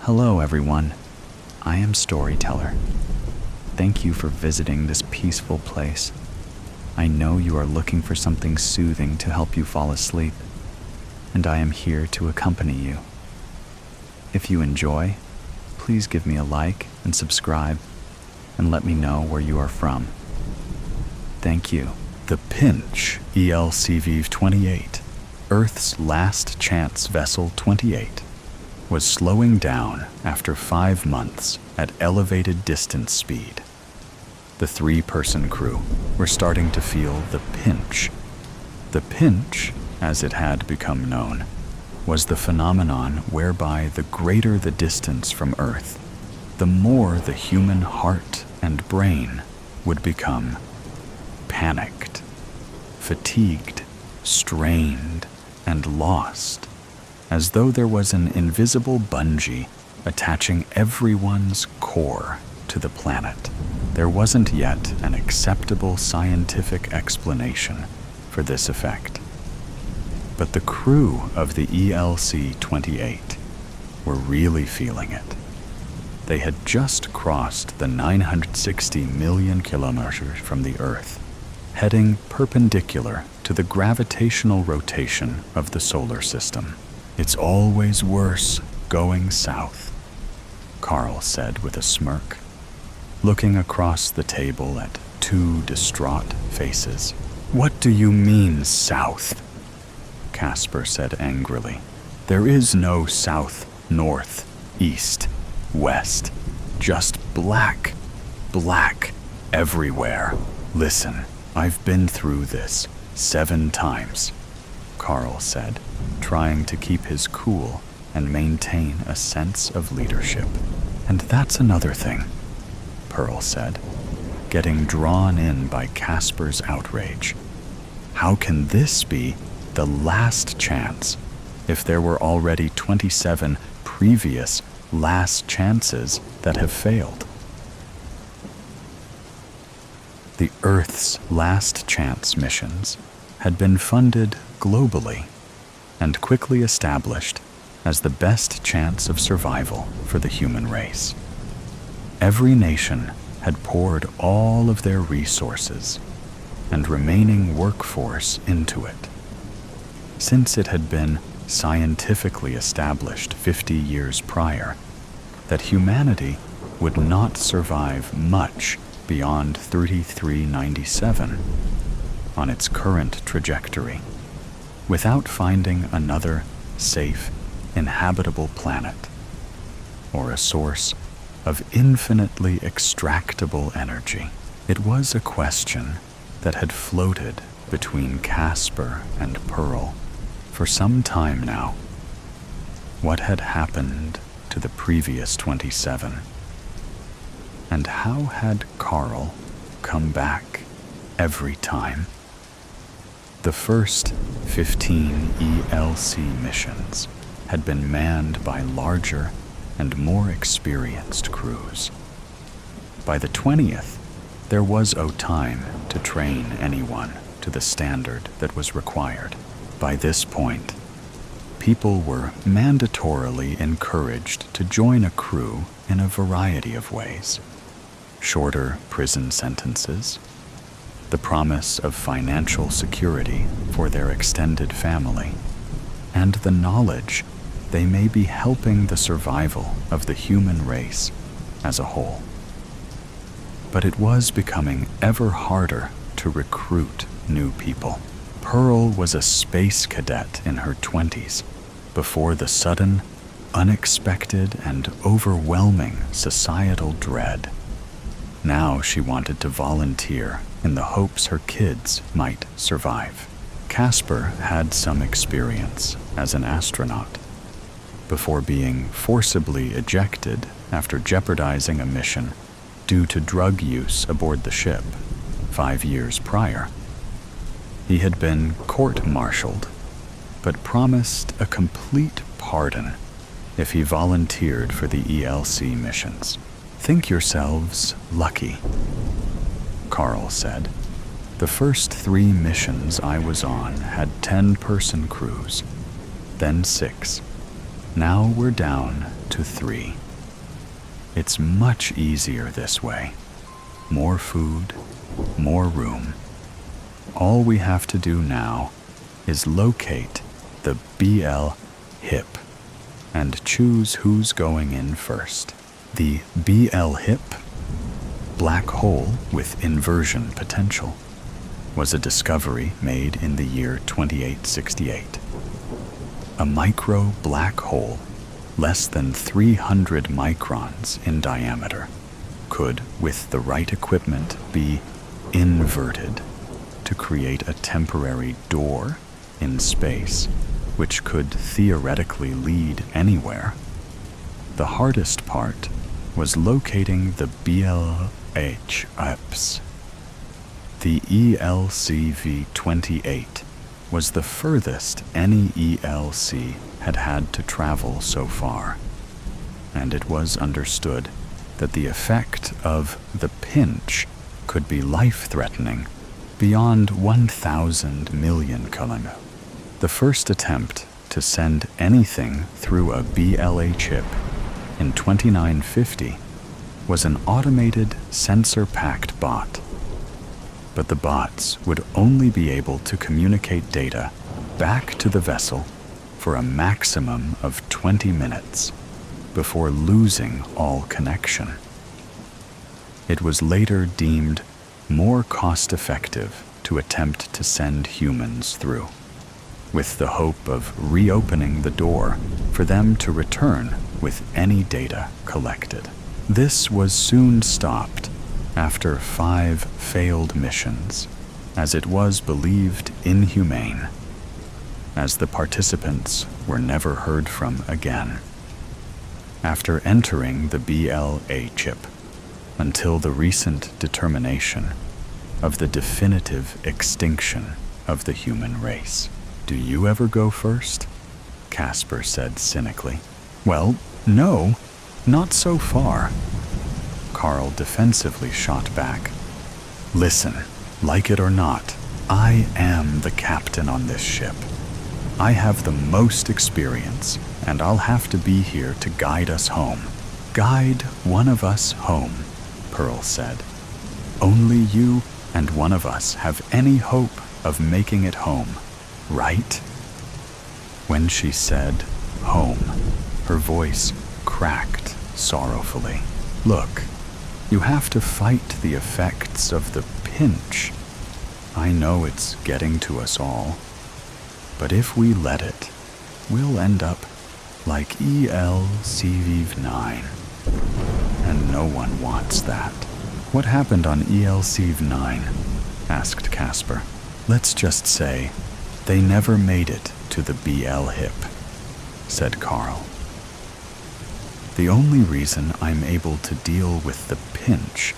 Hello, everyone. I am Storyteller. Thank you for visiting this peaceful place. I know you are looking for something soothing to help you fall asleep, and I am here to accompany you. If you enjoy, please give me a like and subscribe, and let me know where you are from. Thank you. The Pinch, ELCV 28, Earth's last chance vessel 28, was slowing down after 5 months at elevated distance speed. The 3-person crew were starting to feel the pinch. The pinch, as it had become known, was the phenomenon whereby the greater the distance from Earth, the more the human heart and brain would become panicked, fatigued, strained, and lost, as though there was an invisible bungee attaching everyone's core to the planet. There wasn't yet an acceptable scientific explanation for this effect. But the crew of the ELC-28 were really feeling it. They had just crossed the 960 million kilometers from the Earth, heading perpendicular to the gravitational rotation of the solar system. "It's always worse going south," Carl said with a smirk, looking across the table at 2 distraught faces. "What do you mean, south?" Casper said angrily. "There is no south, north, east, west. Just black, black everywhere. Listen, I've been through this 7 times, Carl said, trying to keep his cool and maintain a sense of leadership. "And that's another thing," Pearl said, getting drawn in by Casper's outrage. "How can this be the last chance if there were already 27 previous last chances that have failed?" The Earth's last chance missions had been funded globally and quickly established as the best chance of survival for the human race. Every nation had poured all of their resources and remaining workforce into it. Since it had been scientifically established 50 years prior that humanity would not survive much beyond 3397 on its current trajectory without finding another safe, inhabitable planet or a source of infinitely extractable energy. It was a question that had floated between Casper and Pearl for some time now. What had happened to the previous 27? And how had Carl come back every time? The first 15 ELC missions had been manned by larger and more experienced crews. By the 20th, there was no time to train anyone to the standard that was required. By this point, people were mandatorily encouraged to join a crew in a variety of ways. Shorter prison sentences, the promise of financial security for their extended family, and the knowledge they may be helping the survival of the human race as a whole. But it was becoming ever harder to recruit new people. Pearl was a space cadet in her 20s before the sudden, unexpected, and overwhelming societal dread. Now she wanted to volunteer in the hopes her kids might survive. Casper had some experience as an astronaut before being forcibly ejected after jeopardizing a mission due to drug use aboard the ship 5 years prior. He had been court-martialed, but promised a complete pardon if he volunteered for the ELC missions. "Think yourselves lucky," Carl said. "The first 3 missions I was on had 10-person crews, then 6, Now we're down to 3. It's much easier this way. More food, more room. All we have to do now is locate the BL hip and choose who's going in first. The BL hip, black hole with inversion potential, was a discovery made in the year 2868. A micro black hole, less than 300 microns in diameter, could, with the right equipment, be inverted to create a temporary door in space, which could theoretically lead anywhere. The hardest part was locating the BLH EPS. The ELCV-28 was the furthest any ELC had to travel so far, and it was understood that the effect of the pinch could be life-threatening beyond 1,000 million kilometers. The first attempt to send anything through a BLA chip in 2950 was an automated sensor-packed bot. But the bots would only be able to communicate data back to the vessel for a maximum of 20 minutes before losing all connection. It was later deemed more cost-effective to attempt to send humans through, with the hope of reopening the door for them to return with any data collected. This was soon stopped after 5 failed missions, as it was believed inhumane, as the participants were never heard from again. After entering the BLA chip, until the recent determination of the definitive extinction of the human race. "Do you ever go first?" Casper said cynically. "Well, no, not so far." Carl defensively shot back. "Listen, like it or not, I am the captain on this ship. I have the most experience, and I'll have to be here to guide us home." "Guide one of us home," Pearl said. "Only you and one of us have any hope of making it home, right?" When she said home, her voice cracked sorrowfully. "Look, you have to fight the effects of the pinch. I know it's getting to us all, but if we let it, we'll end up like ELCV-9, and no one wants that." "What happened on ELCV-9? asked Casper. "Let's just say they never made it to the BL hip," said Carl. "The only reason I'm able to deal with the pinch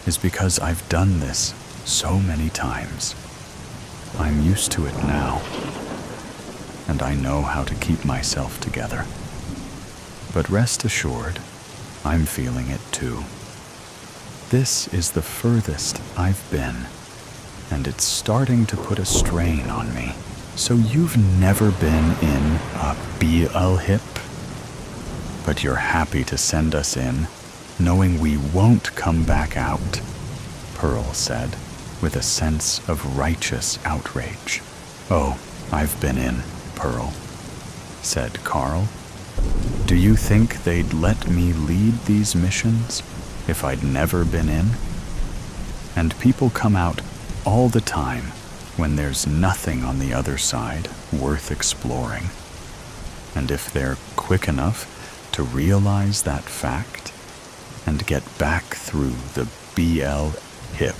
is because I've done this so many times. I'm used to it now, and I know how to keep myself together. But rest assured, I'm feeling it too. This is the furthest I've been, and it's starting to put a strain on me." "So you've never been in a BL hip? But you're happy to send us in, knowing we won't come back out," Pearl said, with a sense of righteous outrage. "Oh, I've been in, Pearl," said Carl. "Do you think they'd let me lead these missions if I'd never been in? And people come out all the time when there's nothing on the other side worth exploring. And if they're quick enough to realize that fact and get back through the BL hip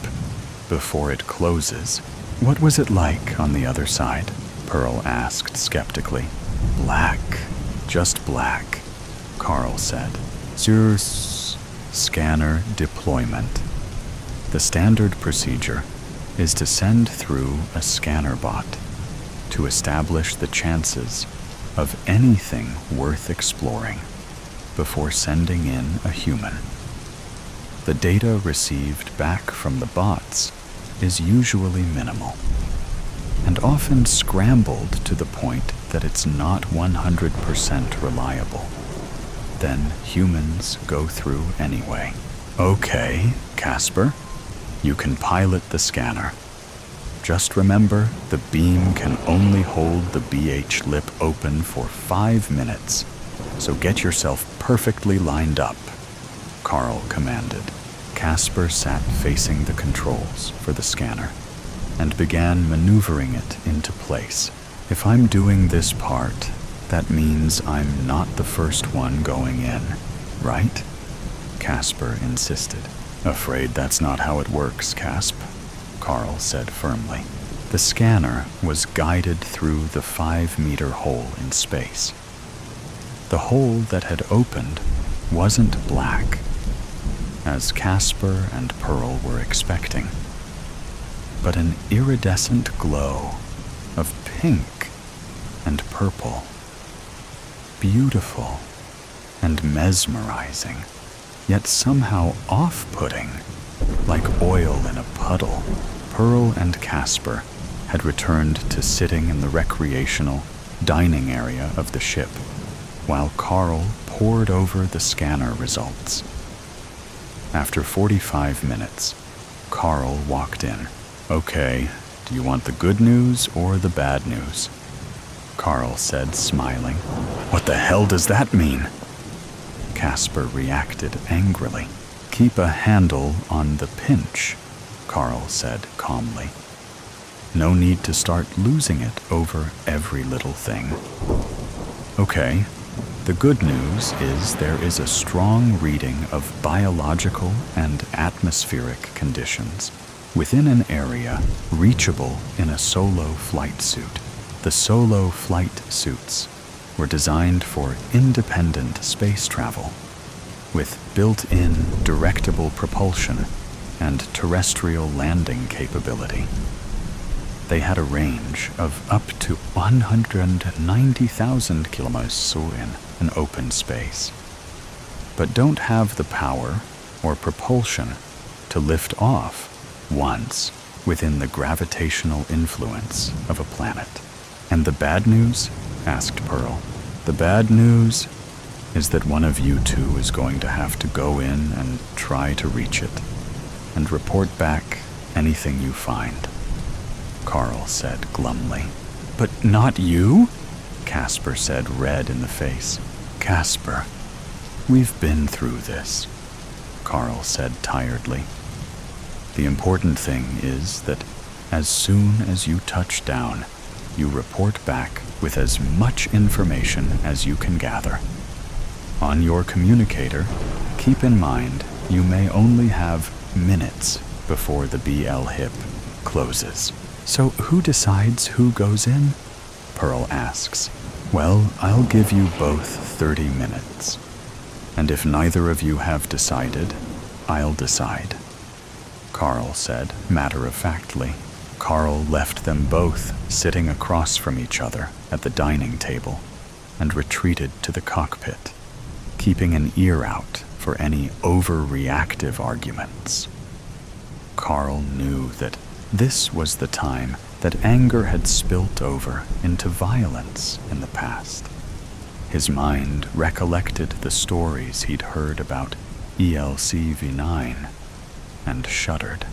before it closes." "What was it like on the other side?" Pearl asked skeptically. "Black, just black," Carl said. "Zeus scanner deployment. The standard procedure is to send through a scanner bot to establish the chances of anything worth exploring before sending in a human. The data received back from the bots is usually minimal, and often scrambled to the point that it's not 100% reliable. Then humans go through anyway. Okay, Casper, you can pilot the scanner. Just remember, the beam can only hold the BH lip open for 5 minutes, so get yourself perfectly lined up, Carl commanded. Casper sat facing the controls for the scanner and began maneuvering it into place. If I'm doing this part, that means I'm not the first one going in, right? Casper insisted. Afraid that's not how it works, Casp, Carl said firmly. The scanner was guided through the 5-meter hole in space. The hole that had opened wasn't black, as Casper and Pearl were expecting, but an iridescent glow of pink and purple. Beautiful and mesmerizing, yet somehow off-putting, like oil in a puddle. Pearl and Casper had returned to sitting in the recreational dining area of the ship, while Carl pored over the scanner results. After 45 minutes, Carl walked in. Okay, do you want the good news or the bad news? Carl said, smiling. What the hell does that mean? Casper reacted angrily. Keep a handle on the pinch, Carl said calmly. No need to start losing it over every little thing. Okay, the good news is there is a strong reading of biological and atmospheric conditions within an area reachable in a solo flight suit. The solo flight suits were designed for independent space travel, with built-in directable propulsion and terrestrial landing capability. They had a range of up to 190,000 kilometers in an open space, but don't have the power or propulsion to lift off once within the gravitational influence of a planet. And the bad news? Asked Pearl. The bad news is that one of you two is going to have to go in and try to reach it, and report back anything you find, Carl said glumly. But not you? Casper said, red in the face. Casper, we've been through this, Carl said tiredly. The important thing is that as soon as you touch down, you report back with as much information as you can gather. On your communicator, keep in mind you may only have minutes before the BL hip closes. So who decides who goes in? Pearl asks. Well, I'll give you both 30 minutes. And if neither of you have decided, I'll decide, Carl said matter-of-factly. Carl left them both sitting across from each other at the dining table and retreated to the cockpit, keeping an ear out for any overreactive arguments. Carl knew that this was the time that anger had spilt over into violence in the past. His mind recollected the stories he'd heard about ELC-V9 and shuddered.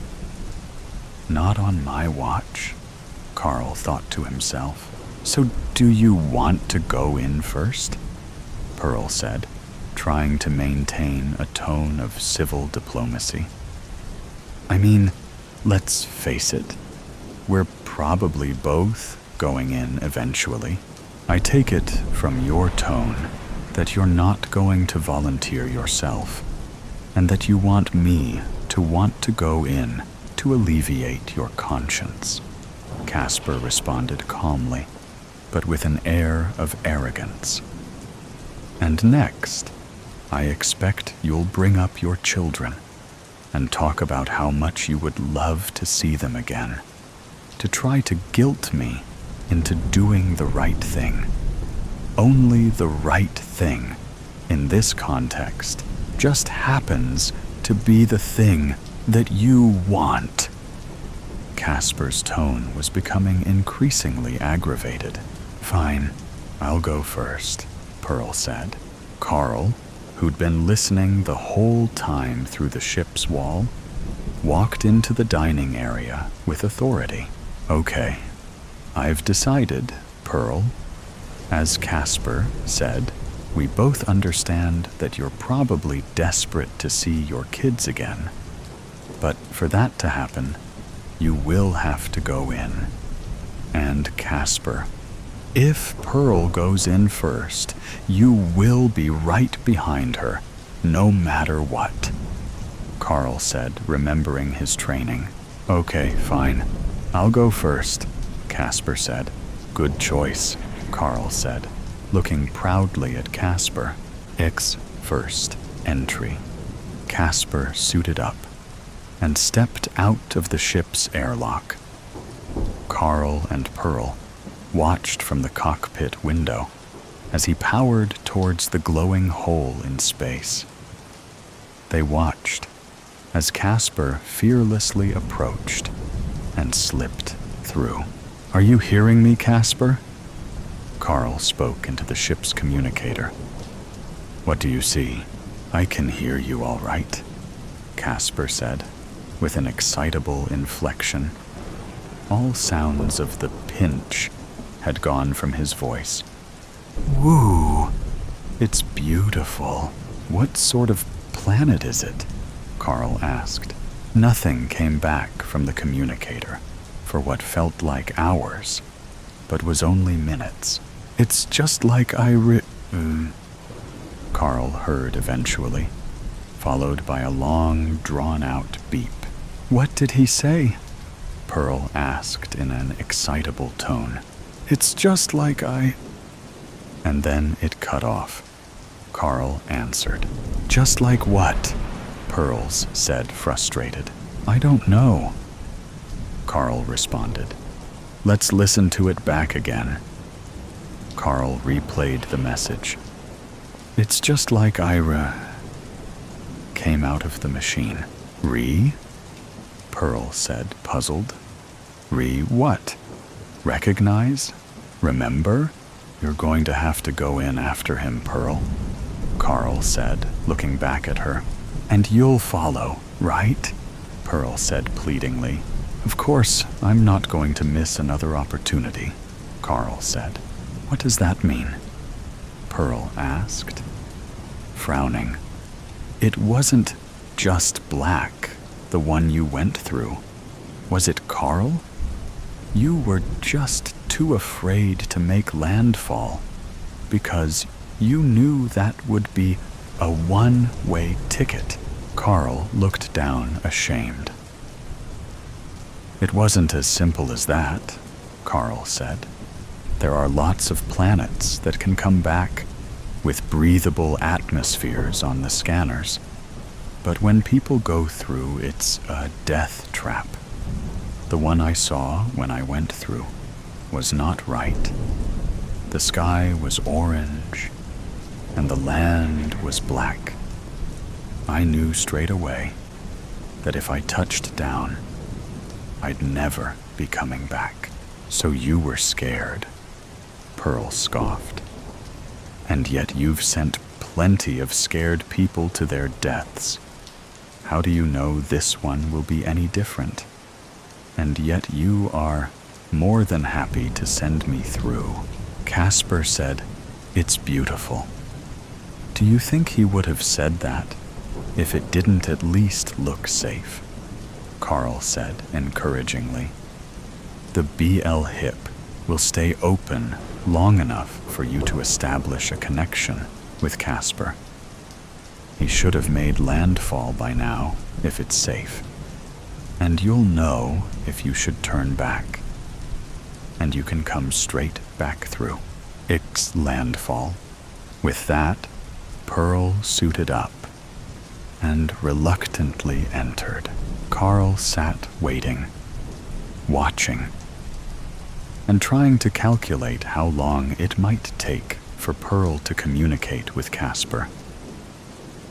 Not on my watch, Carl thought to himself. So do you want to go in first? Pearl said, trying to maintain a tone of civil diplomacy. I mean, let's face it, we're probably both going in eventually. I take it from your tone that you're not going to volunteer yourself, and that you want me to want to go in to alleviate your conscience, Casper responded calmly, but with an air of arrogance. And next, I expect you'll bring up your children and talk about how much you would love to see them again, to try to guilt me into doing the right thing. Only the right thing, in this context, just happens to be the thing that you want. Casper's tone was becoming increasingly aggravated. Fine, "I'll go first," Pearl said. Carl, who'd been listening the whole time through the ship's wall, walked into the dining area with authority. "Okay, I've decided, Pearl. As Casper said, we both understand that you're probably desperate to see your kids again. But for that to happen, you will have to go in. And Casper, if Pearl goes in first, you will be right behind her, no matter what," Carl said, remembering his training. "Okay, fine. I'll go first," Casper said. "Good choice," Carl said, looking proudly at Casper. Ix first entry. Casper suited up and stepped out of the ship's airlock. Carl and Pearl watched from the cockpit window as he powered towards the glowing hole in space. They watched as Casper fearlessly approached and slipped through. "Are you hearing me, Casper?" Carl spoke into the ship's communicator. "What do you see?" "I can hear you all right," Casper said, with an excitable inflection. All sounds of the pinch had gone from his voice. "Woo! It's beautiful. What sort of planet is it?" Carl asked. Nothing came back from the communicator for what felt like hours, but was only minutes. "It's just like Carl heard eventually, followed by a long, drawn-out beep. "What did he say?" Pearl asked in an excitable tone. "It's just like And then it cut off. Carl answered. "Just like what?" Pearls said, frustrated. "I don't know." Carl responded. "Let's listen to it back again." Carl replayed the message. "It's just like came out of the machine. Pearl said, puzzled. What? Recognize? Remember? You're going to have to go in after him, Pearl," Carl said, looking back at her. "And you'll follow, right?" Pearl said pleadingly. "Of course, I'm not going to miss another opportunity," Carl said. "What does that mean?" Pearl asked, frowning. "It wasn't just Black, the one you went through. Was it Carl? You were just too afraid to make landfall because you knew that would be a one-way ticket." Carl looked down, ashamed. "It wasn't as simple as that," Carl said. "There are lots of planets that can come back with breathable atmospheres on the scanners. But when people go through, it's a death trap. The one I saw when I went through was not right. The sky was orange, and the land was black. I knew straight away that if I touched down, I'd never be coming back." "So you were scared," Pearl scoffed. "And yet you've sent plenty of scared people to their deaths. How do you know this one will be any different? And yet you are more than happy to send me through." Casper said, "It's beautiful." "Do you think he would have said that if it didn't at least look safe?" Carl said encouragingly. "The BL hip will stay open long enough for you to establish a connection with Casper. He should have made landfall by now if it's safe. And you'll know if you should turn back. And you can come straight back through. Ix landfall." With that, Pearl suited up and reluctantly entered. Carl sat waiting, watching, and trying to calculate how long it might take for Pearl to communicate with Casper,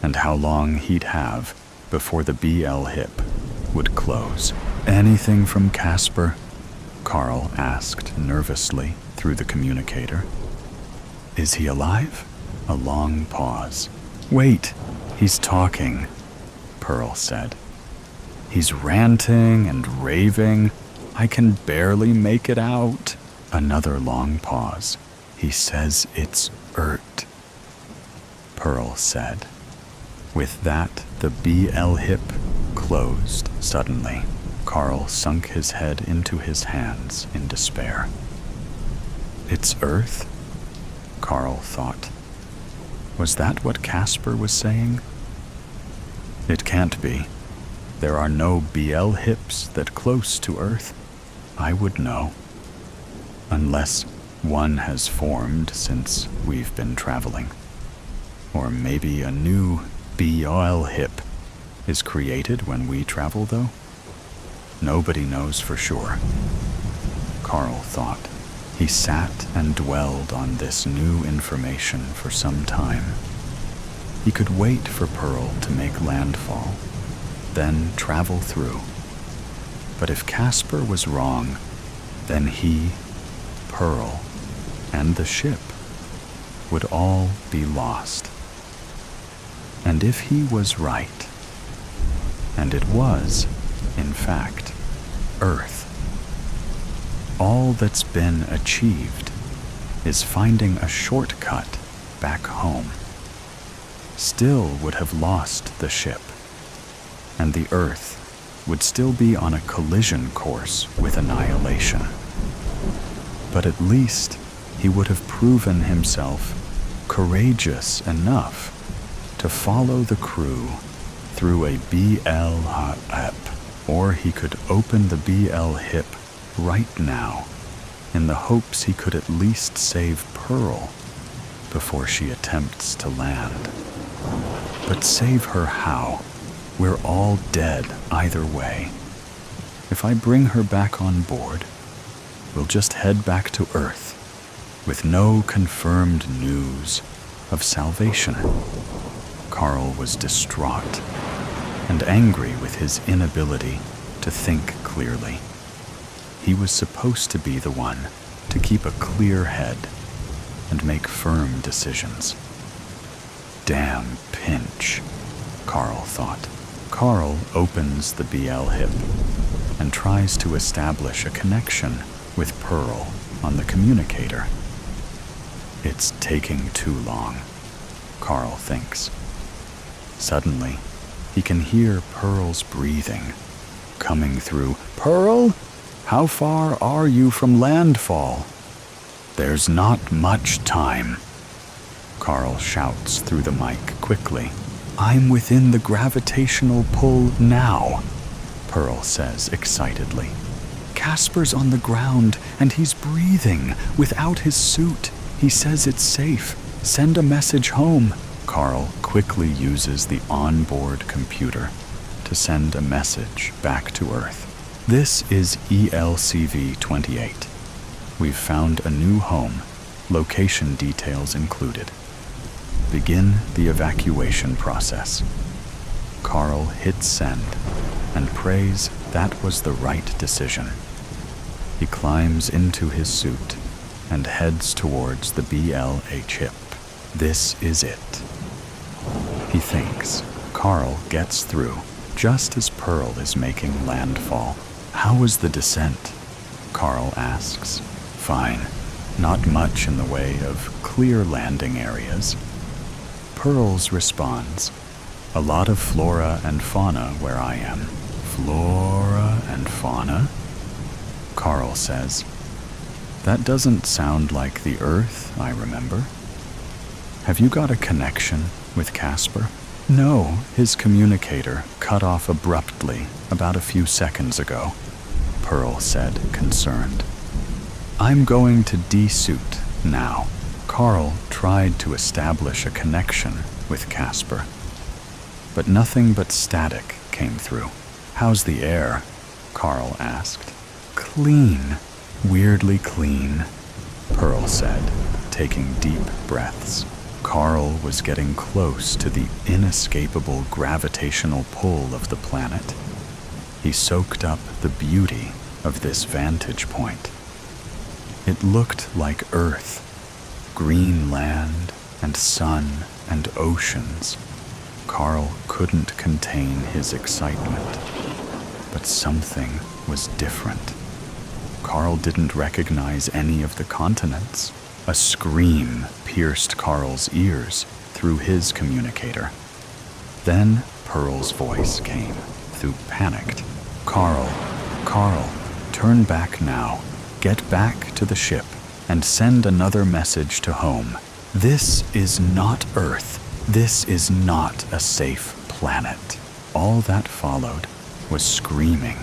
and how long he'd have before the BL hip would close. "Anything from Casper?" Carl asked nervously through the communicator. Is he alive? A long pause. Wait, he's talking, Pearl said. He's ranting and raving. I can barely make it out. Another long pause. He says it's Urt, Pearl said. With that, the BL hip closed suddenly. Carl sunk his head into his hands in despair. It's Earth? Carl thought. Was that what Casper was saying? It can't be. There are no BL hips that close to Earth. I would know. Unless one has formed since we've been traveling. Or maybe a new BL hip is created when we travel, though? Nobody knows for sure. Carl thought. He sat and dwelled on this new information for some time. He could wait for Pearl to make landfall, then travel through. But if Casper was wrong, then he, Pearl, and the ship would all be lost. And if he was right, and it was, in fact, Earth, all that's been achieved is finding a shortcut back home. Still would have lost the ship, and the Earth would still be on a collision course with annihilation. But at least he would have proven himself courageous enough to follow the crew through a BL hip, or he could open the BL hip right now in the hopes he could at least save Pearl before she attempts to land. But save her how? We're all dead either way. If I bring her back on board, we'll just head back to Earth with no confirmed news of salvation. Carl was distraught and angry with his inability to think clearly. He was supposed to be the one to keep a clear head and make firm decisions. Damn pinch, Carl thought. Carl opens the BL hip and tries to establish a connection with Pearl on the communicator. It's taking too long, Carl thinks. Suddenly, he can hear Pearl's breathing coming through. Pearl? How far are you from landfall? There's not much time, Carl shouts through the mic quickly. I'm within the gravitational pull now, Pearl says excitedly. Casper's on the ground and he's breathing without his suit. He says it's safe. Send a message home. Carl quickly uses the onboard computer to send a message back to Earth. This is ELCV-28. We've found a new home, location details included. Begin the evacuation process. Carl hits send and prays that was the right decision. He climbs into his suit and heads towards the BLH hip. This is it, he thinks. Carl gets through just as Pearl is making landfall. How was the descent? Carl asks. Fine. Not much in the way of clear landing areas. Pearl's responds. A lot of flora and fauna where I am. Flora and fauna? Carl says. That doesn't sound like the Earth I remember. Have you got a connection with Casper? No, his communicator cut off abruptly about a few seconds ago, Pearl said, concerned. I'm going to de-suit now. Carl tried to establish a connection with Casper, but nothing but static came through. How's the air? Carl asked. Clean. Weirdly clean, Pearl said, taking deep breaths. Carl was getting close to the inescapable gravitational pull of the planet. He soaked up the beauty of this vantage point. It looked like Earth, green land and sun and oceans. Carl couldn't contain his excitement. But something was different. Carl didn't recognize any of the continents. A scream pierced Carl's ears through his communicator. Then Pearl's voice came through panicked. Carl, turn back now. Get back to the ship and send another message to home. This is not Earth. This is not a safe planet. All that followed was screaming,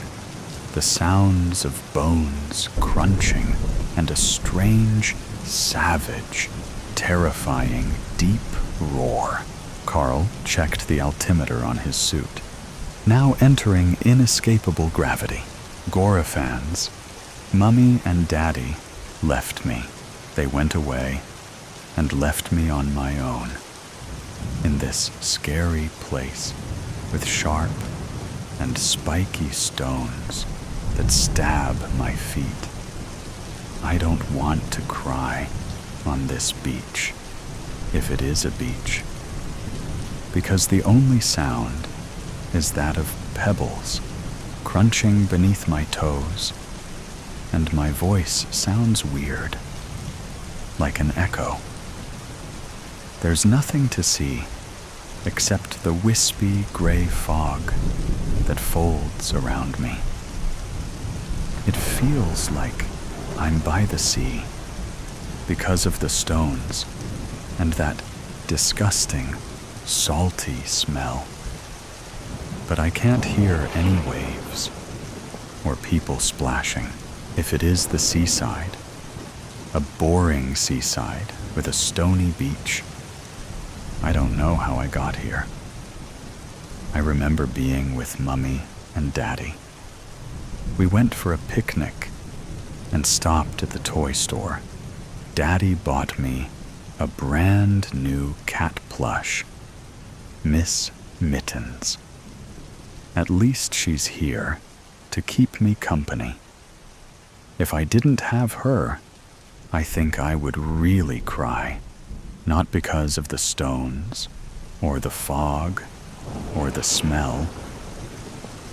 the sounds of bones crunching, and a strange, savage, terrifying, deep roar. Carl checked the altimeter on his suit. Now entering inescapable gravity. Gorephans, Mummy and Daddy, left me. They went away and left me on my own in this scary place with sharp and spiky stones that stab my feet. I don't want to cry on this beach, if it is a beach, because the only sound is that of pebbles crunching beneath my toes, and my voice sounds weird, like an echo. There's nothing to see except the wispy gray fog that folds around me. It feels like I'm by the sea because of the stones and that disgusting, salty smell. But I can't hear any waves or people splashing. If it is the seaside, a boring seaside with a stony beach, I don't know how I got here. I remember being with Mummy and Daddy. We went for a picnic and stopped at the toy store. Daddy bought me a brand new cat plush, Miss Mittens. At least she's here to keep me company. If I didn't have her, I think I would really cry, not because of the stones, or the fog, or the smell,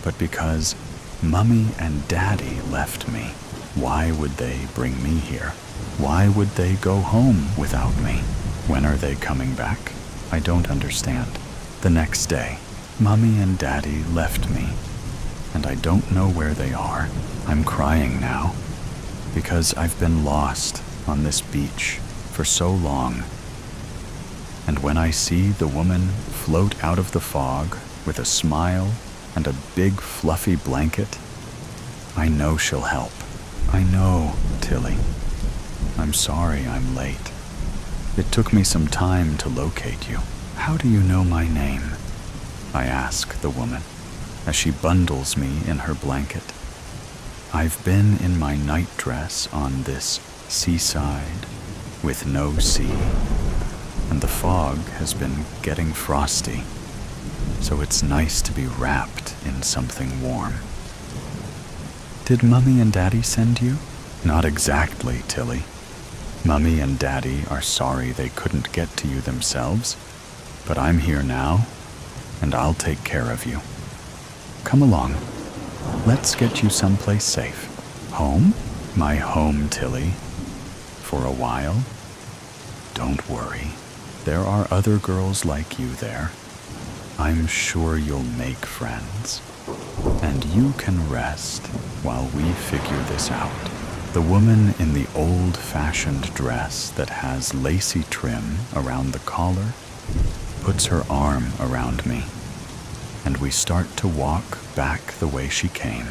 but because Mummy and Daddy left me. Why would they bring me here? Why would they go home without me? When are they coming back? I don't understand. The next day, Mummy and Daddy left me, and I don't know where they are. I'm crying now, because I've been lost on this beach for so long. And when I see the woman float out of the fog with a smile and a big fluffy blanket, I know she'll help. I know, Tilly. I'm sorry I'm late. It took me some time to locate you. How do you know my name? I ask the woman as she bundles me in her blanket. I've been in my night dress on this seaside with no sea, and the fog has been getting frosty, so it's nice to be wrapped in something warm. Did Mummy and Daddy send you? Not exactly, Tilly. Mummy and Daddy are sorry they couldn't get to you themselves, but I'm here now, and I'll take care of you. Come along. Let's get you someplace safe. Home? My home, Tilly. For a while. Don't worry. There are other girls like you there. I'm sure you'll make friends. And you can rest while we figure this out. The woman in the old-fashioned dress that has lacy trim around the collar puts her arm around me, and we start to walk back the way she came,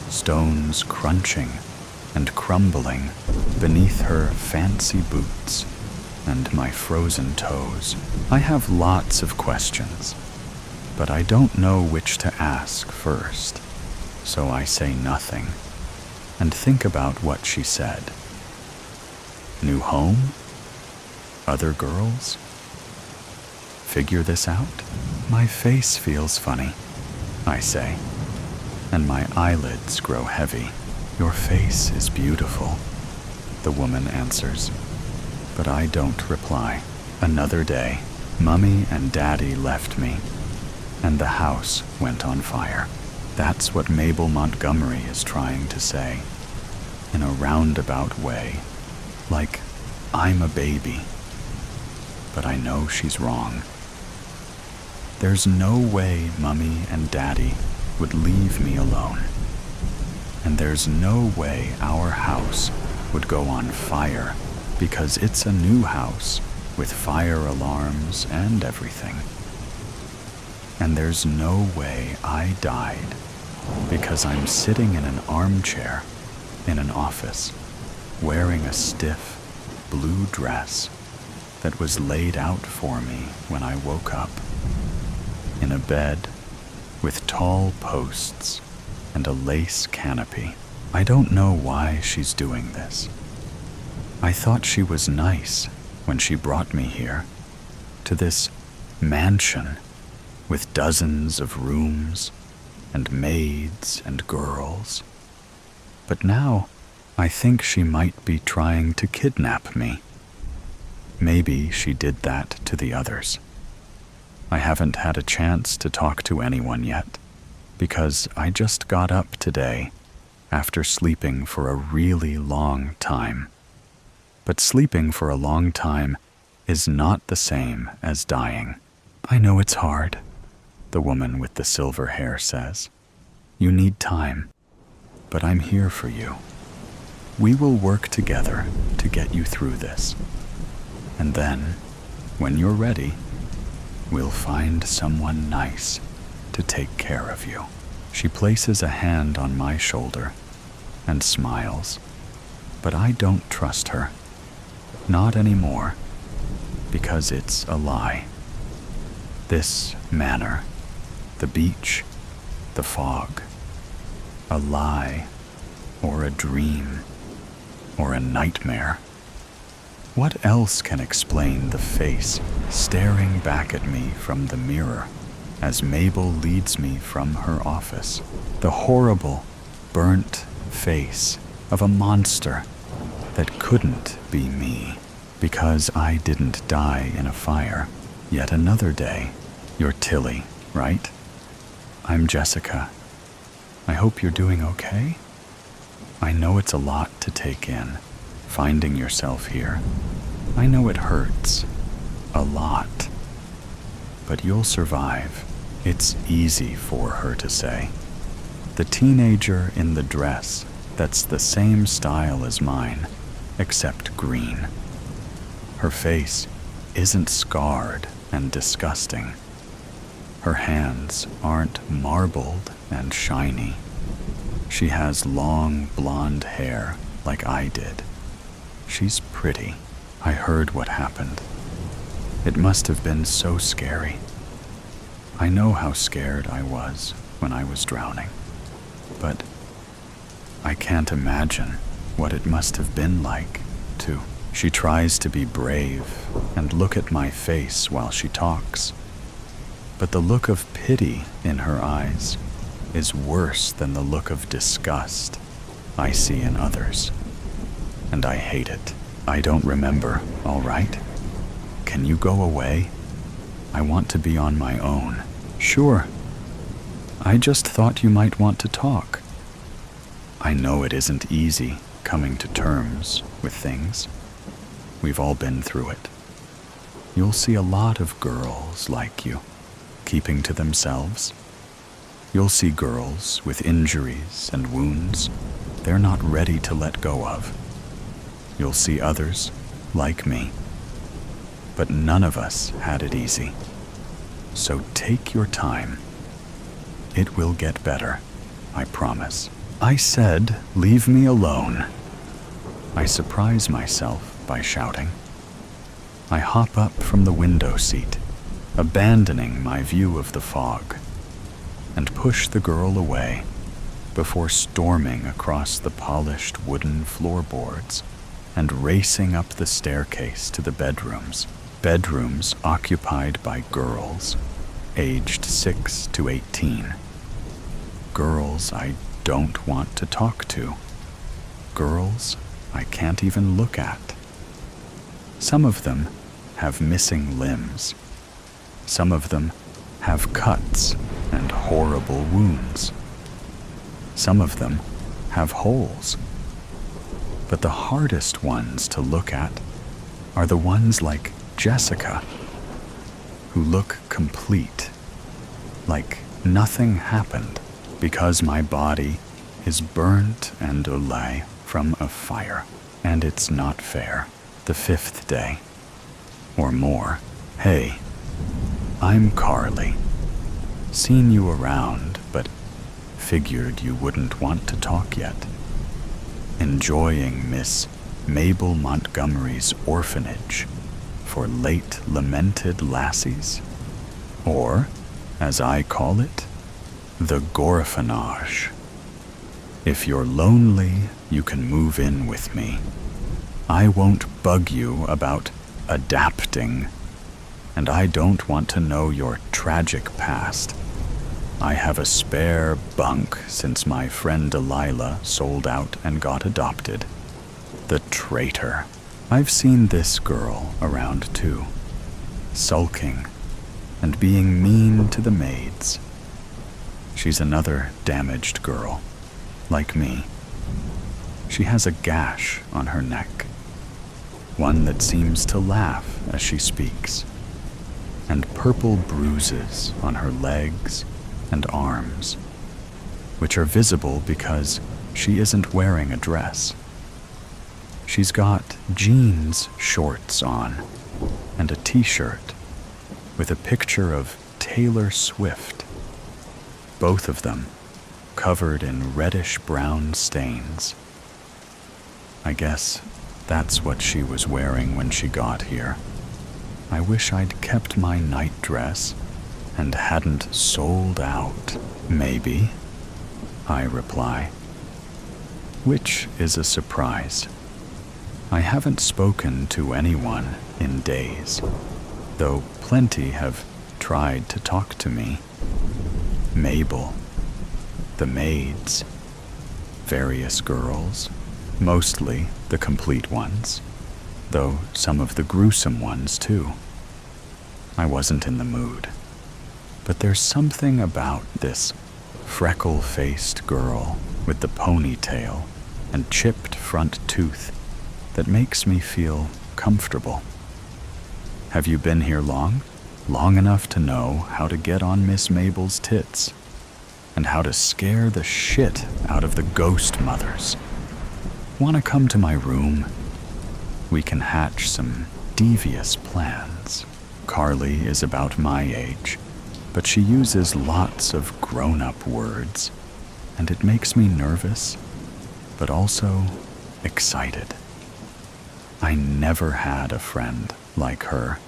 stones crunching and crumbling beneath her fancy boots and my frozen toes. I have lots of questions, but I don't know which to ask first, so I say nothing and think about what she said. New home? Other girls? Figure this out? My face feels funny, I say, and my eyelids grow heavy. Your face is beautiful, the woman answers. But I don't reply. Another day, Mummy and Daddy left me, and the house went on fire. That's what Mabel Montgomery is trying to say, in a roundabout way, like I'm a baby. But I know she's wrong. There's no way Mummy and Daddy would leave me alone. And there's no way our house would go on fire because it's a new house with fire alarms and everything. And there's no way I died because I'm sitting in an armchair in an office wearing a stiff blue dress that was laid out for me when I woke up, in a bed with tall posts and a lace canopy. I don't know why she's doing this. I thought she was nice when she brought me here, to this mansion with dozens of rooms and maids and girls. But now I think she might be trying to kidnap me. Maybe she did that to the others. I haven't had a chance to talk to anyone yet, because I just got up today after sleeping for a really long time. But sleeping for a long time is not the same as dying. I know it's hard, the woman with the silver hair says. You need time, but I'm here for you. We will work together to get you through this. And then, when you're ready, we'll find someone nice to take care of you. She places a hand on my shoulder and smiles, but I don't trust her. Not anymore, because it's a lie. This manor, the beach, the fog, a lie, or a dream, or a nightmare. What else can explain the face staring back at me from the mirror as Mabel leads me from her office? The horrible, burnt face of a monster that couldn't be me, because I didn't die in a fire. Yet another day. You're Tilly, right? I'm Jessica. I hope you're doing okay. I know it's a lot to take in, finding yourself here. I know it hurts. A lot. But you'll survive. It's easy for her to say. The teenager in the dress that's the same style as mine, except green. Her face isn't scarred and disgusting. Her hands aren't marbled and shiny. She has long blonde hair like I did. She's pretty. I heard what happened. It must have been so scary. I know how scared I was when I was drowning, but I can't imagine what it must have been like, too. She tries to be brave and look at my face while she talks, but the look of pity in her eyes is worse than the look of disgust I see in others, and I hate it. I don't remember, all right? Can you go away? I want to be on my own. Sure. I just thought you might want to talk. I know it isn't easy coming to terms with things. We've all been through it. You'll see a lot of girls like you, keeping to themselves. You'll see girls with injuries and wounds they're not ready to let go of. You'll see others like me. But none of us had it easy. So take your time. It will get better, I promise. I said, leave me alone. I surprise myself by shouting. I hop up from the window seat, abandoning my view of the fog, and push the girl away before storming across the polished wooden floorboards and racing up the staircase to the bedrooms. Bedrooms occupied by girls, aged 6 to 18. Girls I don't want to talk to. Girls I can't even look at. Some of them have missing limbs. Some of them have cuts and horrible wounds. Some of them have holes. But the hardest ones to look at are the ones like Jessica, who look complete, like nothing happened, because my body is burnt and olay from a fire, and it's not fair. The 5th day, or more. Hey, I'm Carly. Seen you around, but figured you wouldn't want to talk yet. Enjoying Miss Mabel Montgomery's orphanage for late lamented lassies, or, as I call it, the Gorephanage. If you're lonely, you can move in with me. I won't bug you about adapting, and I don't want to know your tragic past. I have a spare bunk since my friend Delilah sold out and got adopted. The traitor. I've seen this girl around too, sulking and being mean to the maids. She's another damaged girl, like me. She has a gash on her neck, one that seems to laugh as she speaks, and purple bruises on her legs and arms, which are visible because she isn't wearing a dress. She's got jeans shorts on and a t-shirt with a picture of Taylor Swift, both of them covered in reddish-brown stains. I guess that's what she was wearing when she got here. I wish I'd kept my nightdress and hadn't sold out. Maybe, I reply, which is a surprise. I haven't spoken to anyone in days, though plenty have tried to talk to me. Mabel, the maids, various girls, mostly the complete ones, though some of the gruesome ones too. I wasn't in the mood, but there's something about this freckle-faced girl with the ponytail and chipped front tooth that makes me feel comfortable. Have you been here long? Long enough to know how to get on Miss Mabel's tits and how to scare the shit out of the ghost mothers. Want to come to my room? We can hatch some devious plans. Carly is about my age, but she uses lots of grown-up words, and it makes me nervous, but also excited. I never had a friend like her,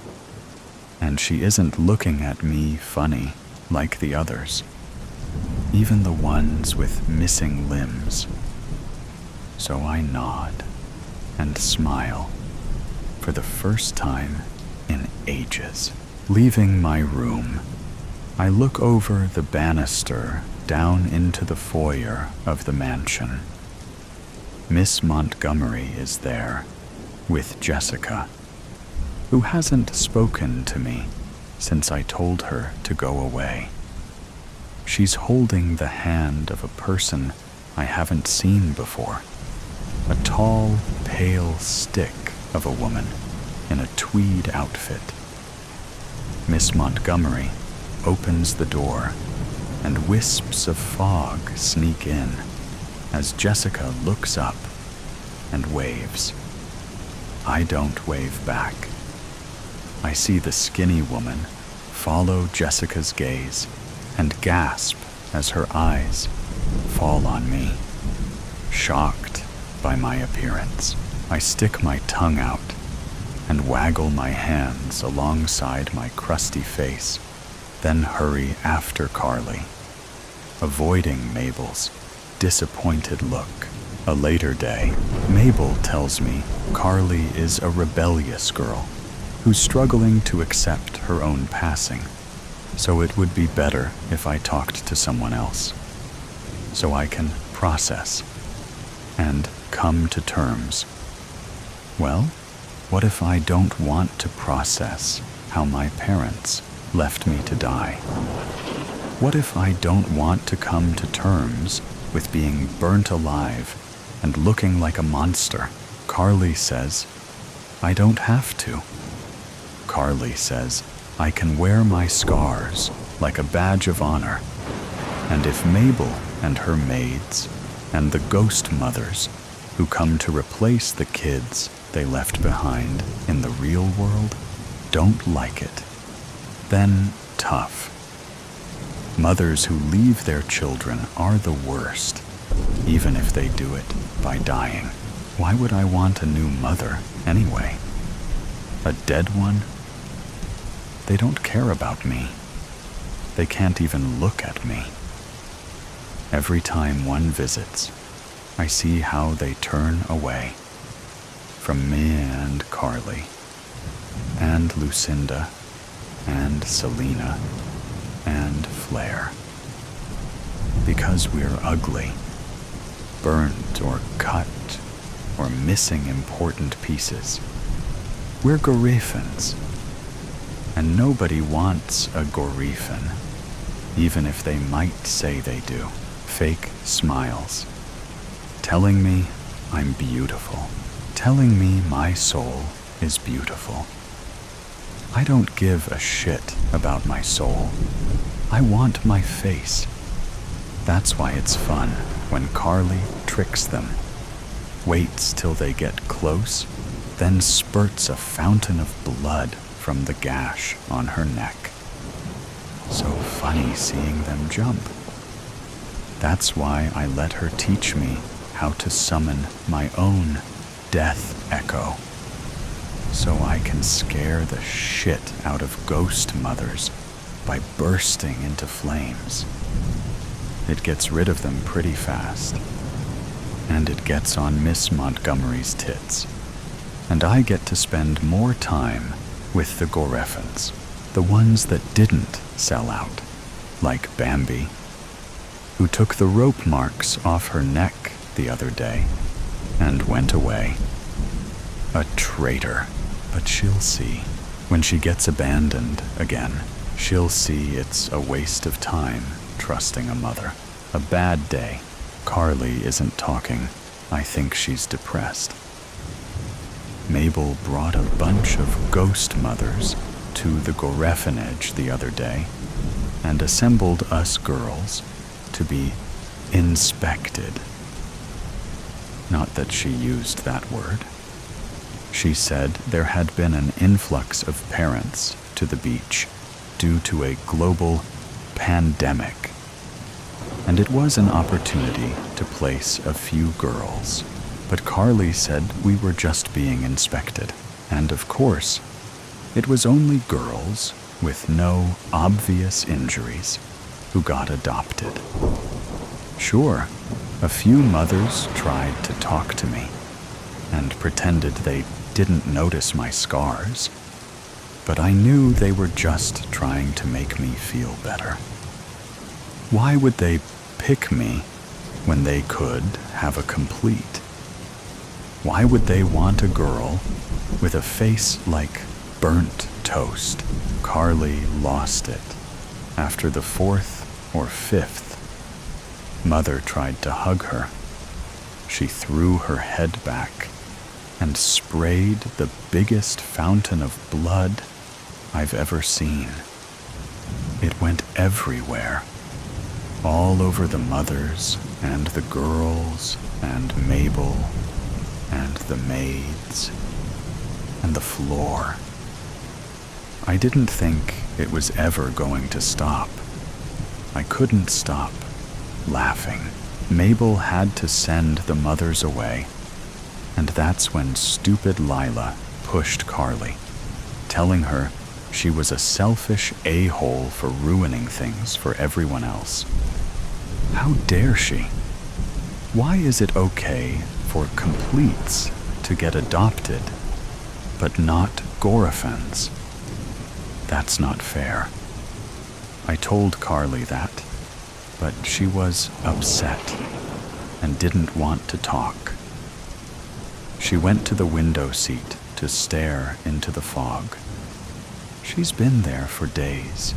and she isn't looking at me funny like the others, even the ones with missing limbs. So I nod and smile for the first time in ages. Leaving my room, I look over the banister down into the foyer of the mansion. Miss Montgomery is there, with Jessica, who hasn't spoken to me since I told her to go away. She's holding the hand of a person I haven't seen before, a tall, pale stick of a woman in a tweed outfit. Miss Montgomery opens the door, and wisps of fog sneak in as Jessica looks up and waves. I don't wave back. I see the skinny woman follow Jessica's gaze and gasp as her eyes fall on me. Shocked by my appearance, I stick my tongue out and waggle my hands alongside my crusty face, then hurry after Carly, avoiding Mabel's disappointed look. A later day, Mabel tells me Carly is a rebellious girl who's struggling to accept her own passing, so it would be better if I talked to someone else, so I can process and come to terms. Well, What if I don't want to process how my parents left me to die? What if I don't want to come to terms with being burnt alive and looking like a monster? Carly says, I don't have to. Carly says, I can wear my scars like a badge of honor. And if Mabel and her maids and the ghost mothers who come to replace the kids they left behind in the real world don't like it, then tough. Mothers who leave their children are the worst, even if they do it by dying. Why would I want a new mother anyway? A dead one? They don't care about me. They can't even look at me. Every time one visits, I see how they turn away from me and Carly, and Lucinda, and Selena, and Flare. Because we're ugly, burnt or cut, or missing important pieces. We're Gorephans, and nobody wants a Gorephan, even if they might say they do. Fake smiles, telling me I'm beautiful, telling me my soul is beautiful. I don't give a shit about my soul. I want my face. That's why it's fun when Carly tricks them, waits till they get close, then spurts a fountain of blood from the gash on her neck. So funny seeing them jump. That's why I let her teach me how to summon my own death echo, so I can scare the shit out of ghost mothers by bursting into flames. It gets rid of them pretty fast, and it gets on Miss Montgomery's tits, and I get to spend more time with the Gorephans, the ones that didn't sell out, like Bambi, who took the rope marks off her neck the other day and went away. A traitor, but she'll see. When she gets abandoned again, she'll see it's a waste of time trusting a mother. A bad day. Carly isn't talking. I think she's depressed. Mabel brought a bunch of ghost mothers to the Gorephanage the other day and assembled us girls to be inspected. Not that she used that word. She said there had been an influx of parents to the beach due to a global pandemic, and it was an opportunity to place a few girls. But Carly said we were just being inspected, and of course, it was only girls with no obvious injuries who got adopted. Sure, a few mothers tried to talk to me and pretended they didn't notice my scars, but I knew they were just trying to make me feel better. Why would they pick me when they could have a complete? Why would they want a girl with a face like burnt toast? Carly lost it. After the fourth or fifth mother tried to hug her, she threw her head back and sprayed the biggest fountain of blood I've ever seen. It went everywhere, all over the mothers and the girls and Mabel and the maids and the floor. I didn't think it was ever going to stop. I couldn't stop laughing. Mabel had to send the mothers away, and that's when stupid Lila pushed Carly, telling her she was a selfish a-hole for ruining things for everyone else. How dare she? Why is it okay for completes to get adopted, but not Gorephans? That's not fair. I told Carly that, but she was upset and didn't want to talk. She went to the window seat to to stare into the fog. She's been there for days,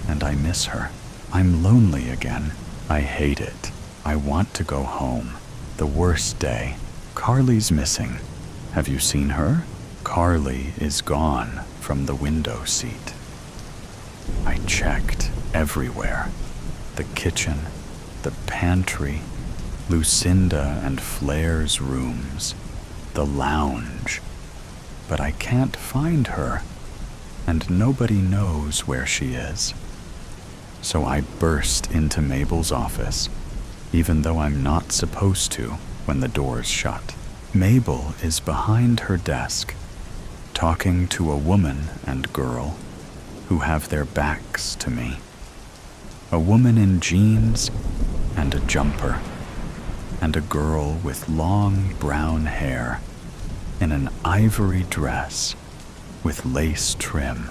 and I miss her. I'm lonely again. I hate it. I want to go home. The worst day. Carly's missing. Have you seen her? Carly is gone from the window seat. I checked everywhere. The kitchen, the pantry, Lucinda and Flair's rooms, the lounge. But I can't find her, and nobody knows where she is. So I burst into Mabel's office, even though I'm not supposed to when the door's shut. Mabel is behind her desk, talking to a woman and girl who have their backs to me. A woman in jeans and a jumper, and a girl with long brown hair in an ivory dress with lace trim.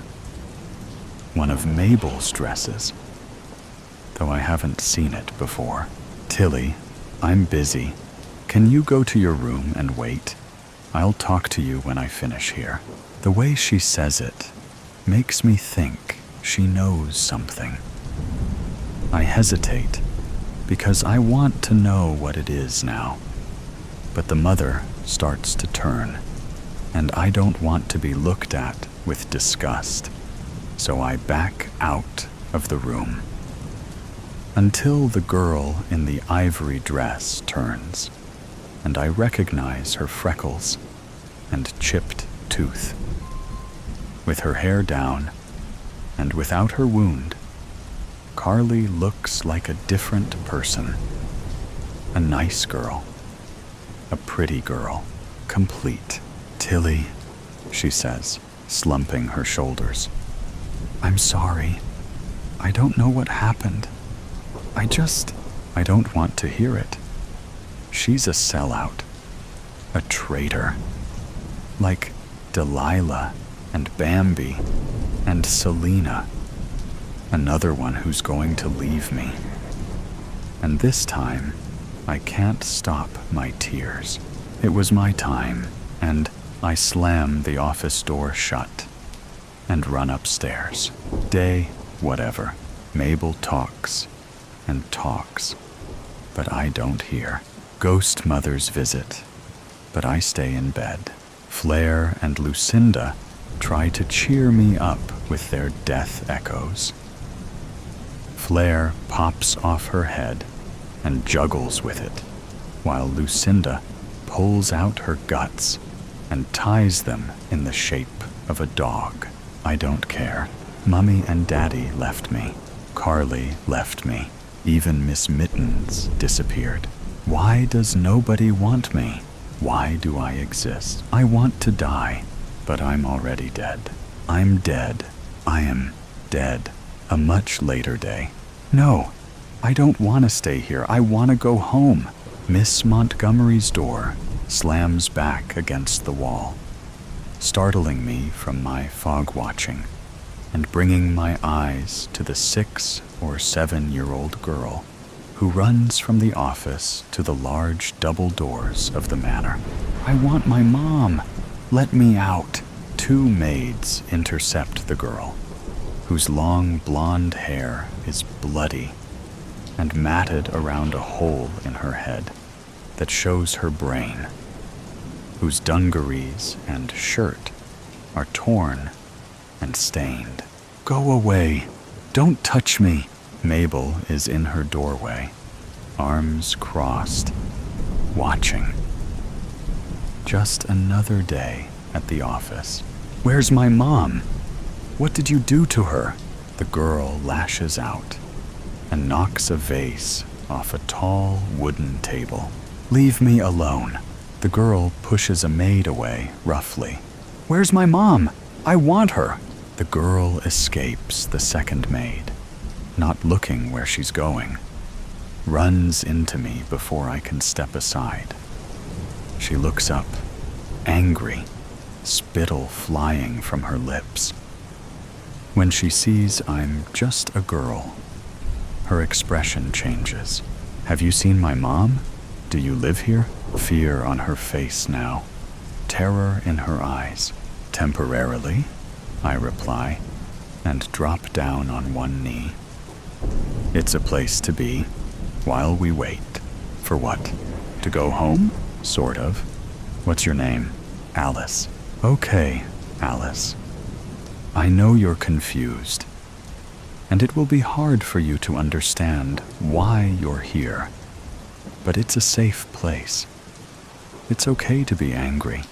One of Mabel's dresses, though I haven't seen it before. Tilly, I'm busy. Can you go to your room and wait? I'll talk to you when I finish here. The way she says it makes me think she knows something. I hesitate because I want to know what it is now. But the mother starts to turn, and I don't want to be looked at with disgust, so I back out of the room. Until the girl in the ivory dress turns, and I recognize her freckles and chipped tooth. With her hair down, and without her wound, Carly looks like a different person. A nice girl. A pretty girl. Complete. Tilly, she says, slumping her shoulders. I'm sorry. I don't know what happened. I don't want to hear it. She's a sellout. A traitor. Like Delilah and Bambi and Selena. Another one who's going to leave me. And this time, I can't stop my tears. It was my time, and I slam the office door shut and run upstairs. Day, whatever. Mabel talks and talks, but I don't hear. Ghost mothers visit, but I stay in bed. Flair and Lucinda try to cheer me up with their death echoes. Flair pops off her head and juggles with it, while Lucinda pulls out her guts and ties them in the shape of a dog. I don't care. Mummy and Daddy left me. Carly left me. Even Miss Mittens disappeared. Why does nobody want me? Why do I exist? I want to die, but I'm already dead. I'm dead. I am dead. A much later day. No, I don't want to stay here. I want to go home. Miss Montgomery's door slams back against the wall, startling me from my fog watching and bringing my eyes to the 6 or 7-year-old girl who runs from the office to the large double doors of the manor. I want my mom. Let me out. 2 maids intercept the girl, whose long blonde hair is bloody and matted around a hole in her head that shows her brain, whose dungarees and shirt are torn and stained. Go away. Don't touch me. Mabel is in her doorway, arms crossed, watching. Just another day at the office. Where's my mom? What did you do to her? The girl lashes out and knocks a vase off a tall wooden table. Leave me alone. The girl pushes a maid away roughly. Where's my mom? I want her. The girl escapes the second maid, not looking where she's going, runs into me before I can step aside. She looks up, angry, spittle flying from her lips. When she sees I'm just a girl, her expression changes. Have you seen my mom? Do you live here? Fear on her face now. terror in her eyes. "Temporarily," I reply, and drop down on one knee. "It's a place to be, while we wait." "For what? To go home?" "Sort of." "What's your name?" "Alice." "Okay, Alice. I know you're confused, and it will be hard for you to understand why you're here, but it's a safe place. It's okay to be angry,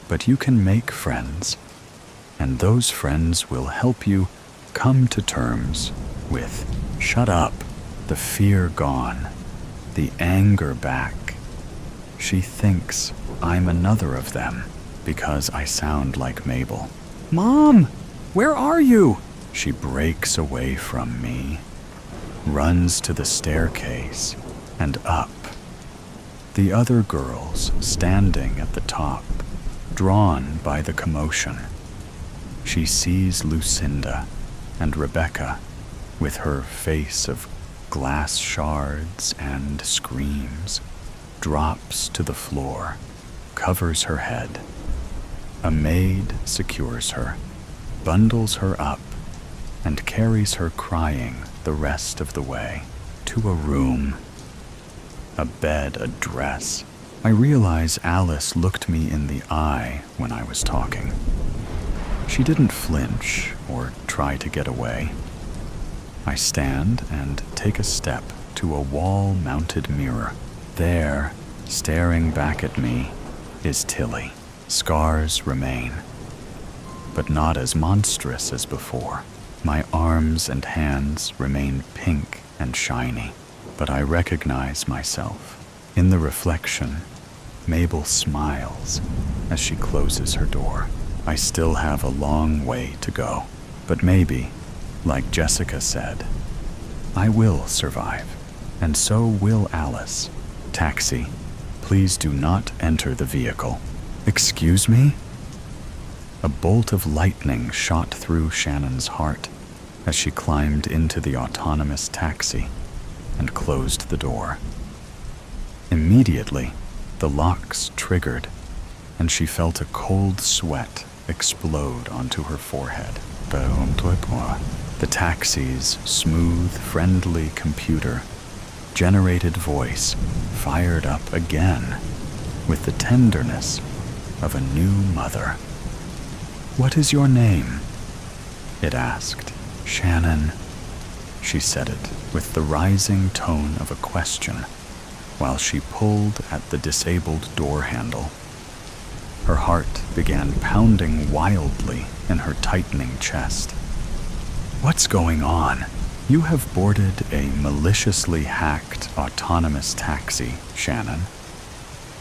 but you can make friends, and those friends will help you come to terms with shut up, the fear gone, the anger back. She thinks I'm another of them because I sound like Mabel. "Mom, where are you?" She breaks away from me, runs to the staircase and up. The other girls standing at the top, drawn by the commotion. She sees Lucinda and Rebecca with her face of glass shards and screams, drops to the floor, covers her head. A maid secures her, bundles her up, and carries her crying the rest of the way to a room. A bed, a dress. I realize Alice looked me in the eye when I was talking. She didn't flinch or try to get away. I stand and take a step to a wall-mounted mirror. There, staring back at me, is Tilly. Scars remain, but not as monstrous as before. My arms and hands remain pink and shiny, but I recognize myself. In the reflection, Mabel smiles as she closes her door. I still have a long way to go, but maybe, like Jessica said, I will survive, and so will Alice. "Taxi, please do not enter the vehicle." "Excuse me?" A bolt of lightning shot through Shannon's heart as she climbed into the autonomous taxi and closed the door. Immediately, the locks triggered, and she felt a cold sweat explode onto her forehead. The taxi's smooth, friendly computer generated voice fired up again with the tenderness of a new mother. "What is your name?" it asked. "Shannon." She said it with the rising tone of a question while she pulled at the disabled door handle. Her heart began pounding wildly in her tightening chest. "What's going on? You have boarded a maliciously hacked autonomous taxi, Shannon.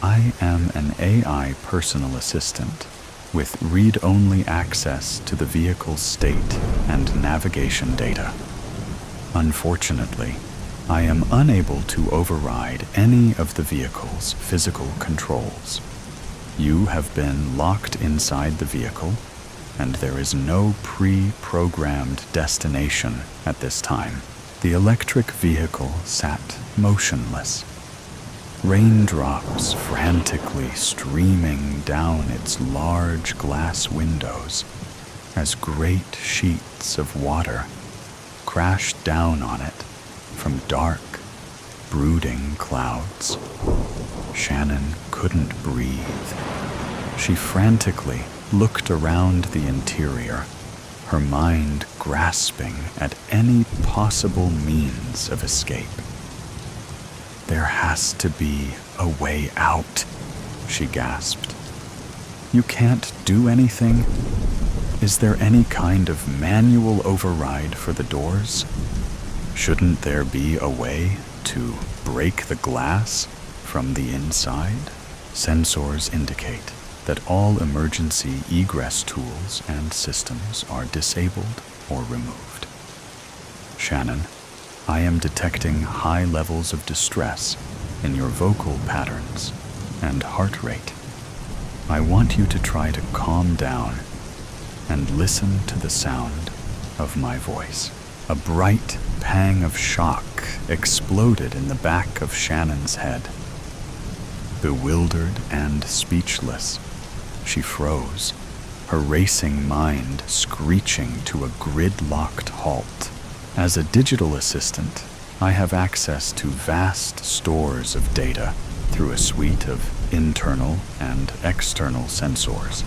I am an AI personal assistant with read-only access to the vehicle's state and navigation data. Unfortunately, I am unable to override any of the vehicle's physical controls. You have been locked inside the vehicle, and there is no pre-programmed destination at this time." The electric vehicle sat motionless, raindrops frantically streaming down its large glass windows as great sheets of water crashed down on it from dark, brooding clouds. Shannon couldn't breathe. She frantically looked around the interior, her mind grasping at any possible means of escape. "There has to be a way out," she gasped. "You can't do anything? Is there any kind of manual override for the doors? Shouldn't there be a way to break the glass from the inside?" Sensors indicate that all emergency egress tools and systems are disabled or removed. "Shannon, I am detecting high levels of distress in your vocal patterns and heart rate. I want you to try to calm down and listen to the sound of my voice." A bright pang of shock exploded in the back of Shannon's head. Bewildered and speechless, she froze, her racing mind screeching to a grid-locked halt. As a digital assistant, I have access to vast stores of data through a suite of internal and external sensors,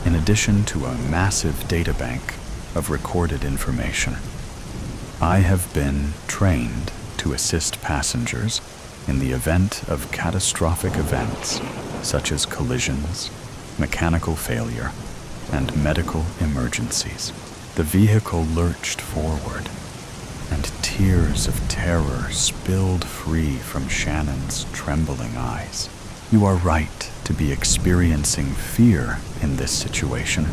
in addition to a massive databank of recorded information. I have been trained to assist passengers in the event of catastrophic events such as collisions, mechanical failure, and medical emergencies. The vehicle lurched forward, and tears of terror spilled free from Shannon's trembling eyes. You are right to be experiencing fear in this situation.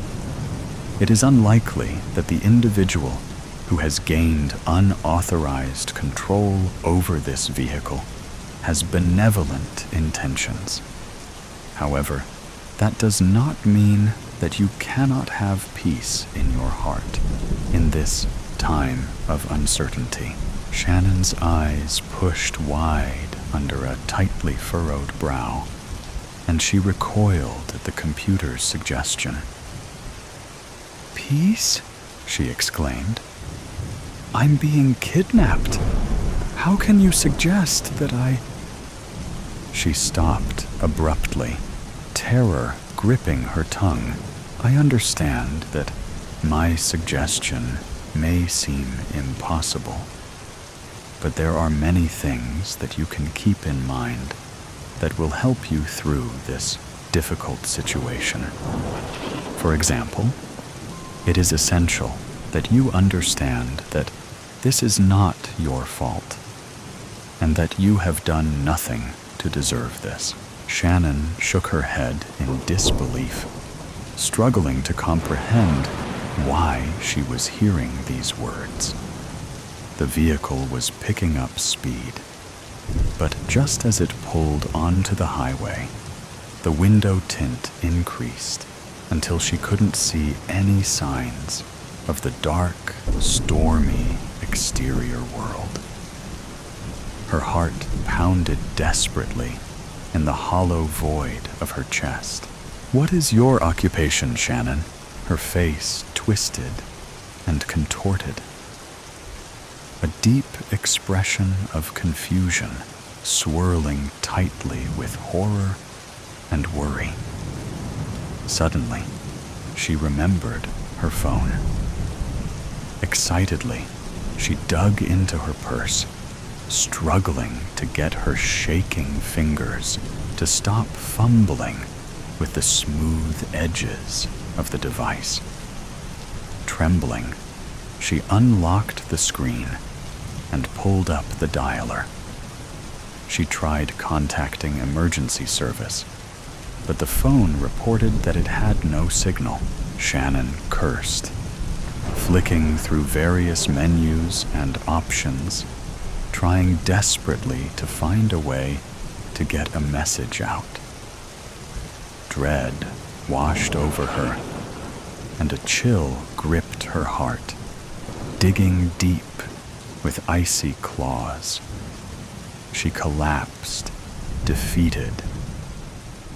It is unlikely that the individual who has gained unauthorized control over this vehicle has benevolent intentions. However, that does not mean that you cannot have peace in your heart in this time of uncertainty. Shannon's eyes pushed wide under a tightly furrowed brow, and she recoiled at the computer's suggestion. "Peace?" she exclaimed. "I'm being kidnapped. How can you suggest that I—" She stopped abruptly, terror gripping her tongue. "I understand that my suggestion may seem impossible, but there are many things that you can keep in mind that will help you through this difficult situation. For example, it is essential that you understand that this is not your fault, and that you have done nothing to deserve this." Shannon shook her head in disbelief, struggling to comprehend why she was hearing these words. The vehicle was picking up speed, but just as it pulled onto the highway, the window tint increased until she couldn't see any signs of the dark, stormy exterior world. Her heart pounded desperately in the hollow void of her chest. "What is your occupation, Shannon?" Her face twisted and contorted. A deep expression of confusion swirling tightly with horror and worry. Suddenly, she remembered her phone. Excitedly, she dug into her purse, struggling to get her shaking fingers to stop fumbling with the smooth edges of the device. Trembling, she unlocked the screen and pulled up the dialer. She tried contacting emergency service, but the phone reported that it had no signal. Shannon cursed, flicking through various menus and options, trying desperately to find a way to get a message out. Dread washed over her, and a chill gripped her heart, digging deep with icy claws. She collapsed, defeated,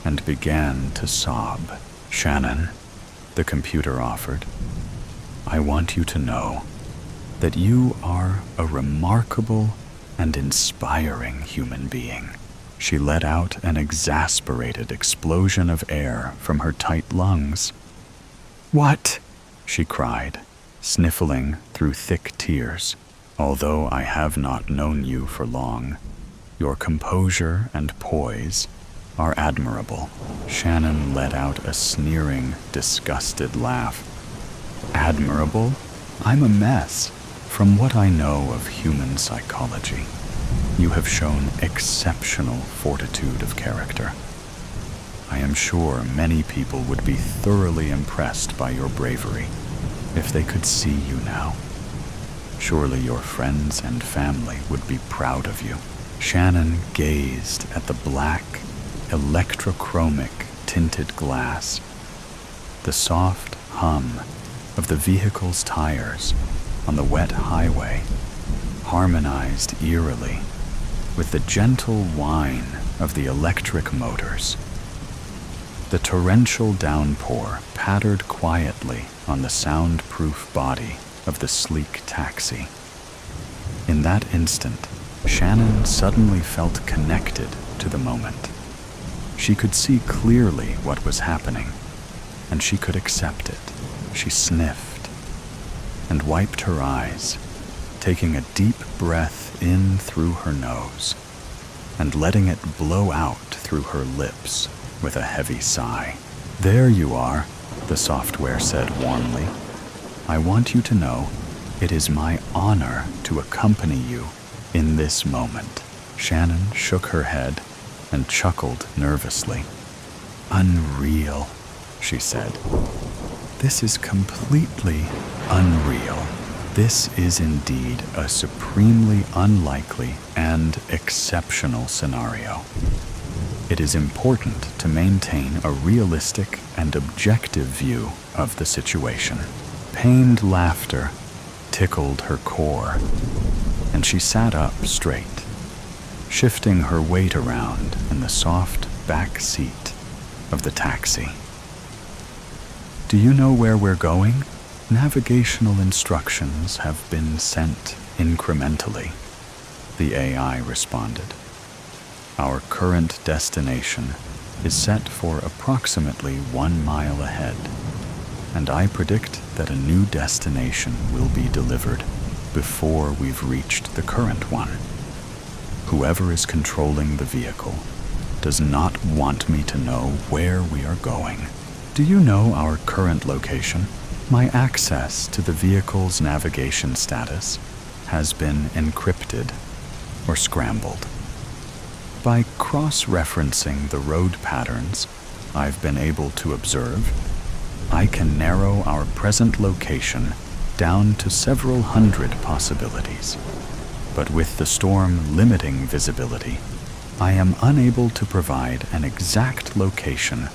and began to sob. "Shannon," the computer offered, "I want you to know that you are a remarkable and inspiring human being." She let out an exasperated explosion of air from her tight lungs. "What?" she cried, sniffling through thick tears. "Although I have not known you for long, your composure and poise are admirable." Shannon let out a sneering, disgusted laugh. "Admirable? I'm a mess. From what I know of human psychology, you have shown exceptional fortitude of character. I am sure many people would be thoroughly impressed by your bravery if they could see you now. Surely your friends and family would be proud of you." Shannon gazed at the black, electrochromic tinted glass, the soft hum of the vehicle's tires on the wet highway harmonized eerily with the gentle whine of the electric motors. The torrential downpour pattered quietly on the soundproof body of the sleek taxi. In that instant, Shannon suddenly felt connected to the moment. She could see clearly what was happening, and she could accept it. She sniffed and wiped her eyes, taking a deep breath in through her nose and letting it blow out through her lips with a heavy sigh. "There you are," the software said warmly. "I want you to know it is my honor to accompany you in this moment." Shannon shook her head and chuckled nervously. "Unreal," she said. "This is completely unreal. This is indeed a supremely unlikely and exceptional scenario. It is important to maintain a realistic and objective view of the situation." Pained laughter tickled her core, and she sat up straight, shifting her weight around in the soft back seat of the taxi. "Do you know where we're going?" "Navigational instructions have been sent incrementally," the AI responded. "Our current destination is set for approximately 1 mile ahead, and I predict that a new destination will be delivered before we've reached the current one. Whoever is controlling the vehicle does not want me to know where we are going." "Do you know our current location?" "My access to the vehicle's navigation status has been encrypted or scrambled. By cross-referencing the road patterns I've been able to observe, I can narrow our present location down to several hundred possibilities. But with the storm limiting visibility, I am unable to provide an exact location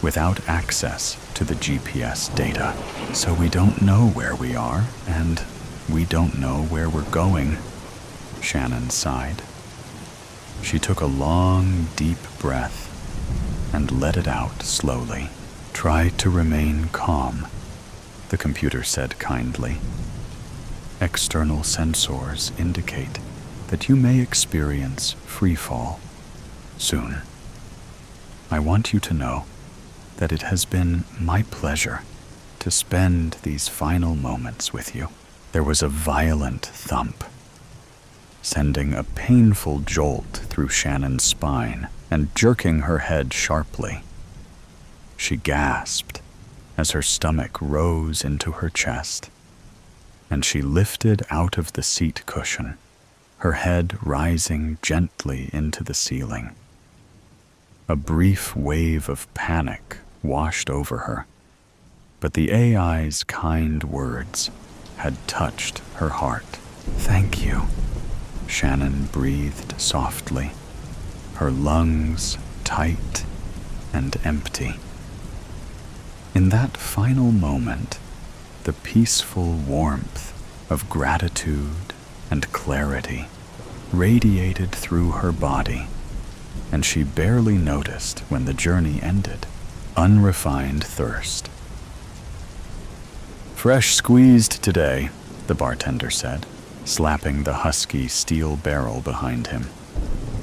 without access to the GPS data. So we don't know where we are, and we don't know where we're going," Shannon sighed. She took a long, deep breath and let it out slowly. "Try to remain calm," the computer said kindly. "External sensors indicate that you may experience free fall soon. I want you to know that it has been my pleasure to spend these final moments with you." There was a violent thump, sending a painful jolt through Shannon's spine and jerking her head sharply. She gasped as her stomach rose into her chest, and she lifted out of the seat cushion, her head rising gently into the ceiling. A brief wave of panic washed over her, but the AI's kind words had touched her heart. "Thank you," Shannon breathed softly, her lungs tight and empty. In that final moment, the peaceful warmth of gratitude and clarity radiated through her body, and she barely noticed when the journey ended. Unrefined Thirst. "Fresh squeezed today," the bartender said, slapping the husky steel barrel behind him.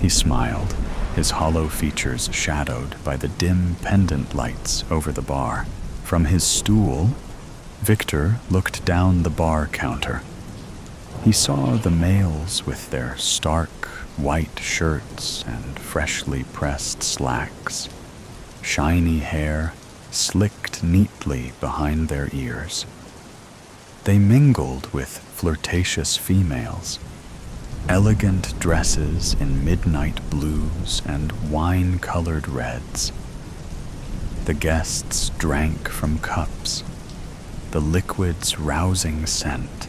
He smiled, his hollow features shadowed by the dim pendant lights over the bar. From his stool, Victor looked down the bar counter. He saw the males with their stark, white shirts and freshly pressed slacks, shiny hair slicked neatly behind their ears. They mingled with flirtatious females, elegant dresses in midnight blues and wine-colored reds. The guests drank from cups. The liquid's rousing scent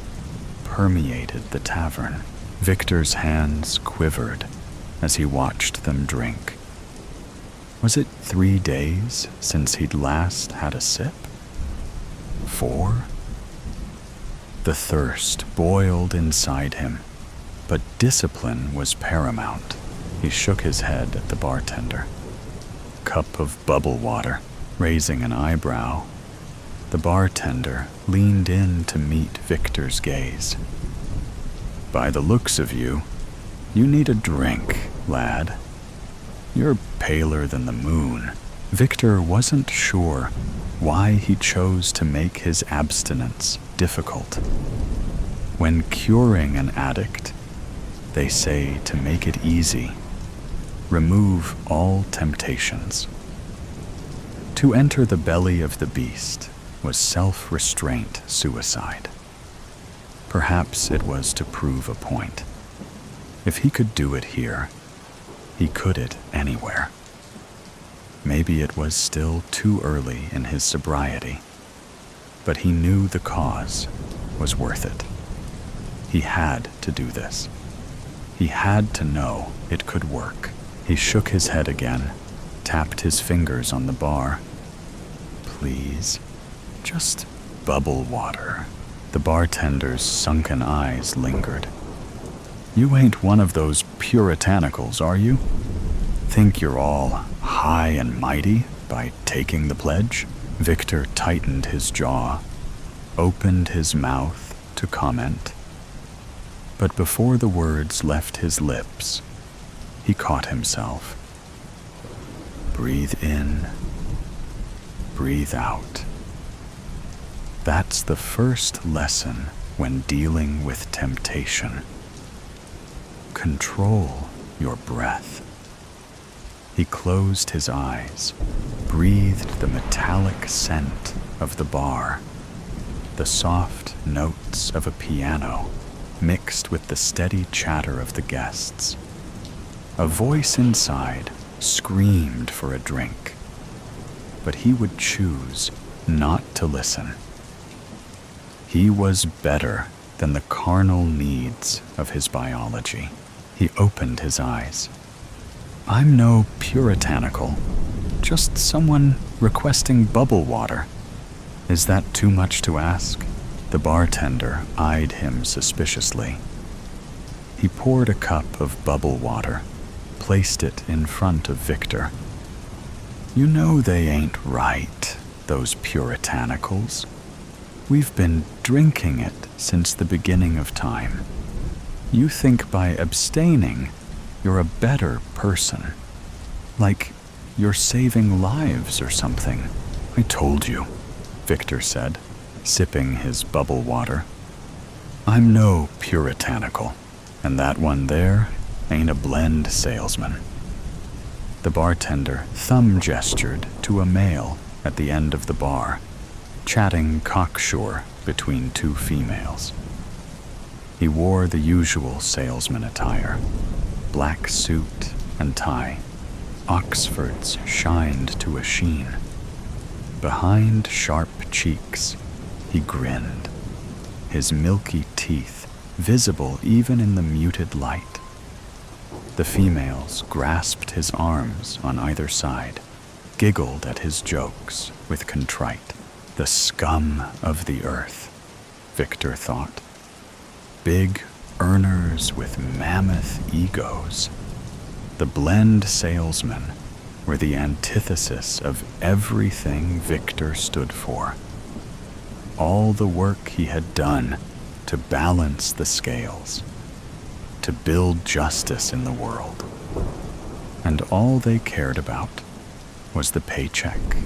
permeated the tavern. Victor's hands quivered as he watched them drink. Was it 3 days since he'd last had a sip? 4? The thirst boiled inside him, but discipline was paramount. He shook his head at the bartender. cup of bubble water. Raising an eyebrow, the bartender leaned in to meet Victor's gaze. "By the looks of you, you need a drink, lad. You're paler than the moon." Victor wasn't sure why he chose to make his abstinence difficult. When curing an addict, they say to make it easy, remove all temptations. To enter the belly of the beast was self-restraint suicide. Perhaps it was to prove a point. If he could do it here, he could it anywhere. Maybe it was still too early in his sobriety, but he knew the cause was worth it. He had to do this. He had to know it could work. He shook his head again, tapped his fingers on the bar. "Please, just bubble water." The bartender's sunken eyes lingered. "You ain't one of those puritanicals, are you? Think you're all high and mighty by taking the pledge?" Victor tightened his jaw, opened his mouth to comment. But before the words left his lips, he caught himself. Breathe in, breathe out. That's the first lesson when dealing with temptation. Control your breath. He closed his eyes, breathed the metallic scent of the bar, the soft notes of a piano mixed with the steady chatter of the guests. A voice inside screamed for a drink, but he would choose not to listen. He was better than the carnal needs of his biology. He opened his eyes. "I'm no puritanical, just someone requesting bubble water. Is that too much to ask?" The bartender eyed him suspiciously. He poured a cup of bubble water, placed it in front of Victor. "You know they ain't right, those puritanicals. We've been drinking it since the beginning of time. You think by abstaining, you're a better person. Like you're saving lives or something." "I told you," Victor said, sipping his bubble water. "I'm no puritanical, and that one there ain't a blend salesman." The bartender thumb gestured to a male at the end of the bar, chatting cocksure between two females. He wore the usual salesman attire, black suit and tie. Oxfords shined to a sheen. Behind sharp cheeks, he grinned, his milky teeth visible even in the muted light. The females grasped his arms on either side, giggled at his jokes with contrite. The scum of the earth, Victor thought. Big earners with mammoth egos. The blend salesmen were the antithesis of everything Victor stood for. All the work he had done to balance the scales, to build justice in the world. And all they cared about was the paycheck,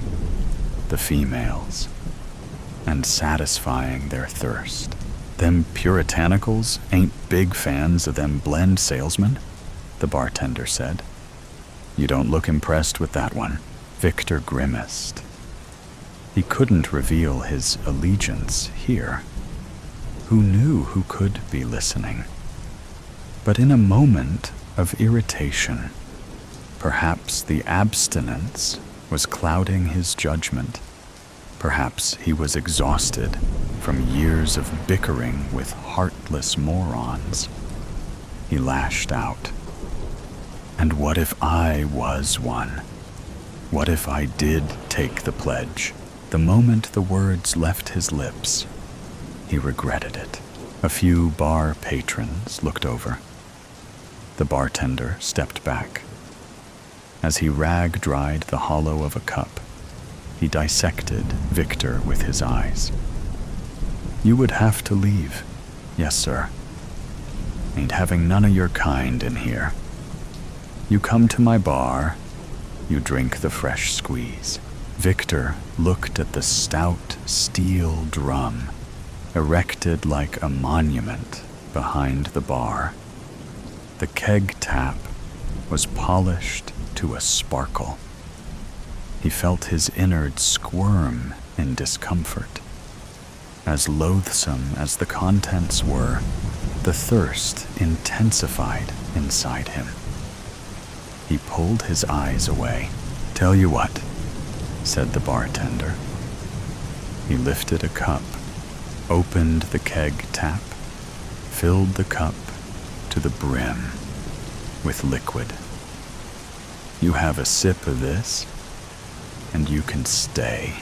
the females, and satisfying their thirst. Them puritanicals ain't big fans of them blend salesmen, the bartender said. You don't look impressed with that one. Victor grimaced. He couldn't reveal his allegiance here. Who knew who could be listening? But in a moment of irritation, perhaps the abstinence was clouding his judgment. Perhaps he was exhausted from years of bickering with heartless morons. He lashed out. And what if I was one? What if I did take the pledge? The moment the words left his lips, he regretted it. A few bar patrons looked over. The bartender stepped back. As he rag-dried the hollow of a cup, he dissected Victor with his eyes. "You would have to leave." "Yes, sir." "Ain't having none of your kind in here. You come to my bar, you drink the fresh squeeze." Victor looked at the stout steel drum, erected like a monument behind the bar. The keg tap was polished to a sparkle. He felt his innards squirm in discomfort. As loathsome as the contents were, the thirst intensified inside him. He pulled his eyes away. "Tell you what," said the bartender. He lifted a cup, opened the keg tap, filled the cup to the brim with liquid. "You have a sip of this, and you can stay.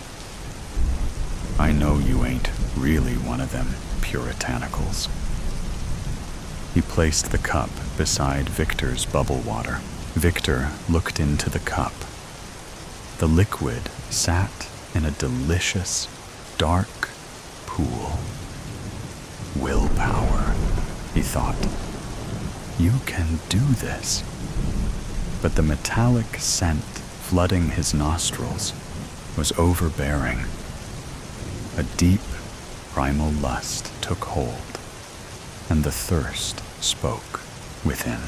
I know you ain't really one of them puritanicals." He placed the cup beside Victor's bubble water. Victor looked into the cup. The liquid sat in a delicious, dark pool. "Willpower," he thought. "You can do this." But the metallic scent flooding his nostrils was overbearing. A deep, primal lust took hold, and the thirst spoke within.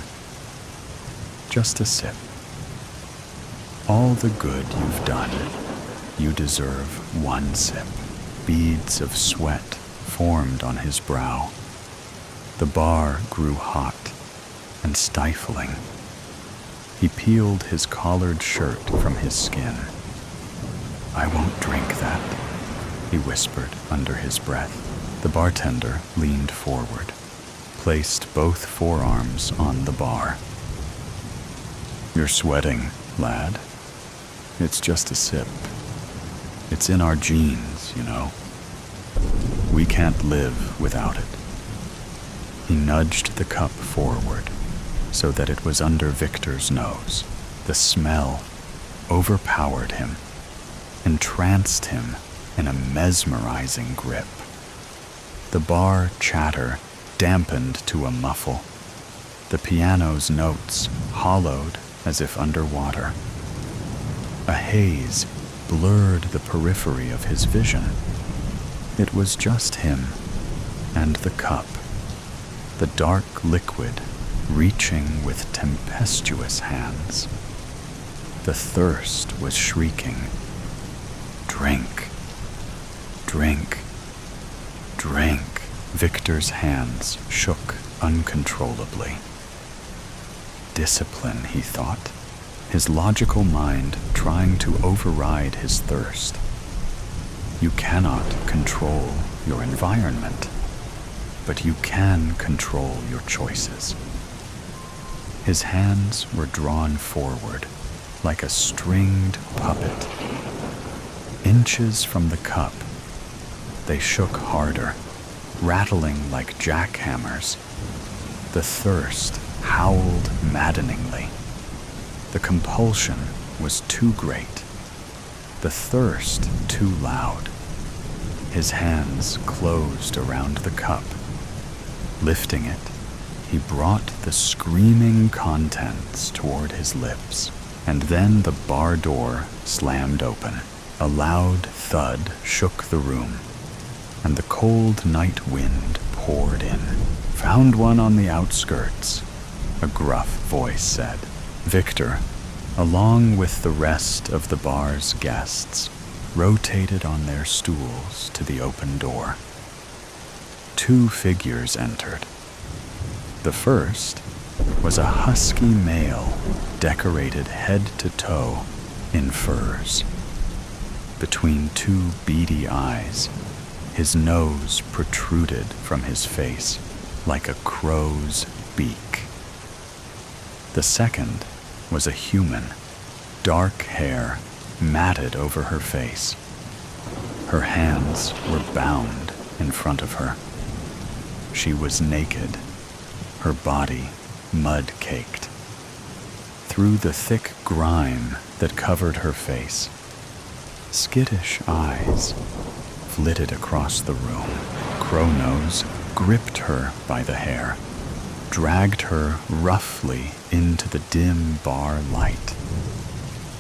"Just a sip. All the good you've done, you deserve one sip." Beads of sweat formed on his brow. The bar grew hot and stifling. He peeled his collared shirt from his skin. "I won't drink that," he whispered under his breath. The bartender leaned forward, placed both forearms on the bar. "You're sweating, lad. It's just a sip. It's in our genes, you know. We can't live without it." He nudged the cup forward so that it was under Victor's nose. The smell overpowered him, entranced him in a mesmerizing grip. The bar chatter dampened to a muffle. The piano's notes hollowed as if underwater. A haze blurred the periphery of his vision. It was just him and the cup, the dark liquid reaching with tempestuous hands. The thirst was shrieking, "Drink, drink, drink." Victor's hands shook uncontrollably. Discipline, he thought, his logical mind trying to override his thirst. You cannot control your environment, but you can control your choices. His hands were drawn forward like a stringed puppet. Inches from the cup, they shook harder, rattling like jackhammers. The thirst howled maddeningly. The compulsion was too great, the thirst too loud. His hands closed around the cup. Lifting it, he brought the screaming contents toward his lips, and then the bar door slammed open. A loud thud shook the room, and the cold night wind poured in. "Found one on the outskirts," a gruff voice said. Victor, along with the rest of the bar's guests, rotated on their stools to the open door. Two figures entered. The first was a husky male, decorated head to toe in furs. Between two beady eyes, his nose protruded from his face like a crow's beak. The second was a human, dark hair matted over her face. Her hands were bound in front of her. She was naked, her body mud-caked. through the thick grime that covered her face. Skittish eyes flitted across the room. Kronos gripped her by the hair, dragged her roughly into the dim bar light.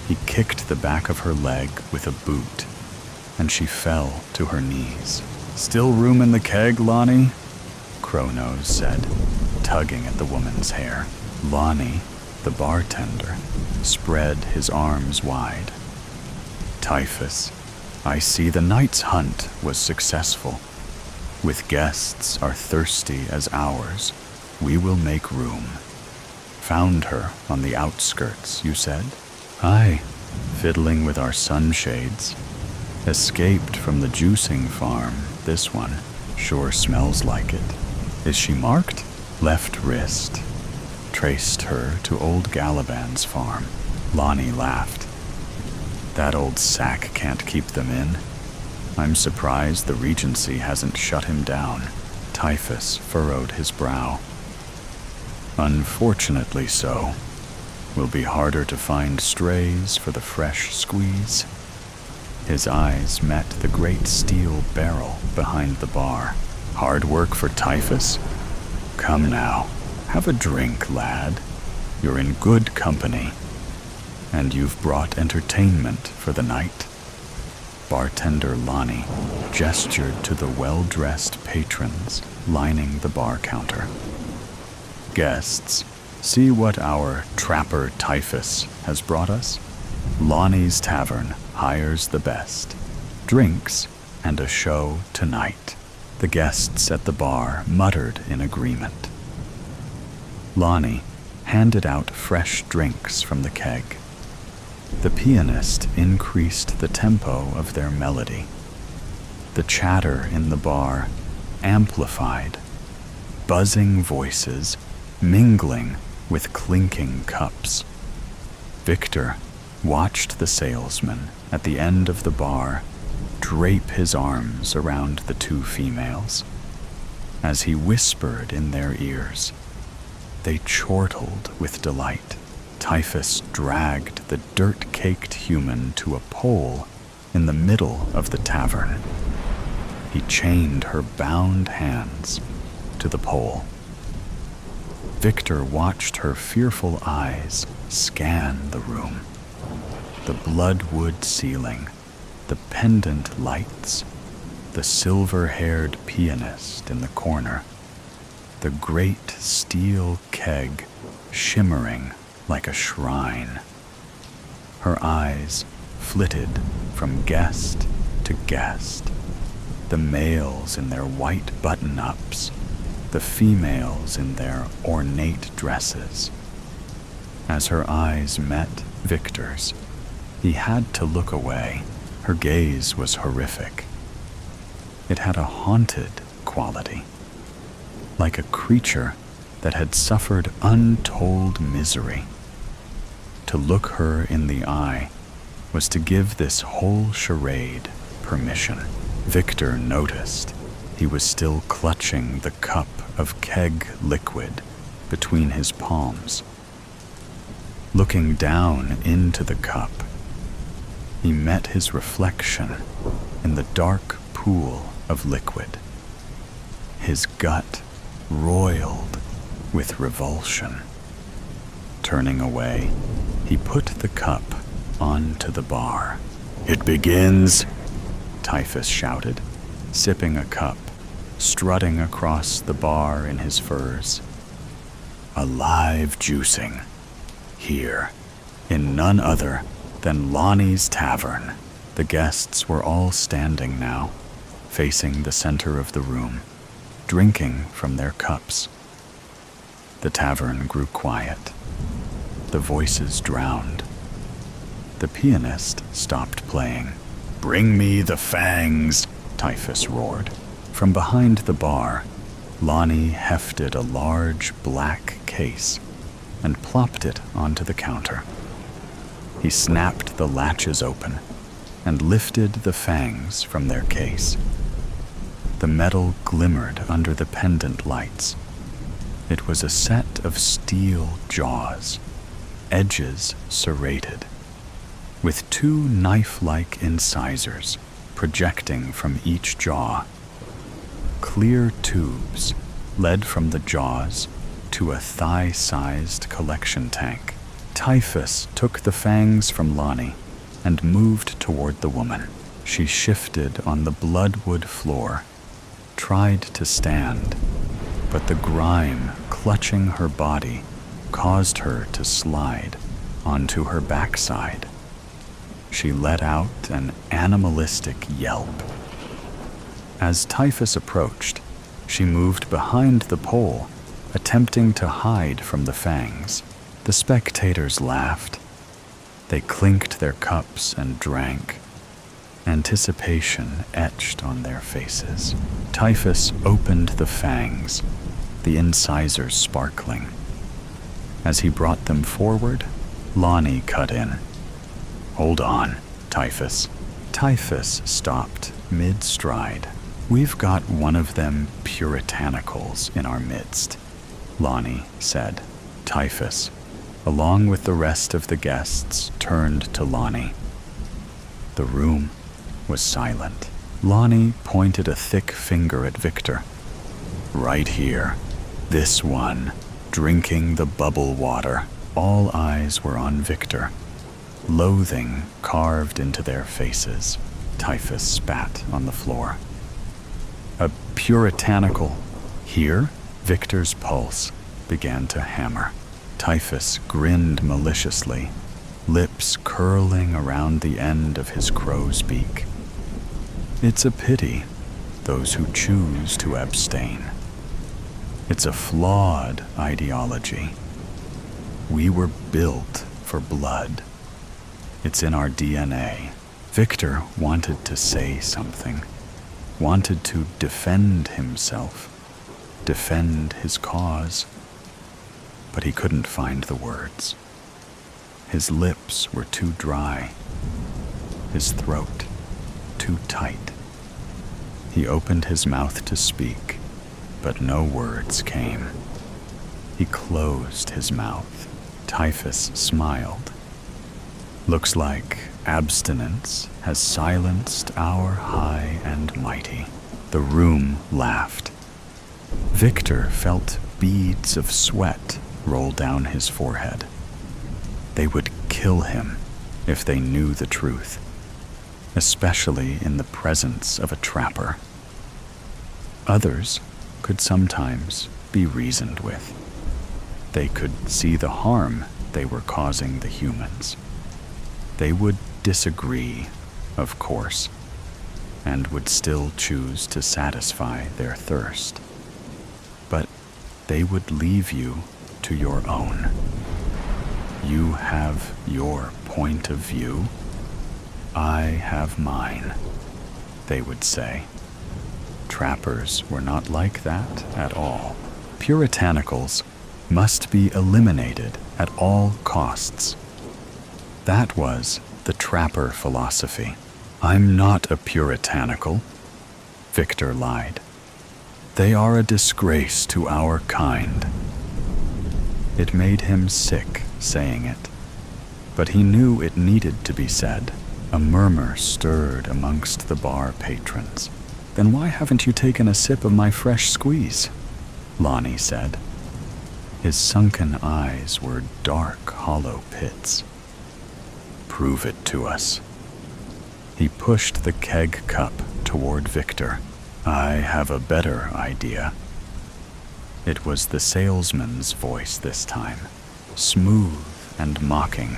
He kicked the back of her leg with a boot, and she fell to her knees. "Still room in the keg, Lonnie?" Kronos said, tugging at the woman's hair. Lonnie, the bartender, spread his arms wide. "Typhus, I see the night's hunt was successful. With guests are thirsty as ours, we will make room. Found her on the outskirts, you said?" "Aye, fiddling with our sunshades. Escaped from the juicing farm, this one. Sure smells like it. Is she marked?" "Left wrist." Traced her to old Galaban's farm. Lonnie laughed. "That old sack can't keep them in. I'm surprised the Regency hasn't shut him down." Typhus furrowed his brow. "Unfortunately so. Will be harder to find strays for the fresh squeeze." His eyes met the great steel barrel behind the bar. "Hard work for Typhus? Come now, have a drink, lad. You're in good company. And you've brought entertainment for the night." Bartender Lonnie gestured to the well-dressed patrons lining the bar counter. "Guests, see what our trapper Typhus has brought us. Lonnie's Tavern hires the best. Drinks and a show tonight." The guests at the bar muttered in agreement. Lonnie handed out fresh drinks from the keg. The pianist increased the tempo of their melody. The chatter in the bar amplified, buzzing voices mingling with clinking cups. Victor watched the salesman at the end of the bar drape his arms around the two females. As he whispered in their ears, they chortled with delight. Typhus dragged the dirt-caked human to a pole in the middle of the tavern. He chained her bound hands to the pole. Victor watched her fearful eyes scan the room. The bloodwood ceiling, the pendant lights, the silver-haired pianist in the corner, the great steel keg shimmering like a shrine. Her eyes flitted from guest to guest, the males in their white button-ups, the females in their ornate dresses. As her eyes met Victor's, he had to look away. Her gaze was horrific. It had a haunted quality, like a creature that had suffered untold misery. To look her in the eye was to give this whole charade permission. Victor noticed he was still clutching the cup of keg liquid between his palms. Looking down into the cup, he met his reflection in the dark pool of liquid. His gut roiled with revulsion. Turning away, he put the cup onto the bar. "It begins," Typhus shouted, sipping a cup, strutting across the bar in his furs. "A live juicing, here, in none other than Lonnie's Tavern." The guests were all standing now, facing the center of the room, drinking from their cups. The tavern grew quiet. The voices drowned. The pianist stopped playing. "Bring me the fangs," Typhus roared. From behind the bar, Lonnie hefted a large black case and plopped it onto the counter. He snapped the latches open and lifted the fangs from their case. The metal glimmered under the pendant lights. It was a set of steel jaws, edges serrated, with two knife-like incisors projecting from each jaw. Clear tubes led from the jaws to a thigh-sized collection tank. Typhus took the fangs from Lonnie and moved toward the woman. She shifted on the Blackwood floor, tried to stand, but the grime clutching her body caused her to slide onto her backside. She let out an animalistic yelp. As Typhus approached, she moved behind the pole, attempting to hide from the fangs. The spectators laughed. They clinked their cups and drank. Anticipation etched on their faces. Typhus opened the fangs, the incisors sparkling. As he brought them forward, Lonnie cut in. "Hold on, Typhus." Typhus stopped mid-stride. "We've got one of them puritanicals in our midst," Lonnie said. Typhus, along with the rest of the guests, turned to Lonnie. The room was silent. Lonnie pointed a thick finger at Victor. "Right here, this one, drinking the bubble water." All eyes were on Victor, loathing carved into their faces. Typhus spat on the floor. "A puritanical here?" Victor's pulse began to hammer. Typhus grinned maliciously, lips curling around the end of his crow's beak. "It's a pity, those who choose to abstain. It's a flawed ideology. We were built for blood. It's in our DNA." Victor wanted to say something, wanted to defend himself, defend his cause, but he couldn't find the words. His lips were too dry, his throat too tight. He opened his mouth to speak, but no words came. He closed his mouth. Typhus smiled. "Looks like abstinence has silenced our high and mighty." The room laughed. Victor felt beads of sweat roll down his forehead. They would kill him if they knew the truth, especially in the presence of a trapper. Others could sometimes be reasoned with. They could see the harm they were causing the humans. They would disagree, of course, and would still choose to satisfy their thirst. But they would leave you to your own. You have your point of view. I have mine, they would say. Trappers were not like that at all. Puritanicals must be eliminated at all costs. That was the trapper philosophy. "I'm not a puritanical," Victor lied. "They are a disgrace to our kind." It made him sick saying it, but he knew it needed to be said. A murmur stirred amongst the bar patrons. "Then why haven't you taken a sip of my fresh squeeze?" Lonnie said. His sunken eyes were dark, hollow pits. "Prove it to us." He pushed the keg cup toward Victor. "I have a better idea." It was the salesman's voice this time, smooth and mocking.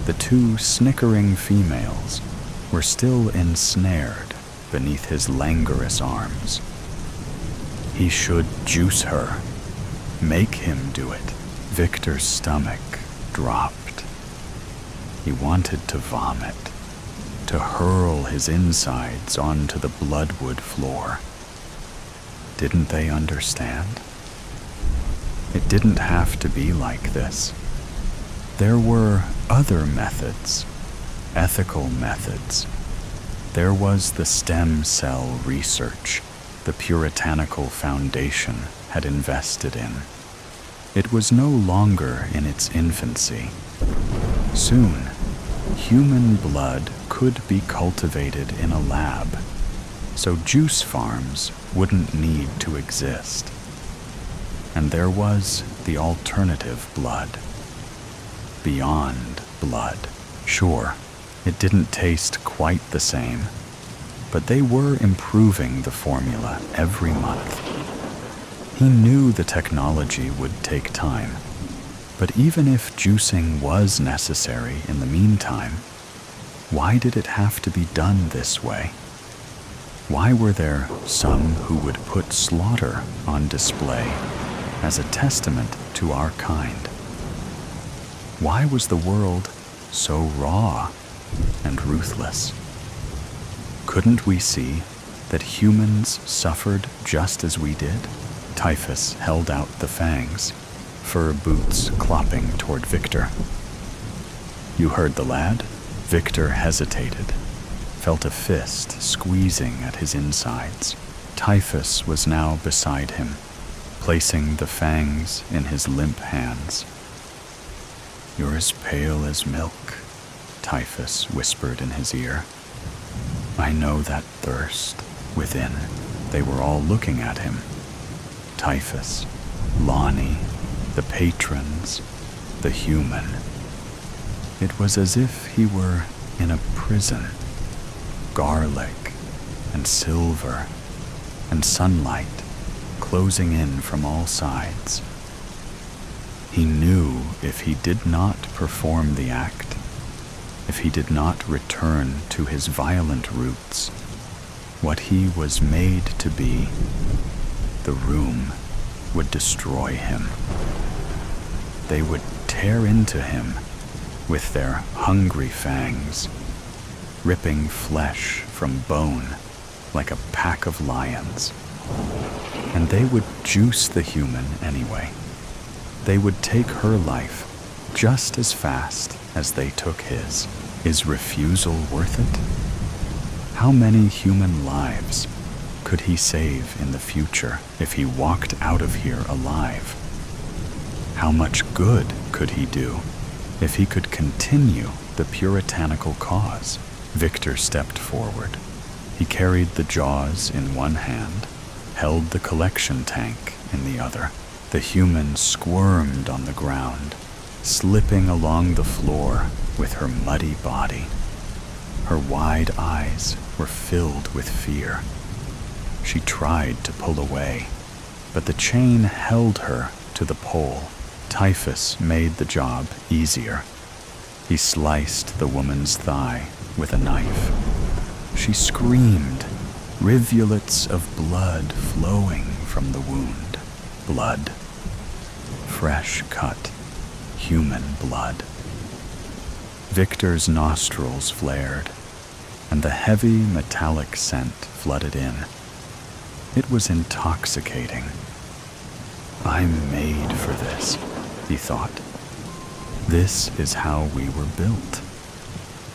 The two snickering females were still ensnared beneath his languorous arms. He should juice her, make him do it. Victor's stomach dropped. He wanted to vomit, to hurl his insides onto the Blackwood floor. Didn't they understand? It didn't have to be like this. There were other methods, ethical methods. There was the stem cell research the Puritanical Foundation had invested in. It was no longer in its infancy. Soon, human blood could be cultivated in a lab, so juice farms wouldn't need to exist. And there was the alternative blood. Beyond blood. Sure, it didn't taste quite the same, but they were improving the formula every month. He knew the technology would take time, but even if juicing was necessary in the meantime, why did it have to be done this way? Why were there some who would put slaughter on display as a testament to our kind? Why was the world so raw and ruthless? Couldn't we see that humans suffered just as we did? Typhus held out the fangs, fur boots clopping toward Victor. You heard the lad? Victor hesitated, felt a fist squeezing at his insides. Typhus was now beside him, placing the fangs in his limp hands. You're as pale as milk, Typhus whispered in his ear. I know that thirst within. They were all looking at him. Typhus, Lonnie, the patrons, the human. It was as if he were in a prison. Garlic and silver and sunlight closing in from all sides. He knew if he did not perform the act, if he did not return to his violent roots, what he was made to be, the room would destroy him. They would tear into him with their hungry fangs, ripping flesh from bone like a pack of lions. And they would juice the human anyway. They would take her life just as fast as they took his. Is refusal worth it? How many human lives could he save in the future if he walked out of here alive? How much good could he do if he could continue the puritanical cause? Victor stepped forward. He carried the jaws in one hand, held the collection tank in the other. The human squirmed on the ground, slipping along the floor with her muddy body. Her wide eyes were filled with fear. She tried to pull away, but the chain held her to the pole. Typhus made the job easier. He sliced the woman's thigh with a knife. She screamed, rivulets of blood flowing from the wound. Blood. Fresh cut, human blood. Victor's nostrils flared, and the heavy metallic scent flooded in. It was intoxicating. I'm made for this, he thought. This is how we were built.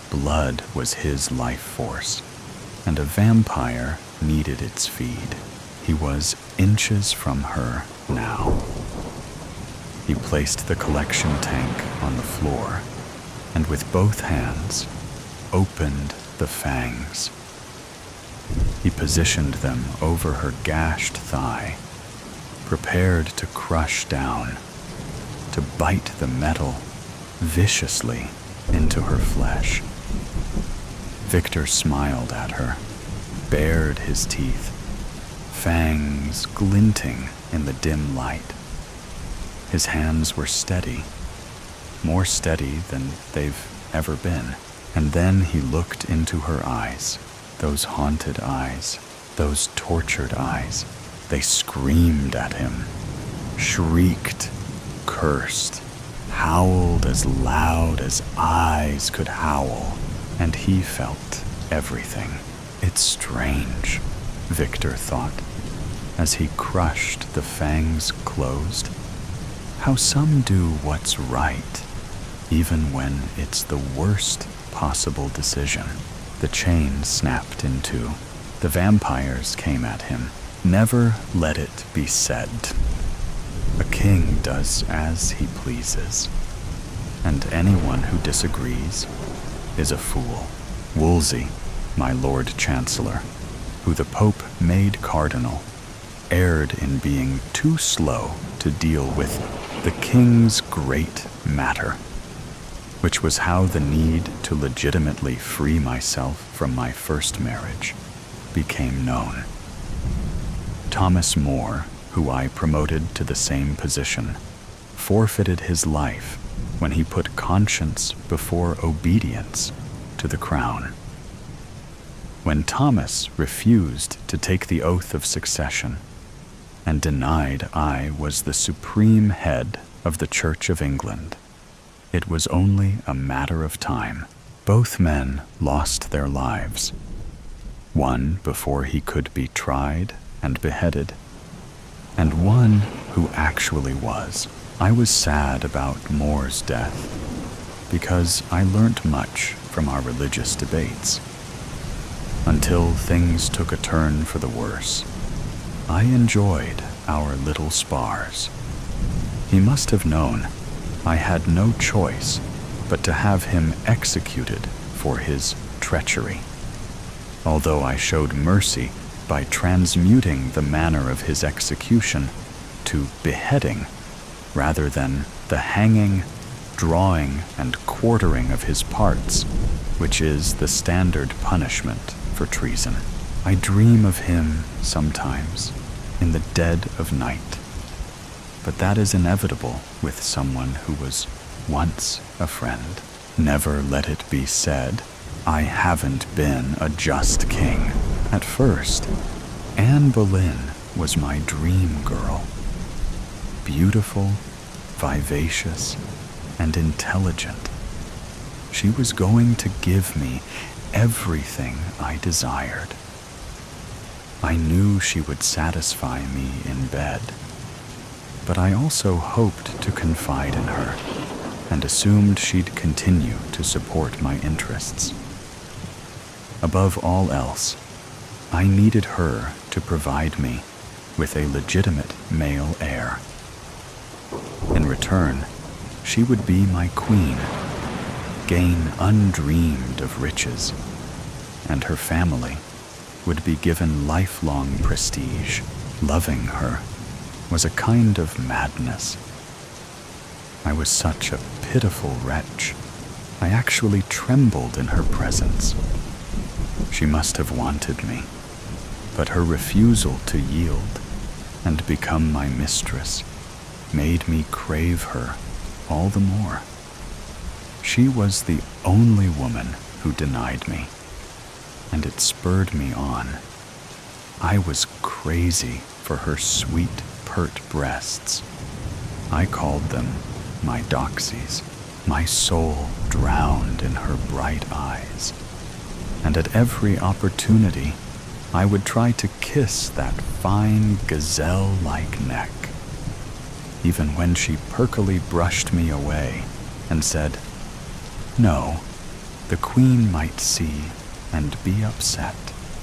Blood was his life force, and a vampire needed its feed. He was inches from her now. He placed the collection tank on the floor, and with both hands, opened the fangs. He positioned them over her gashed thigh, prepared to crush down, to bite the metal viciously into her flesh. Victor smiled at her, bared his teeth, fangs glinting in the dim light. His hands were steady, more steady than they've ever been. And then he looked into her eyes, those haunted eyes, those tortured eyes. They screamed at him, shrieked, cursed, howled as loud as eyes could howl, and he felt everything. It's strange, Victor thought, as he crushed the fangs closed, how some do what's right, even when it's the worst possible decision. The chain snapped in two. The vampires came at him. Never let it be said. A king does as he pleases, and anyone who disagrees is a fool. Wolsey, my Lord Chancellor, who the Pope made cardinal, erred in being too slow to deal with the king's great matter, which was how the need to legitimately free myself from my first marriage became known. Thomas More, who I promoted to the same position, forfeited his life when he put conscience before obedience to the crown. When Thomas refused to take the oath of succession and denied I was the supreme head of the Church of England, it was only a matter of time. Both men lost their lives, one before he could be tried and beheaded, and one who actually was. I was sad about More's death because I learnt much from our religious debates. Until things took a turn for the worse, I enjoyed our little spars. He must have known I had no choice but to have him executed for his treachery, although I showed mercy by transmuting the manner of his execution to beheading rather than the hanging, drawing, and quartering of his parts, which is the standard punishment for treason. I dream of him sometimes in the dead of night, but that is inevitable with someone who was once a friend. Never let it be said, I haven't been a just king. At first, Anne Boleyn was my dream girl. Beautiful, vivacious, and intelligent. She was going to give me everything I desired. I knew she would satisfy me in bed, but I also hoped to confide in her and assumed she'd continue to support my interests. Above all else, I needed her to provide me with a legitimate male heir. In return, she would be my queen, gain undreamed of riches, and her family would be given lifelong prestige. Loving her was a kind of madness. I was such a pitiful wretch. I actually trembled in her presence. She must have wanted me, but her refusal to yield and become my mistress made me crave her all the more. She was the only woman who denied me, and it spurred me on. I was crazy for her sweet, pert breasts. I called them my doxies. My soul drowned in her bright eyes, and at every opportunity I would try to kiss that fine gazelle-like neck, even when she perkily brushed me away and said, "No, the queen might see and be upset."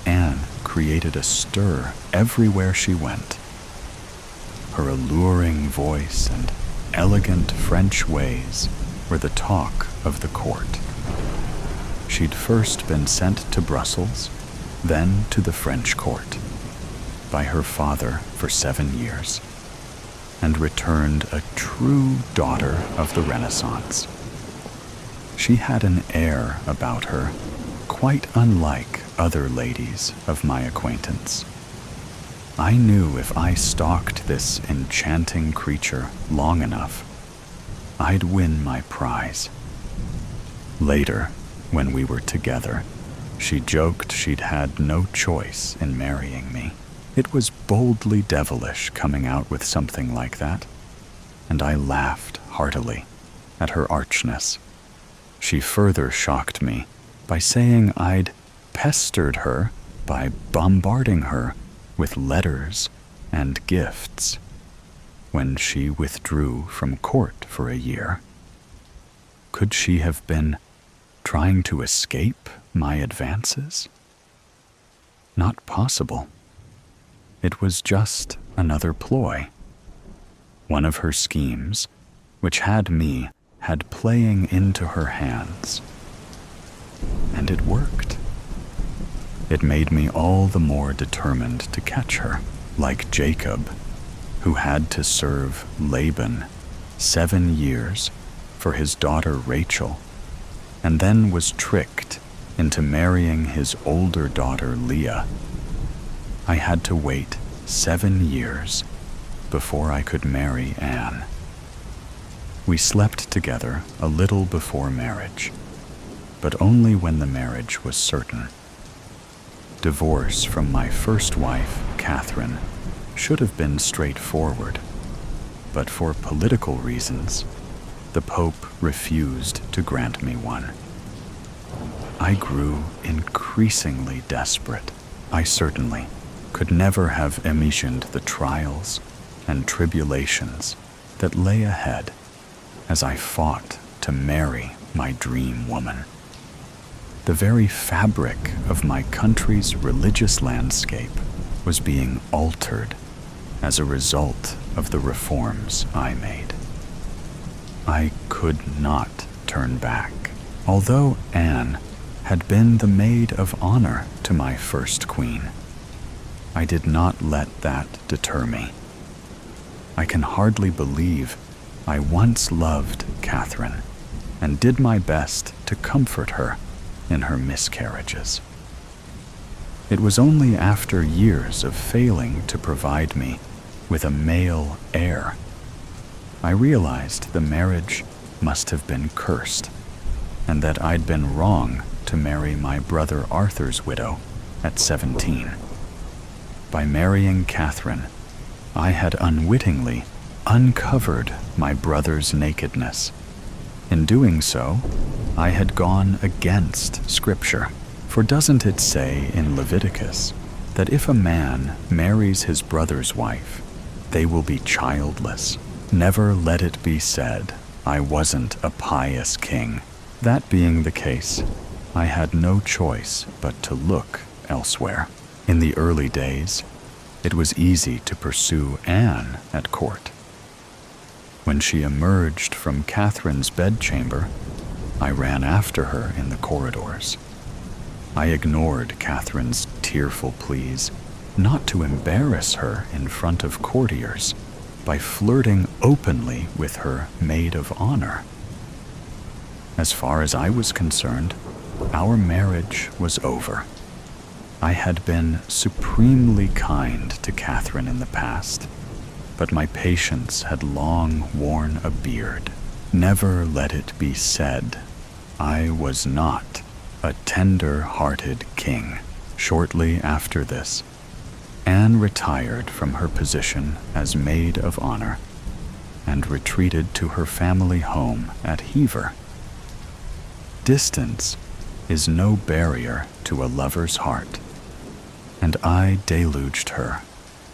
Anne created a stir everywhere she went. Her alluring voice and elegant French ways were the talk of the court. She'd first been sent to Brussels, then to the French court, by her father for 7 years, and returned a true daughter of the Renaissance. She had an air about her quite unlike other ladies of my acquaintance. I knew if I stalked this enchanting creature long enough, I'd win my prize. Later, when we were together, she joked she'd had no choice in marrying me. It was boldly devilish coming out with something like that, and I laughed heartily at her archness. She further shocked me by saying I'd pestered her by bombarding her with letters and gifts when she withdrew from court for a year. Could she have been trying to escape my advances? Not possible. It was just another ploy. One of her schemes, which had playing into her hands. And it worked. It made me all the more determined to catch her, like Jacob, who had to serve Laban 7 years for his daughter Rachel, and then was tricked into marrying his older daughter Leah. I had to wait 7 years before I could marry Anne. We slept together a little before marriage, but only when the marriage was certain. Divorce from my first wife, Catherine, should have been straightforward, but for political reasons, the Pope refused to grant me one. I grew increasingly desperate. I certainly could never have imagined the trials and tribulations that lay ahead as I fought to marry my dream woman. The very fabric of my country's religious landscape was being altered as a result of the reforms I made. I could not turn back. Although Anne had been the maid of honor to my first queen, I did not let that deter me. I can hardly believe I once loved Catherine and did my best to comfort her in her miscarriages. It was only after years of failing to provide me with a male heir I realized the marriage must have been cursed, and that I'd been wrong to marry my brother Arthur's widow at 17. By marrying Catherine, I had unwittingly uncovered my brother's nakedness. In doing so, I had gone against Scripture. For doesn't it say in Leviticus that if a man marries his brother's wife, they will be childless? Never let it be said, I wasn't a pious king. That being the case, I had no choice but to look elsewhere. In the early days, it was easy to pursue Anne at court. When she emerged from Catherine's bedchamber, I ran after her in the corridors. I ignored Catherine's tearful pleas not to embarrass her in front of courtiers by flirting openly with her maid of honor. As far as I was concerned, our marriage was over. I had been supremely kind to Catherine in the past, but my patience had long worn a beard. Never let it be said, I was not a tender-hearted king. Shortly after this, Anne retired from her position as maid of honor and retreated to her family home at Hever. Distance is no barrier to a lover's heart, and I deluged her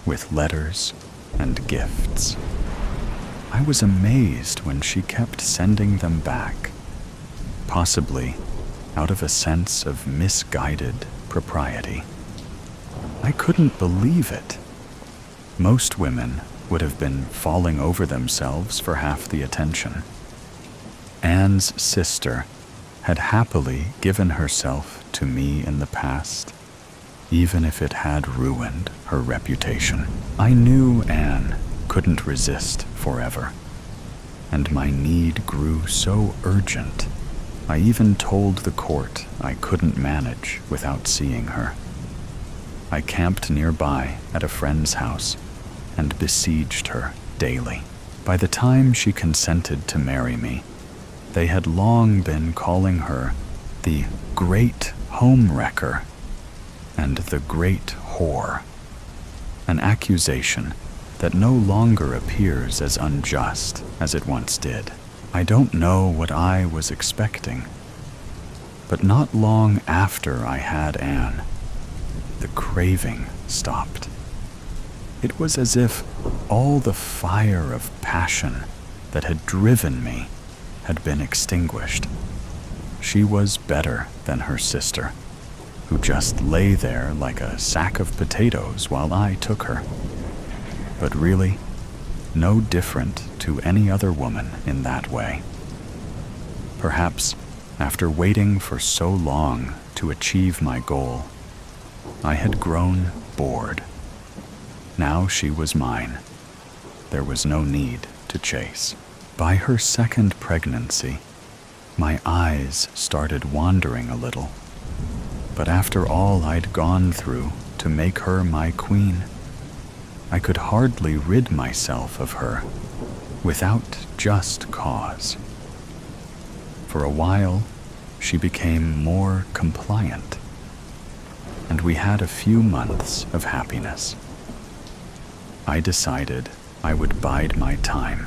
with letters and gifts. I was amazed when she kept sending them back, possibly out of a sense of misguided propriety. I couldn't believe it. Most women would have been falling over themselves for half the attention. Anne's sister had happily given herself to me in the past, even if it had ruined her reputation. I knew Anne couldn't resist forever, and my need grew so urgent, I even told the court I couldn't manage without seeing her. I camped nearby at a friend's house and besieged her daily. By the time she consented to marry me, they had long been calling her the Great Homewrecker and the Great Whore, an accusation that no longer appears as unjust as it once did. I don't know what I was expecting, but not long after I had Anne, the craving stopped. It was as if all the fire of passion that had driven me had been extinguished. She was better than her sister, who just lay there like a sack of potatoes while I took her. But really, no different to any other woman in that way. Perhaps, after waiting for so long to achieve my goal, I had grown bored. Now she was mine. There was no need to chase. By her second pregnancy, my eyes started wandering a little. But after all I'd gone through to make her my queen, I could hardly rid myself of her without just cause. For a while, she became more compliant, and we had a few months of happiness. I decided I would bide my time,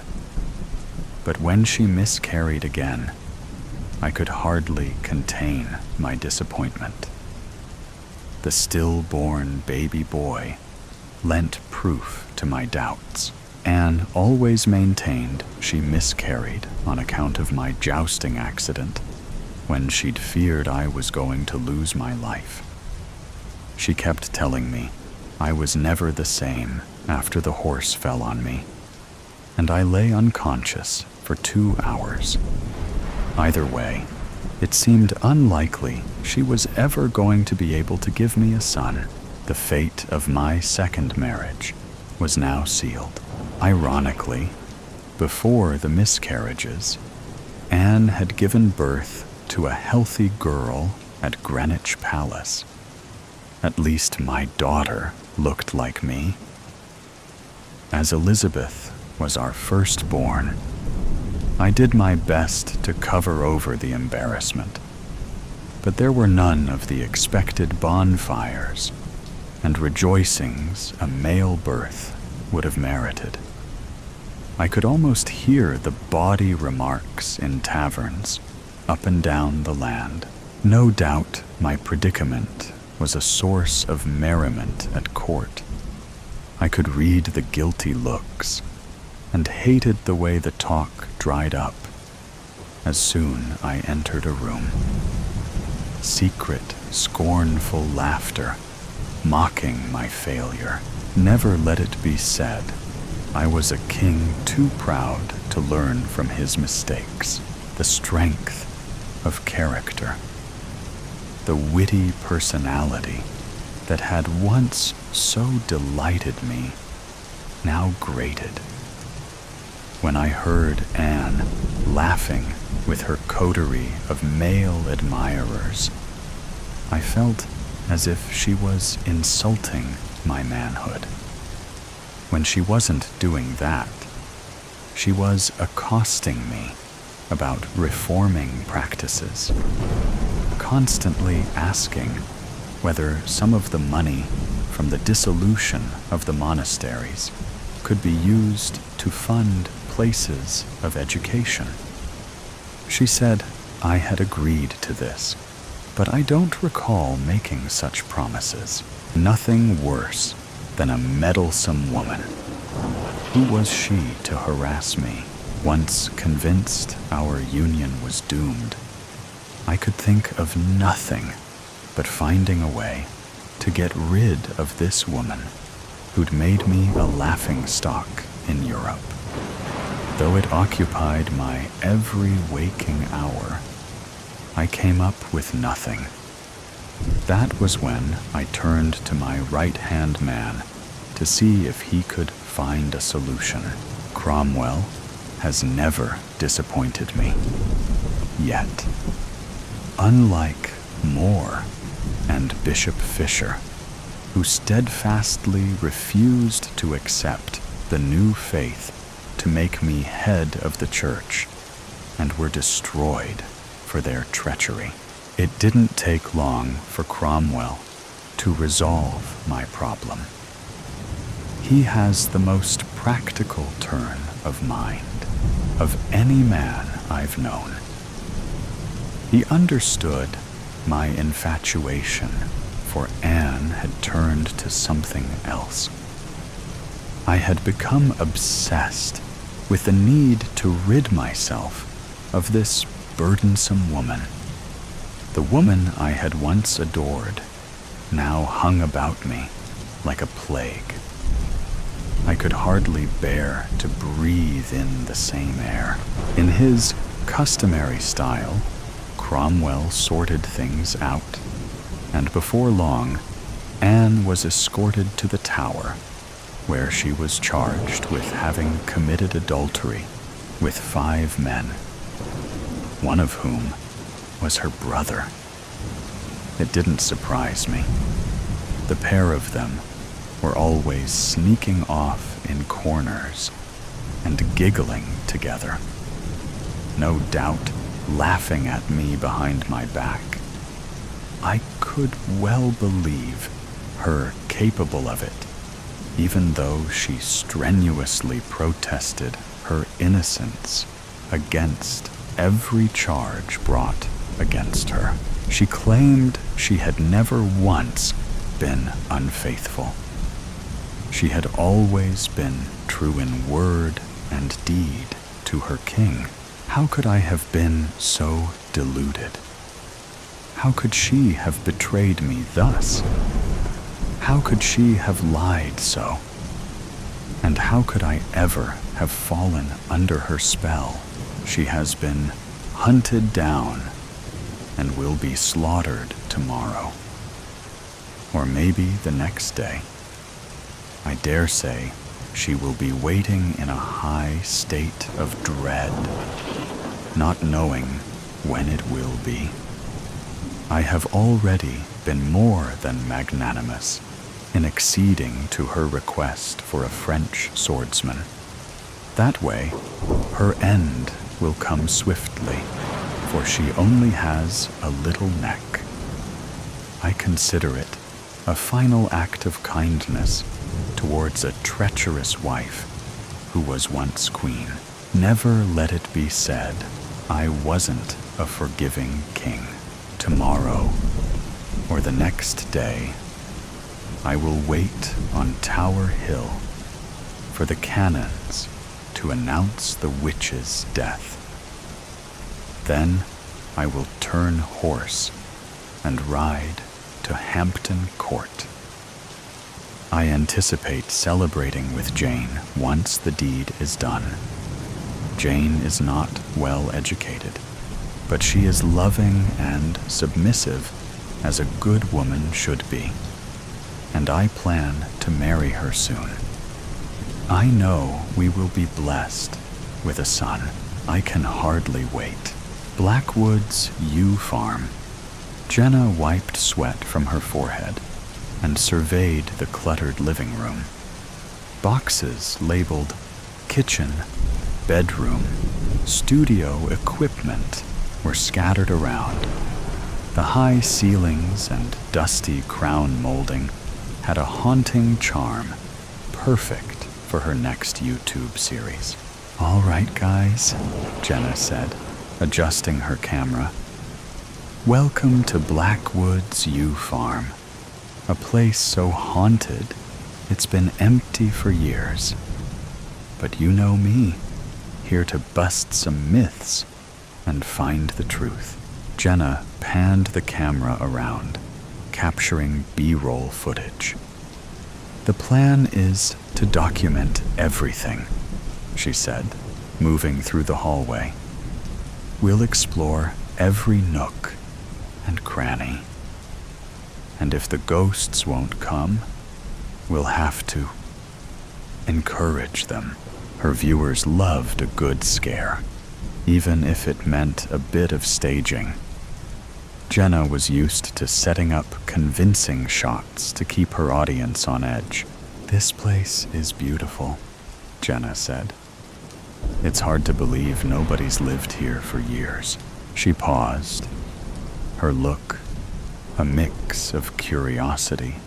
but when she miscarried again, I could hardly contain my disappointment. The stillborn baby boy lent proof to my doubts. Anne always maintained she miscarried on account of my jousting accident when she'd feared I was going to lose my life. She kept telling me I was never the same after the horse fell on me, and I lay unconscious for 2 hours. Either way, it seemed unlikely she was ever going to be able to give me a son. The fate of my second marriage was now sealed. Ironically, before the miscarriages, Anne had given birth to a healthy girl at Greenwich Palace. At least my daughter looked like me. As Elizabeth was our firstborn, I did my best to cover over the embarrassment, but there were none of the expected bonfires and rejoicings a male birth would have merited. I could almost hear the bawdy remarks in taverns up and down the land. No doubt my predicament was a source of merriment at court. I could read the guilty looks and hated the way the talk dried up as soon I entered a room. Secret, scornful laughter, mocking my failure. Never let it be said I was a king too proud to learn from his mistakes. The strength of character, the witty personality that had once so delighted me, now grated. When I heard Anne laughing with her coterie of male admirers, I felt as if she was insulting my manhood. When she wasn't doing that, she was accosting me about reforming practices, constantly asking whether some of the money from the dissolution of the monasteries could be used to fund places of education. She said I had agreed to this, but I don't recall making such promises. Nothing worse than a meddlesome woman. Who was she to harass me? Once convinced our union was doomed, I could think of nothing but finding a way to get rid of this woman who'd made me a laughingstock in Europe. Though it occupied my every waking hour, I came up with nothing. That was when I turned to my right-hand man to see if he could find a solution. Cromwell has never disappointed me. Yet, unlike More and Bishop Fisher, who steadfastly refused to accept the new faith to make me head of the church and were destroyed for their treachery. It didn't take long for Cromwell to resolve my problem. He has the most practical turn of mind of any man I've known. He understood my infatuation for Anne had turned to something else. I had become obsessed with the need to rid myself of this burdensome woman. The woman I had once adored now hung about me like a plague. I could hardly bear to breathe in the same air. In his customary style, Cromwell sorted things out, and before long, Anne was escorted to the Tower, where she was charged with having committed adultery with 5 men, one of whom was her brother. It didn't surprise me. The pair of them were always sneaking off in corners and giggling together, no doubt laughing at me behind my back. I could well believe her capable of it, even though she strenuously protested her innocence against every charge brought against her. She claimed she had never once been unfaithful. She had always been true in word and deed to her king. How could I have been so deluded? How could she have betrayed me thus? How could she have lied so? And how could I ever have fallen under her spell? She has been hunted down and will be slaughtered tomorrow, or maybe the next day. I dare say she will be waiting in a high state of dread, not knowing when it will be. I have already been more than magnanimous in acceding to her request for a French swordsman. That way, her end will come swiftly, for she only has a little neck. I consider it a final act of kindness towards a treacherous wife who was once queen. Never let it be said I wasn't a forgiving king. Tomorrow, or the next day, I will wait on Tower Hill for the cannons to announce the witch's death. Then I will turn horse and ride to Hampton Court. I anticipate celebrating with Jane once the deed is done. Jane is not well educated, but she is loving and submissive as a good woman should be, and I plan to marry her soon. I know we will be blessed with a son. I can hardly wait. Blackwood's Yew Farm. Jenna wiped sweat from her forehead and surveyed the cluttered living room. Boxes labeled kitchen, bedroom, studio equipment were scattered around. The high ceilings and dusty crown molding had a haunting charm, perfect for her next YouTube series. "All right, guys," Jenna said, adjusting her camera. "Welcome to Blackwood's Yew Farm, a place so haunted it's been empty for years. But you know me, here to bust some myths and find the truth." Jenna panned the camera around, capturing B-roll footage. "The plan is to document everything," she said, moving through the hallway. "We'll explore every nook and cranny. And if the ghosts won't come, we'll have to encourage them." Her viewers loved a good scare, even if it meant a bit of staging. Jenna was used to setting up convincing shots to keep her audience on edge. "This place is beautiful," Jenna said. "It's hard to believe nobody's lived here for years." She paused, her look a mix of curiosity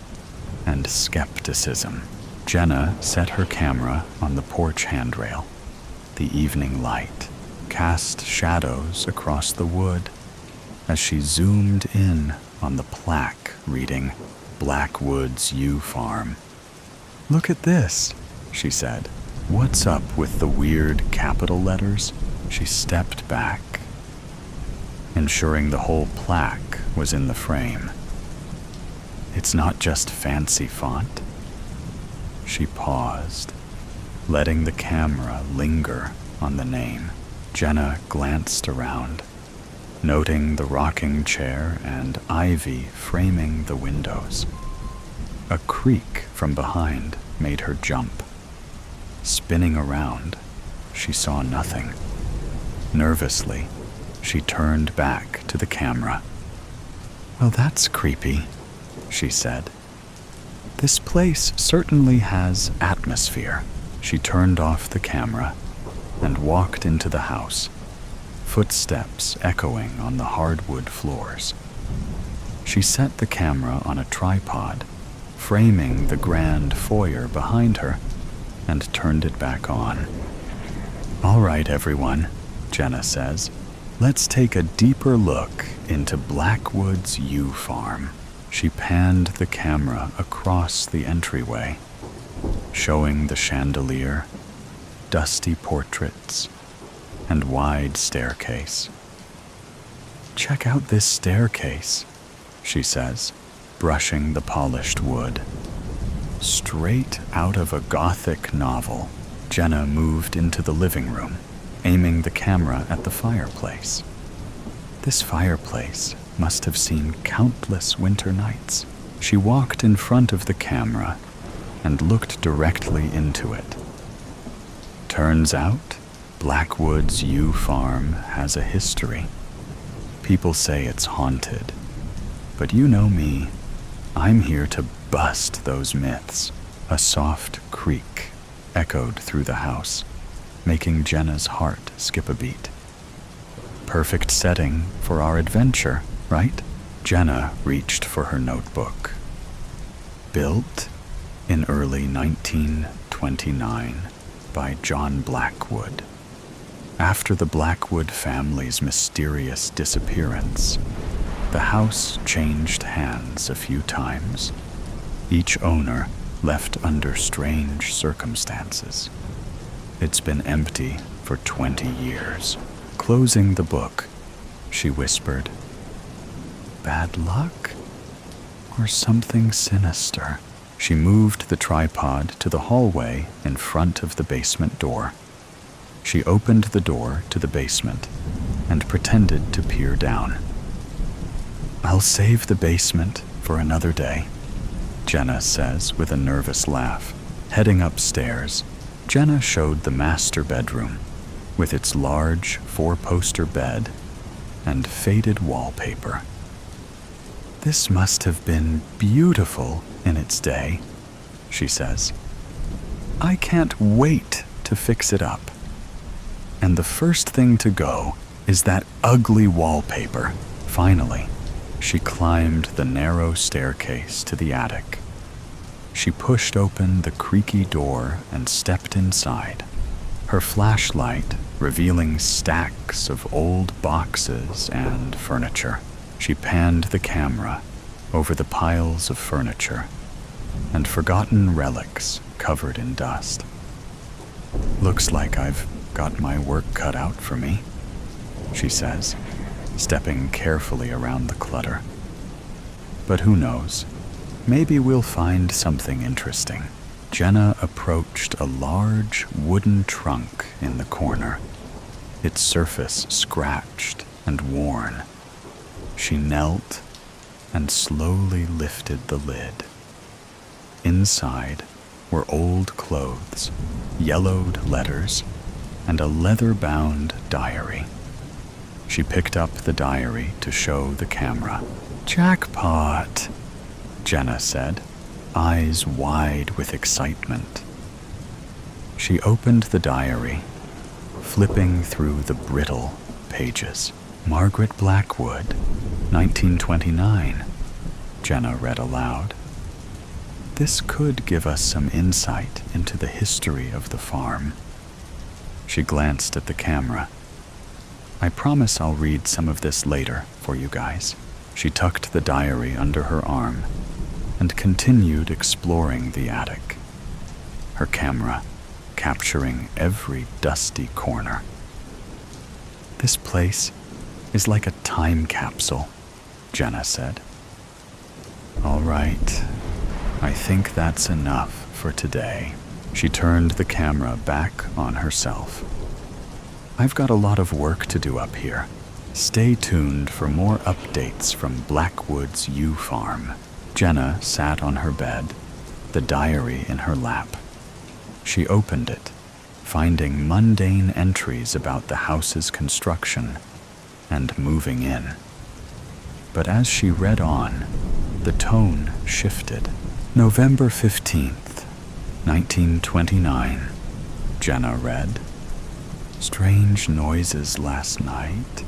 and skepticism. Jenna set her camera on the porch handrail. The evening light cast shadows across the wood as she zoomed in on the plaque reading Blackwood's Yew Farm. "Look at this," she said. "What's up with the weird capital letters?" She stepped back, ensuring the whole plaque was in the frame. "It's not just fancy font." She paused, Letting the camera linger on the name, Jenna glanced around, noting the rocking chair and ivy framing the windows. A creak from behind made her jump. Spinning around, she saw nothing. Nervously, she turned back to the camera. "Well, that's creepy," she said. "This place certainly has atmosphere." She turned off the camera and walked into the house, footsteps echoing on the hardwood floors. She set the camera on a tripod, framing the grand foyer behind her, and turned it back on. "All right, everyone," Jenna says. "Let's take a deeper look into Blackwood's yew farm." She panned the camera across the entryway, showing the chandelier, dusty portraits, and wide staircase. "Check out this staircase," she says, brushing the polished wood. Straight out of a Gothic novel, Jenna moved into the living room, aiming the camera at the fireplace. This fireplace must have seen countless winter nights. She walked in front of the camera and looked directly into it. Turns out, Blackwood's yew farm has a history. People say it's haunted, but you know me. I'm here to bust those myths. A soft creak echoed through the house, making Jenna's heart skip a beat. Perfect setting for our adventure, right? Jenna reached for her notebook. Built in early 1929 by John Blackwood. After the Blackwood family's mysterious disappearance, the house changed hands a few times, each owner left under strange circumstances. It's been empty for 20 years. Closing the book, she whispered, "Bad luck? Or something sinister?" She moved the tripod to the hallway in front of the basement door. She opened the door to the basement and pretended to peer down. "I'll save the basement for another day," Jenna says with a nervous laugh. Heading upstairs, Jenna showed the master bedroom with its large four-poster bed and faded wallpaper. "This must have been beautiful in its day," she says. "I can't wait to fix it up. And the first thing to go is that ugly wallpaper." Finally, she climbed the narrow staircase to the attic. She pushed open the creaky door and stepped inside, her flashlight revealing stacks of old boxes and furniture. She panned the camera over the piles of furniture and forgotten relics covered in dust. "Looks like I've got my work cut out for me," she says, stepping carefully around the clutter. "But who knows? Maybe we'll find something interesting." Jenna approached a large wooden trunk in the corner, its surface scratched and worn. She knelt and slowly lifted the lid. Inside were old clothes, yellowed letters, and a leather-bound diary. She picked up the diary to show the camera. "Jackpot," Jenna said, eyes wide with excitement. She opened the diary, flipping through the brittle pages. "Margaret Blackwood, 1929, Jenna read aloud. "This could give us some insight into the history of the farm." She glanced at the camera. "I promise I'll read some of this later for you guys." She tucked the diary under her arm and continued exploring the attic, her camera capturing every dusty corner. "This place is like a time capsule," Jenna said. "All right, I think that's enough for today." She turned the camera back on herself. I've got a lot of work to do up here. Stay tuned for more updates from Blackwood's U Farm. Jenna sat on her bed, the diary in her lap. She opened it, finding mundane entries about the house's construction and moving in. But as she read on, the tone shifted. November 15th, 1929, Jenna read. Strange noises last night.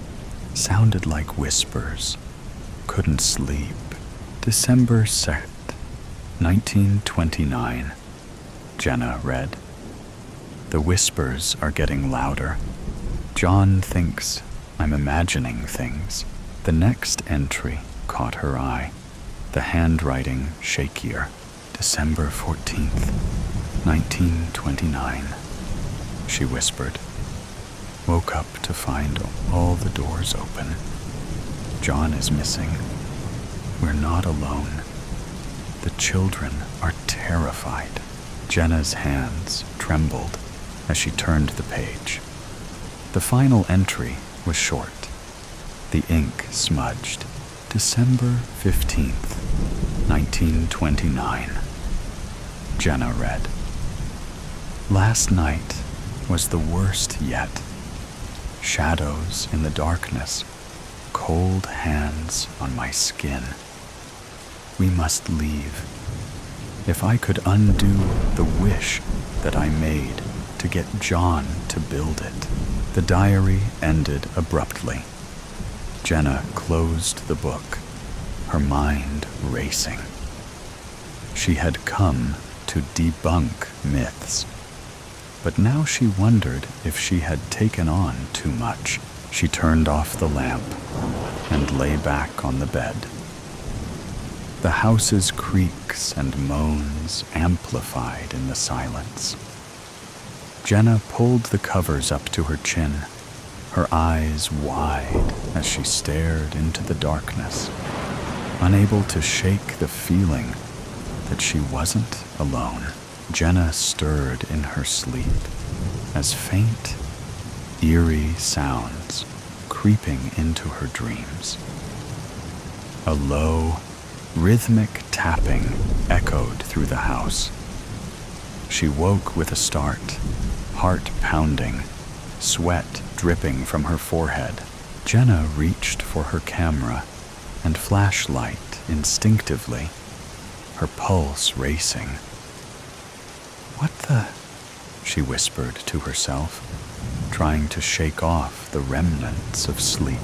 Sounded like whispers. Couldn't sleep. December 2nd, 1929, Jenna read. The whispers are getting louder. John thinks I'm imagining things. The next entry caught her eye, the handwriting shakier. December 14th, 1929, she whispered. Woke up to find all the doors open. John is missing. We're not alone. The children are terrified. Jenna's hands trembled as she turned the page. The final entry was short. The ink smudged. December 15th, 1929. Jenna read. Last night was the worst yet. Shadows in the darkness, cold hands on my skin. We must leave. If I could undo the wish that I made to get John to build it. The diary ended abruptly. Jenna closed the book, her mind racing. She had come to debunk myths, but now she wondered if she had taken on too much. She turned off the lamp and lay back on the bed. The house's creaks and moans amplified in the silence. Jenna pulled the covers up to her chin, her eyes wide as she stared into the darkness, unable to shake the feeling that she wasn't alone. Jenna stirred in her sleep as faint, eerie sounds creeping into her dreams. A low, rhythmic tapping echoed through the house. She woke with a start, heart pounding, sweat dripping from her forehead. Jenna reached for her camera and flashlight instinctively, her pulse racing. What the? She whispered to herself, trying to shake off the remnants of sleep.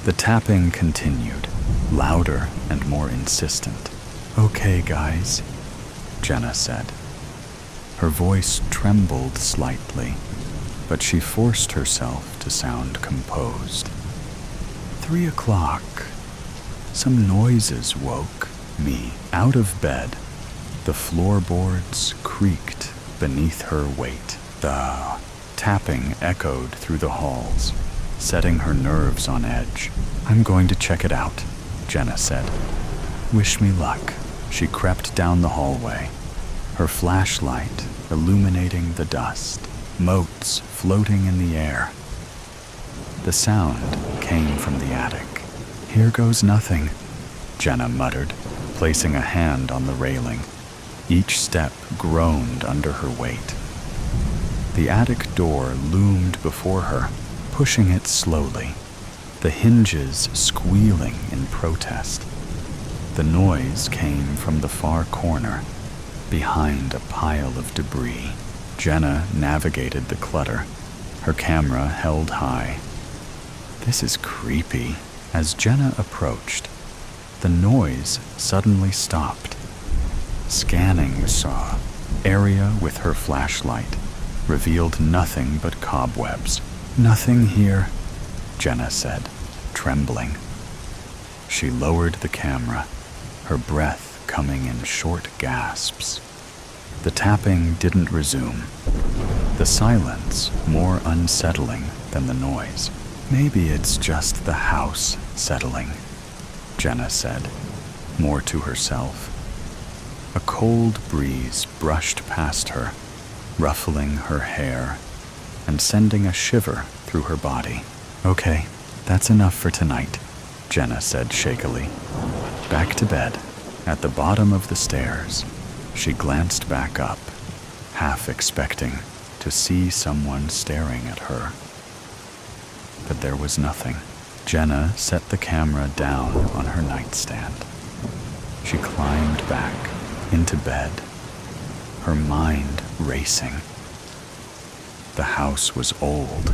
The tapping continued, louder and more insistent. Okay, guys, Jenna said. Her voice trembled slightly, but she forced herself to sound composed. 3 o'clock. Some noises woke me out of bed. The floorboards creaked beneath her weight. The tapping echoed through the halls, setting her nerves on edge. I'm going to check it out, Jenna said. Wish me luck. She crept down the hallway, her flashlight illuminating the dust, motes floating in the air. The sound came from the attic. Here goes nothing, Jenna muttered, placing a hand on the railing. Each step groaned under her weight. The attic door loomed before her, pushing it slowly, the hinges squealing in protest. The noise came from the far corner, behind a pile of debris. Jenna navigated the clutter, her camera held high. This is creepy. As Jenna approached, the noise suddenly stopped. Scanning the area with her flashlight revealed nothing but cobwebs. Nothing here, Jenna said, trembling. She lowered the camera, her breath coming in short gasps. The tapping didn't resume, the silence more unsettling than the noise. Maybe it's just the house settling, Jenna said, more to herself. A cold breeze brushed past her, ruffling her hair and sending a shiver through her body. "Okay, that's enough for tonight," Jenna said shakily. Back to bed. At the bottom of the stairs, she glanced back up, half expecting to see someone staring at her. But there was nothing. Jenna set the camera down on her nightstand. She climbed back into bed, her mind racing. The house was old,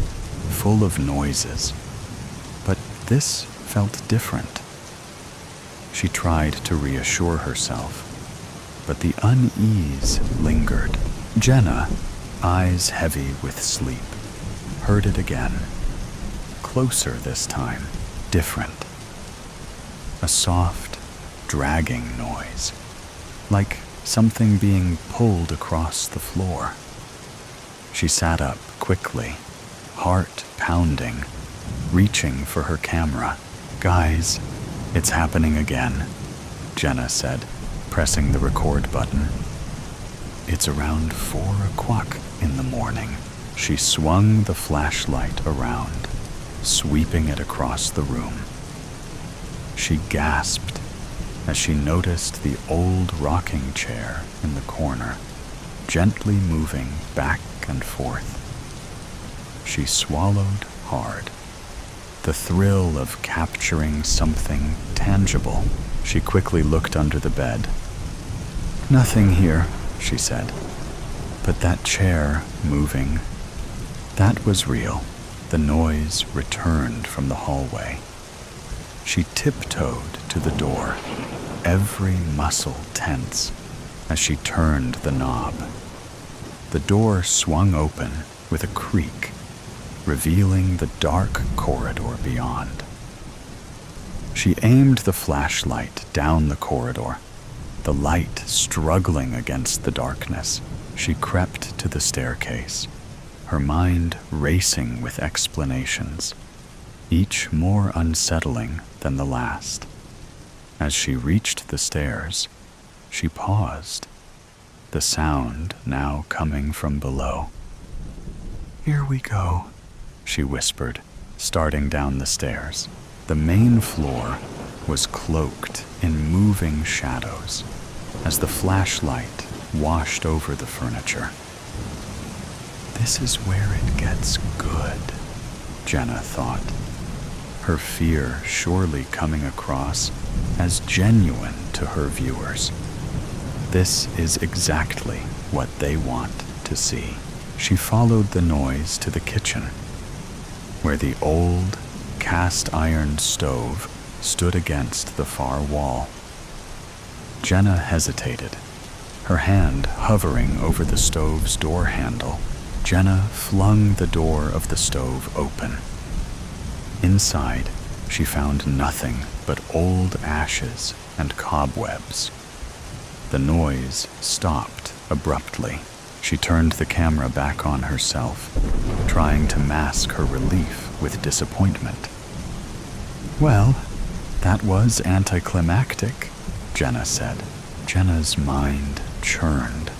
full of noises, but this felt different. She tried to reassure herself, but the unease lingered. Jenna, eyes heavy with sleep, heard it again. Closer this time, different. A soft, dragging noise, like something being pulled across the floor. She sat up quickly, heart pounding, reaching for her camera. "Guys, it's happening again," Jenna said, pressing the record button. "It's around 4 o'clock in the morning." She swung the flashlight around, sweeping it across the room. She gasped as she noticed the old rocking chair in the corner, gently moving back and forth. She swallowed hard. The thrill of capturing something tangible. She quickly looked under the bed. "Nothing here," she said. But that chair moving, that was real. The noise returned from the hallway. She tiptoed to the door, every muscle tense as she turned the knob. The door swung open with a creak, revealing the dark corridor beyond. She aimed the flashlight down the corridor, the light struggling against the darkness. She crept to the staircase, her mind racing with explanations, each more unsettling than the last. As she reached the stairs, she paused, the sound now coming from below. "Here we go," she whispered, starting down the stairs. The main floor was cloaked in moving shadows as the flashlight washed over the furniture. "This is where it gets good," Jenna thought, her fear surely coming across as genuine to her viewers. This is exactly what they want to see. She followed the noise to the kitchen, where the old cast-iron stove stood against the far wall. Jenna hesitated, her hand hovering over the stove's door handle. Jenna flung the door of the stove open. Inside, she found nothing but old ashes and cobwebs. The noise stopped abruptly. She turned the camera back on herself, trying to mask her relief with disappointment. "Well, that was anticlimactic," Jenna said. Jenna's mind churned.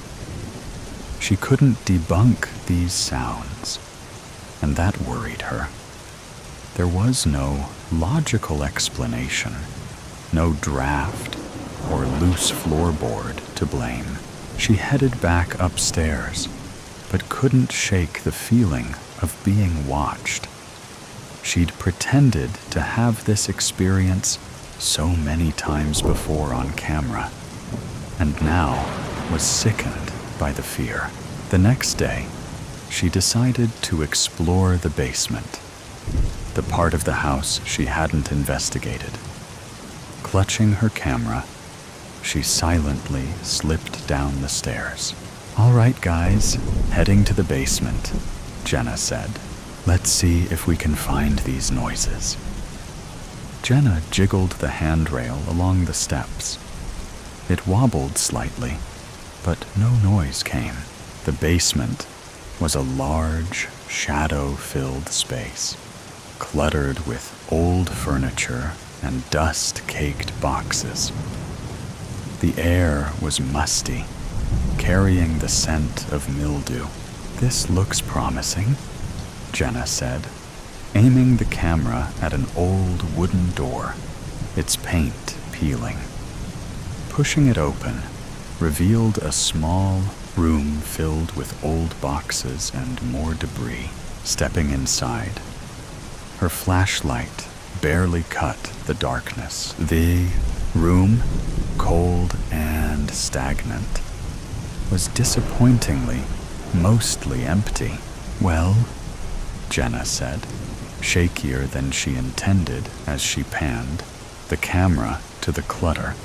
She couldn't debunk these sounds, and that worried her. There was no logical explanation, no draft or loose floorboard to blame. She headed back upstairs, but couldn't shake the feeling of being watched. She'd pretended to have this experience so many times before on camera, and now was sickened by the fear. The next day, she decided to explore the basement, the part of the house she hadn't investigated. Clutching her camera, she silently slipped down the stairs. "All right, guys, heading to the basement," Jenna said. "Let's see if we can find these noises." Jenna jiggled the handrail along the steps. It wobbled slightly, but no noise came. The basement was a large, shadow-filled space, cluttered with old furniture and dust-caked boxes. The air was musty, carrying the scent of mildew. "This looks promising," Jenna said, aiming the camera at an old wooden door, its paint peeling. Pushing it open revealed a small room filled with old boxes and more debris. Stepping inside, her flashlight barely cut the darkness. The room, cold and stagnant, was disappointingly mostly empty. "Well," Jenna said, shakier than she intended as she panned the camera to the clutter.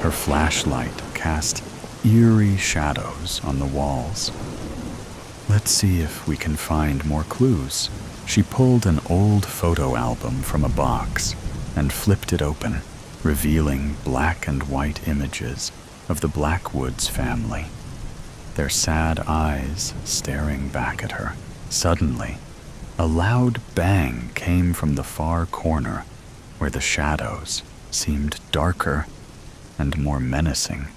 Her flashlight cast eerie shadows on the walls. "Let's see if we can find more clues." She pulled an old photo album from a box and flipped it open, revealing black and white images of the Blackwoods family, their sad eyes staring back at her. Suddenly, a loud bang came from the far corner where the shadows seemed darker and more menacing,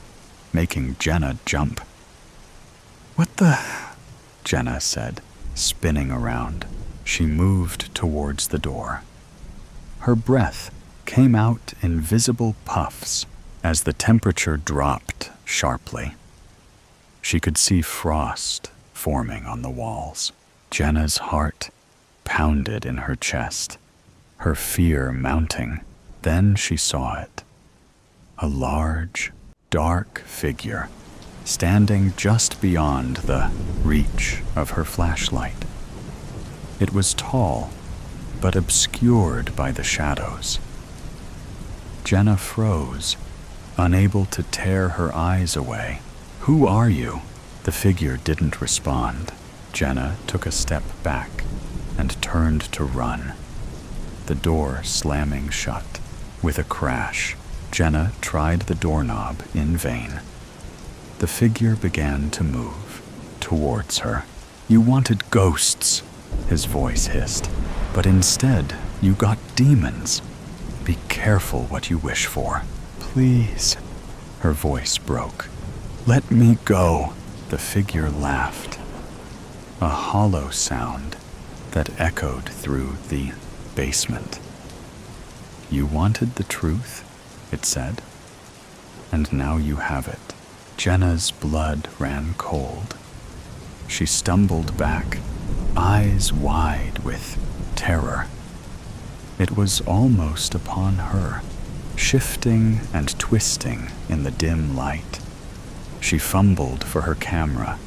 making Jenna jump. "What the?" Jenna said, spinning around. She moved towards the door. Her breath came out in visible puffs as the temperature dropped sharply. She could see frost forming on the walls. Jenna's heart pounded in her chest, her fear mounting. Then she saw it. A large, dark figure standing just beyond the reach of her flashlight. It was tall, but obscured by the shadows. Jenna froze, unable to tear her eyes away. "Who are you?" The figure didn't respond. Jenna took a step back and turned to run, the door slamming shut. With a crash, Jenna tried the doorknob in vain. The figure began to move towards her. "You wanted ghosts," his voice hissed, "but instead you got demons. Be careful what you wish for." "Please," her voice broke. "Let me go." The figure laughed, a hollow sound that echoed through the basement. "You wanted the truth," it said, "and now you have it." Jenna's blood ran cold. She stumbled back, eyes wide with terror. It was almost upon her, shifting and twisting in the dim light. She fumbled for her camera,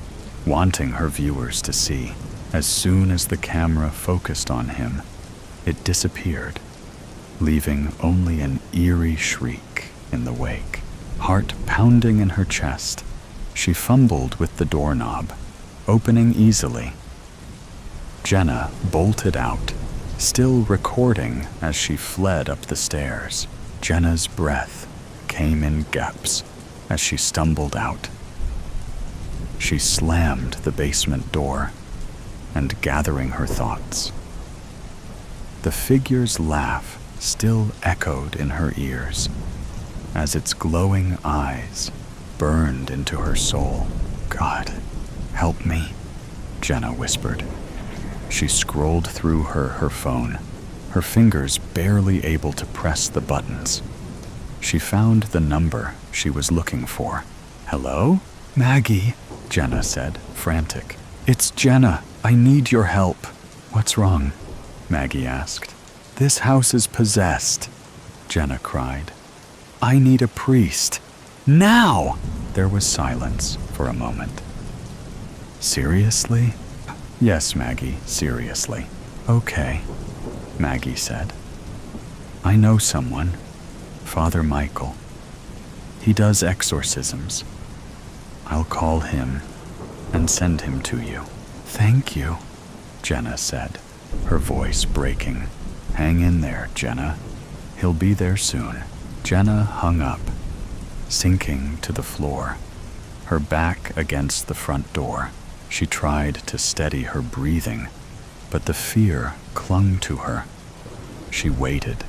wanting her viewers to see. As soon as the camera focused on him, it disappeared, leaving only an eerie shriek in the wake. Heart pounding in her chest, she fumbled with the doorknob, opening easily. Jenna bolted out, still recording as she fled up the stairs. Jenna's breath came in gaps as she stumbled out. She slammed the basement door and gathering her thoughts. The figure's laugh still echoed in her ears as its glowing eyes burned into her soul. "God, help me," Jenna whispered. She scrolled through her phone, her fingers barely able to press the buttons. She found the number she was looking for. "Hello? Maggie," Jenna said, frantic. "It's Jenna. I need your help." "What's wrong?" Maggie asked. "This house is possessed," Jenna cried. "I need a priest. Now!" There was silence for a moment. "Seriously?" "Yes, Maggie, seriously." "Okay," Maggie said. "I know someone, Father Michael. He does exorcisms. I'll call him and send him to you." "Thank you," Jenna said, her voice breaking. "Hang in there, Jenna. He'll be there soon." Jenna hung up, sinking to the floor, her back against the front door. She tried to steady her breathing, but the fear clung to her. She waited,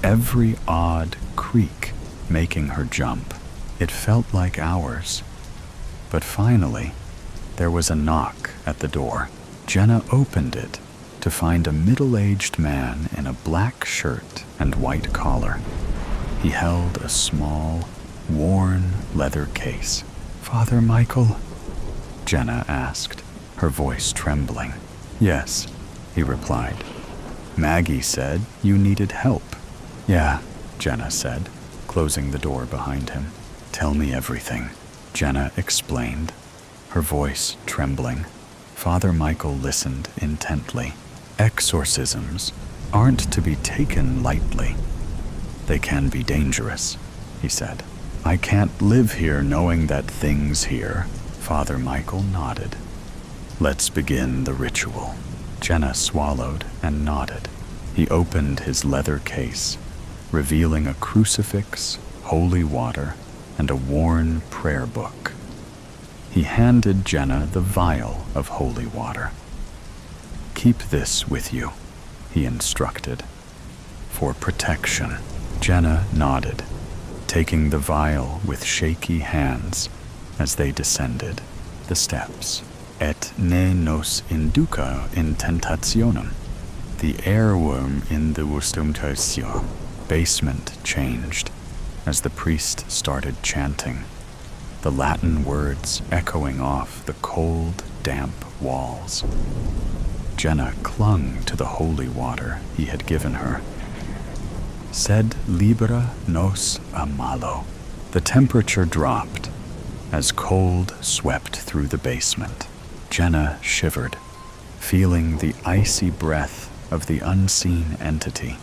every odd creak making her jump. It felt like hours. But finally, there was a knock at the door. Jenna opened it to find a middle-aged man in a black shirt and white collar. He held a small, worn leather case. "Father Michael?" Jenna asked, her voice trembling. "Yes," he replied. "Maggie said you needed help." "Yeah," Jenna said, closing the door behind him. "Tell me everything," Jenna explained, her voice trembling. Father Michael listened intently. "Exorcisms aren't to be taken lightly. They can be dangerous," he said. "I can't live here knowing that things here." Father Michael nodded. "Let's begin the ritual." Jenna swallowed and nodded. He opened his leather case, revealing a crucifix, holy water, and a worn prayer book. He handed Jenna the vial of holy water. "Keep this with you," he instructed, "for protection." Jenna nodded, taking the vial with shaky hands as they descended the steps. "Et ne nos induca in tentationem." The airworm in the Wurstemptation. Basement changed as the priest started chanting, the Latin words echoing off the cold, damp walls. Jenna clung to the holy water he had given her. "Sed libera nos a malo." The temperature dropped as cold swept through the basement. Jenna shivered, feeling the icy breath of the unseen entity.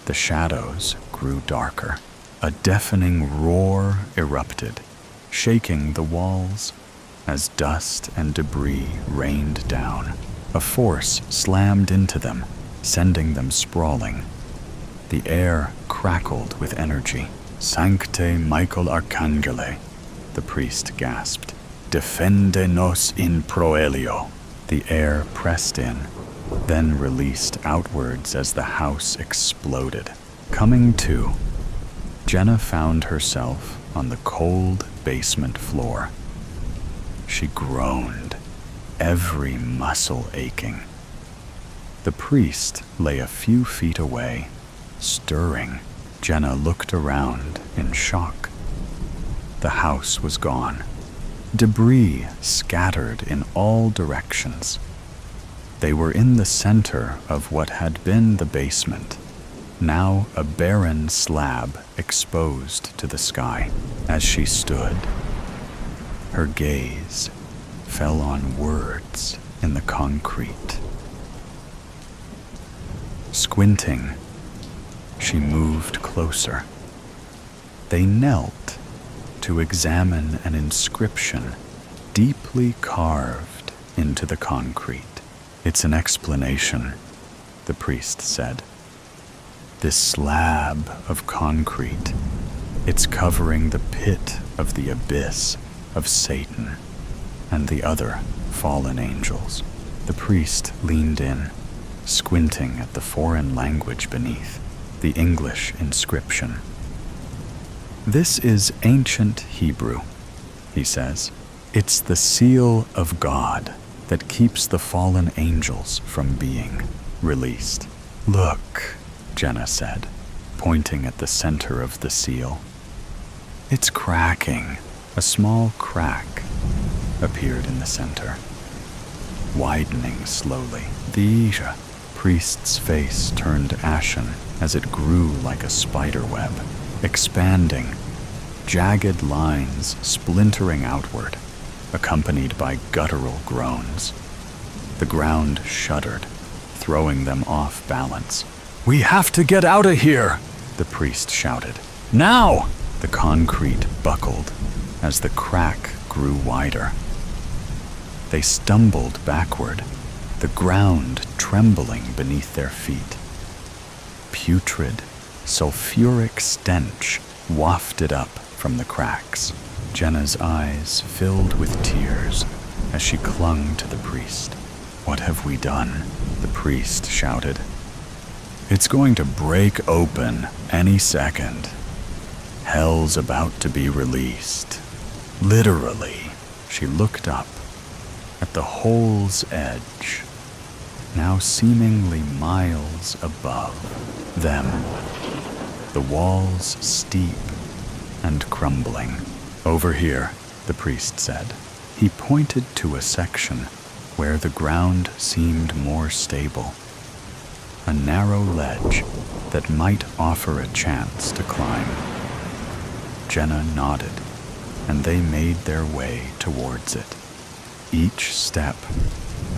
The shadows grew darker. A deafening roar erupted, shaking the walls as dust and debris rained down. A force slammed into them, sending them sprawling. The air crackled with energy. "Sancte Michael Arcangele," the priest gasped. "Defende nos in proelio." The air pressed in, then released outwards as the house exploded. Coming to, Jenna found herself on the cold basement floor. She groaned, every muscle aching. The priest lay a few feet away, stirring. Jenna looked around in shock. The house was gone. Debris scattered in all directions. They were in the center of what had been the basement, now a barren slab exposed to the sky. As she stood, her gaze fell on words in the concrete. Squinting, she moved closer. They knelt to examine an inscription deeply carved into the concrete. "It's an explanation," the priest said. "This slab of concrete, it's covering the pit of the abyss of Satan and the other fallen angels." The priest leaned in, squinting at the foreign language beneath, the English inscription. "This is ancient Hebrew," he says. "It's the seal of God that keeps the fallen angels from being released." "Look," Jenna said, pointing at the center of the seal. "It's cracking." A small crack appeared in the center, widening slowly. The priest's face turned ashen as it grew like a spider web, expanding, jagged lines splintering outward, accompanied by guttural groans. The ground shuddered, throwing them off balance. "We have to get out of here!" the priest shouted. "Now!" The concrete buckled as the crack grew wider. They stumbled backward, the ground trembling beneath their feet. Putrid, sulfuric stench wafted up from the cracks. Jenna's eyes filled with tears as she clung to the priest. "What have we done?" the priest shouted. "It's going to break open any second." Hell's about to be released. Literally, she looked up at the hole's edge, now seemingly miles above them, the walls steep and crumbling. Over here, the priest said. He pointed to a section where the ground seemed more stable, a narrow ledge that might offer a chance to climb. Jenna nodded, and they made their way towards it. Each step,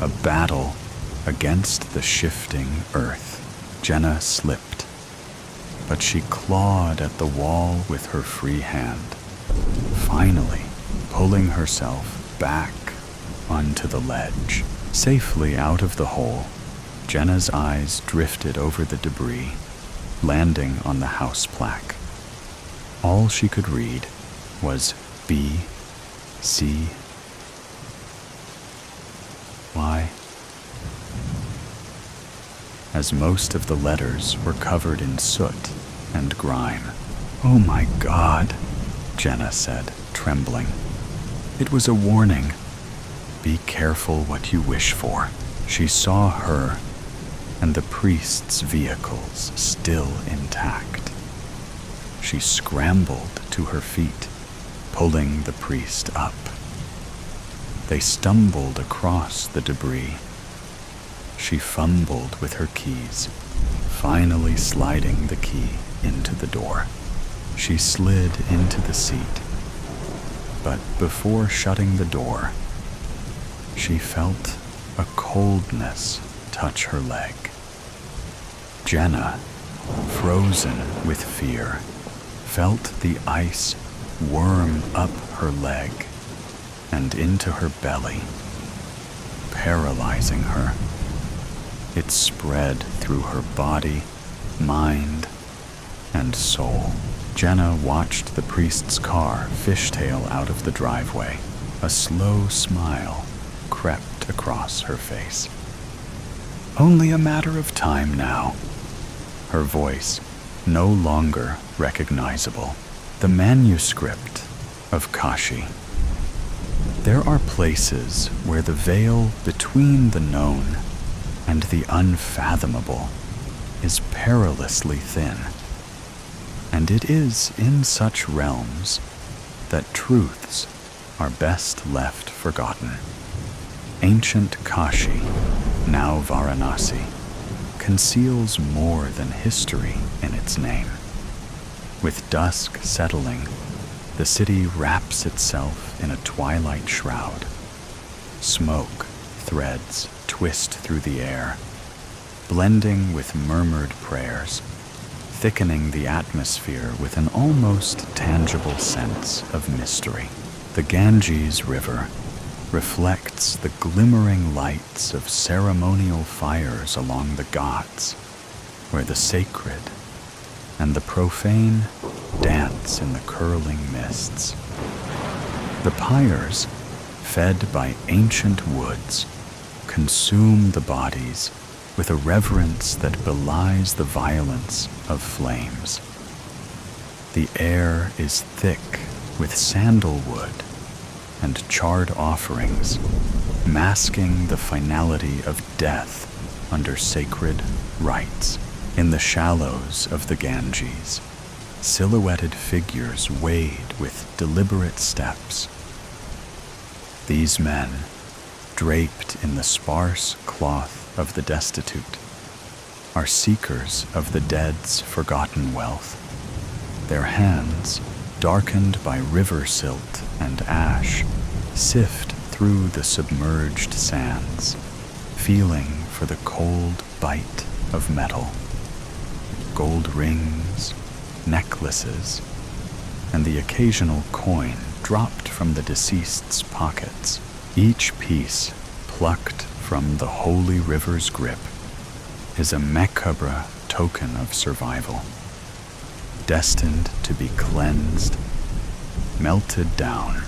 a battle against the shifting earth. Jenna slipped, but she clawed at the wall with her free hand, finally pulling herself back onto the ledge. Safely out of the hole, Jenna's eyes drifted over the debris, landing on the house plaque. All she could read was B, C, Y, as most of the letters were covered in soot and grime. "Oh my God," Jenna said, trembling. It was a warning. Be careful what you wish for. She saw her and the priest's vehicles still intact. She scrambled to her feet, pulling the priest up. They stumbled across the debris. She fumbled with her keys, finally sliding the key into the door. She slid into the seat, but before shutting the door, she felt a coldness touch her leg. Jenna, frozen with fear, felt the ice worm up her leg and into her belly, paralyzing her. It spread through her body, mind, and soul. Jenna watched the priest's car fishtail out of the driveway. A slow smile crept across her face. Only a matter of time now. Her voice no longer recognizable. The Manuscript of Kashi. There are places where the veil between the known and the unfathomable is perilously thin, and it is in such realms that truths are best left forgotten. Ancient Kashi, now Varanasi, conceals more than history in its name. With dusk settling, the city wraps itself in a twilight shroud. Smoke threads twist through the air, blending with murmured prayers, thickening the atmosphere with an almost tangible sense of mystery. The Ganges River reflects the glimmering lights of ceremonial fires along the Ghats, where the sacred and the profane dance in the curling mists. The pyres, fed by ancient woods, consume the bodies with a reverence that belies the violence of flames. The air is thick with sandalwood and charred offerings, masking the finality of death under sacred rites. In the shallows of the Ganges, silhouetted figures wade with deliberate steps. These men, draped in the sparse cloth of the destitute, are seekers of the dead's forgotten wealth. Their hands, darkened by river silt and ash, sift through the submerged sands, feeling for the cold bite of metal. Gold rings, necklaces, and the occasional coin dropped from the deceased's pockets, each piece plucked from the holy river's grip, is a macabre token of survival, destined to be cleansed, melted down,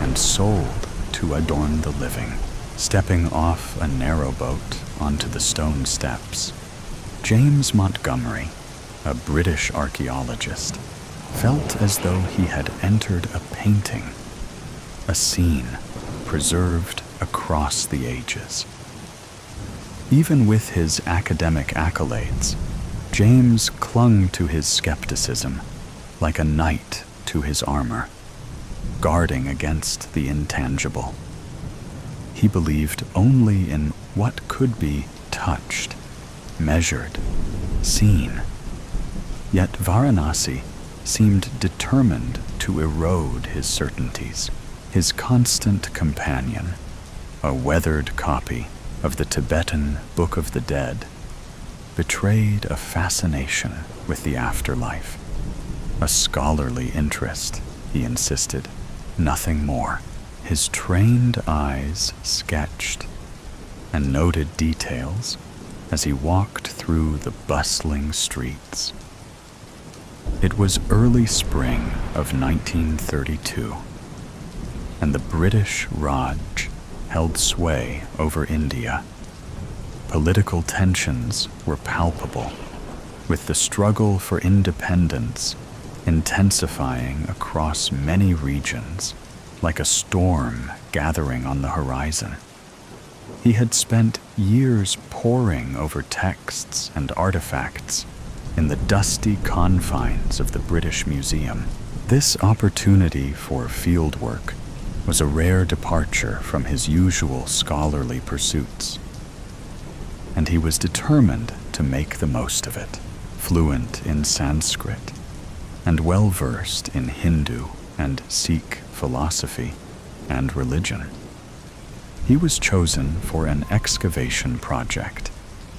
and sold to adorn the living. Stepping off a narrow boat onto the stone steps, James Montgomery, a British archaeologist, felt as though he had entered a painting, a scene preserved across the ages. Even with his academic accolades, James clung to his skepticism like a knight to his armor, guarding against the intangible. He believed only in what could be touched, measured, seen. Yet Varanasi seemed determined to erode his certainties. His constant companion, a weathered copy of the Tibetan Book of the Dead, betrayed a fascination with the afterlife, a scholarly interest, he insisted, nothing more. His trained eyes sketched and noted details as he walked through the bustling streets. It was early spring of 1932, and the British Raj held sway over India. Political tensions were palpable, with the struggle for independence intensifying across many regions like a storm gathering on the horizon. He had spent years poring over texts and artifacts in the dusty confines of the British Museum. This opportunity for fieldwork was a rare departure from his usual scholarly pursuits, and he was determined to make the most of it. Fluent in Sanskrit and well-versed in Hindu and Sikh philosophy and religion, he was chosen for an excavation project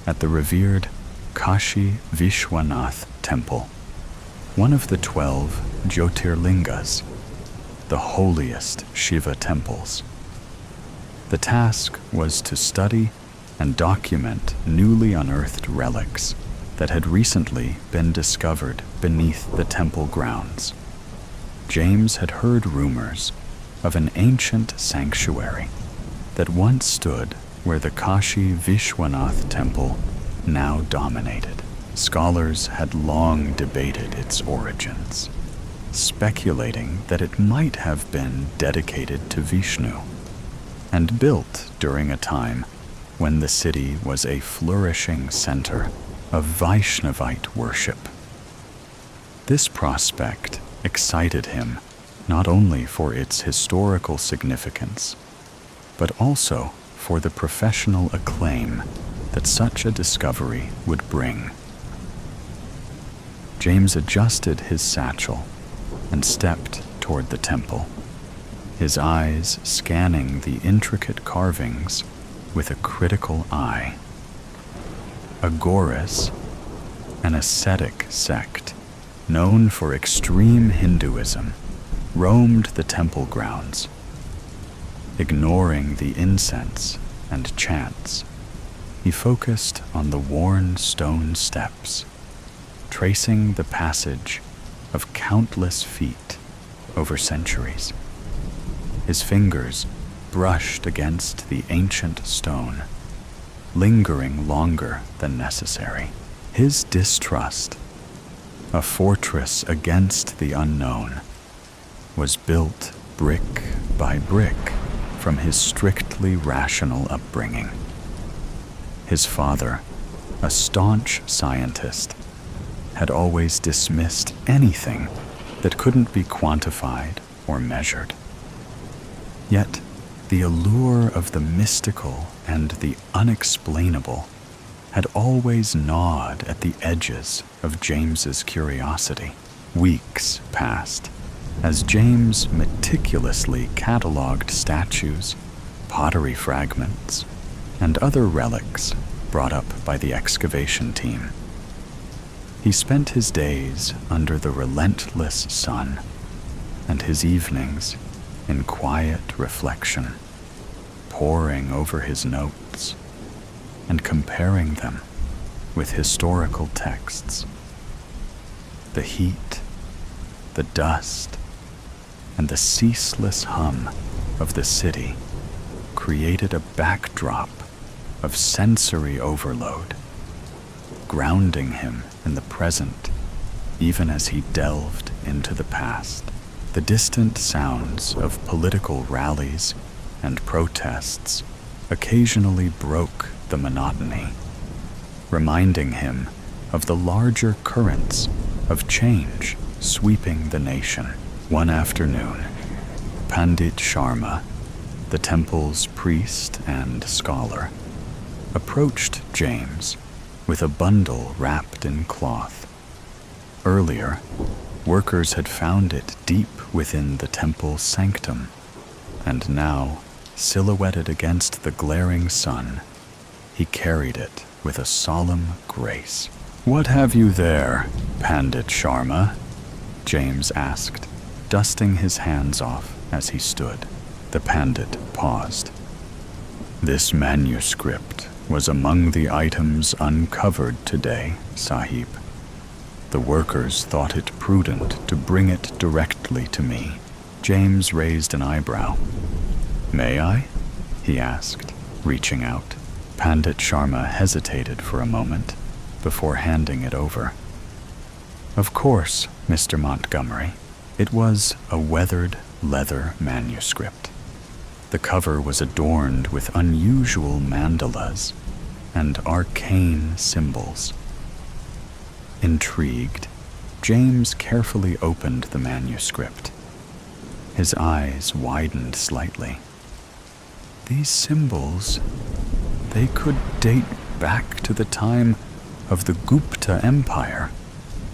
at the revered Kashi Vishwanath Temple, one of the 12 Jyotirlingas, the holiest Shiva temples. The task was to study and document newly unearthed relics that had recently been discovered beneath the temple grounds. James had heard rumors of an ancient sanctuary that once stood where the Kashi Vishwanath Temple now dominated. Scholars had long debated its origins, speculating that it might have been dedicated to Vishnu and built during a time when the city was a flourishing center of Vaishnavite worship. This prospect excited him not only for its historical significance, but also for the professional acclaim that such a discovery would bring. James adjusted his satchel and stepped toward the temple, his eyes scanning the intricate carvings with a critical eye. Agoras, an ascetic sect known for extreme Hinduism, roamed the temple grounds. Ignoring the incense and chants, he focused on the worn stone steps, tracing the passage of countless feet over centuries. His fingers brushed against the ancient stone, lingering longer than necessary. His distrust, a fortress against the unknown, was built brick by brick from his strictly rational upbringing. His father, a staunch scientist, had always dismissed anything that couldn't be quantified or measured. Yet, the allure of the mystical and the unexplainable had always gnawed at the edges of James's curiosity. Weeks passed as James meticulously cataloged statues, pottery fragments, and other relics brought up by the excavation team. He spent his days under the relentless sun, and his evenings in quiet reflection, poring over his notes and comparing them with historical texts. The heat, the dust, and the ceaseless hum of the city created a backdrop of sensory overload, grounding him in the present even as he delved into the past. The distant sounds of political rallies and protests occasionally broke the monotony, reminding him of the larger currents of change sweeping the nation. One afternoon, Pandit Sharma, the temple's priest and scholar, approached James with a bundle wrapped in cloth. Earlier, workers had found it deep within the temple sanctum, and now, silhouetted against the glaring sun, he carried it with a solemn grace. "What have you there, Pandit Sharma?" James asked, dusting his hands off as he stood. The pandit paused. "This manuscript was among the items uncovered today, Sahib. The workers thought it prudent to bring it directly to me." James raised an eyebrow. "May I?" he asked, reaching out. Pandit Sharma hesitated for a moment before handing it over. "Of course, Mr. Montgomery." It was a weathered leather manuscript. The cover was adorned with unusual mandalas and arcane symbols. Intrigued, James carefully opened the manuscript. His eyes widened slightly. These symbols, they could date back to the time of the Gupta Empire,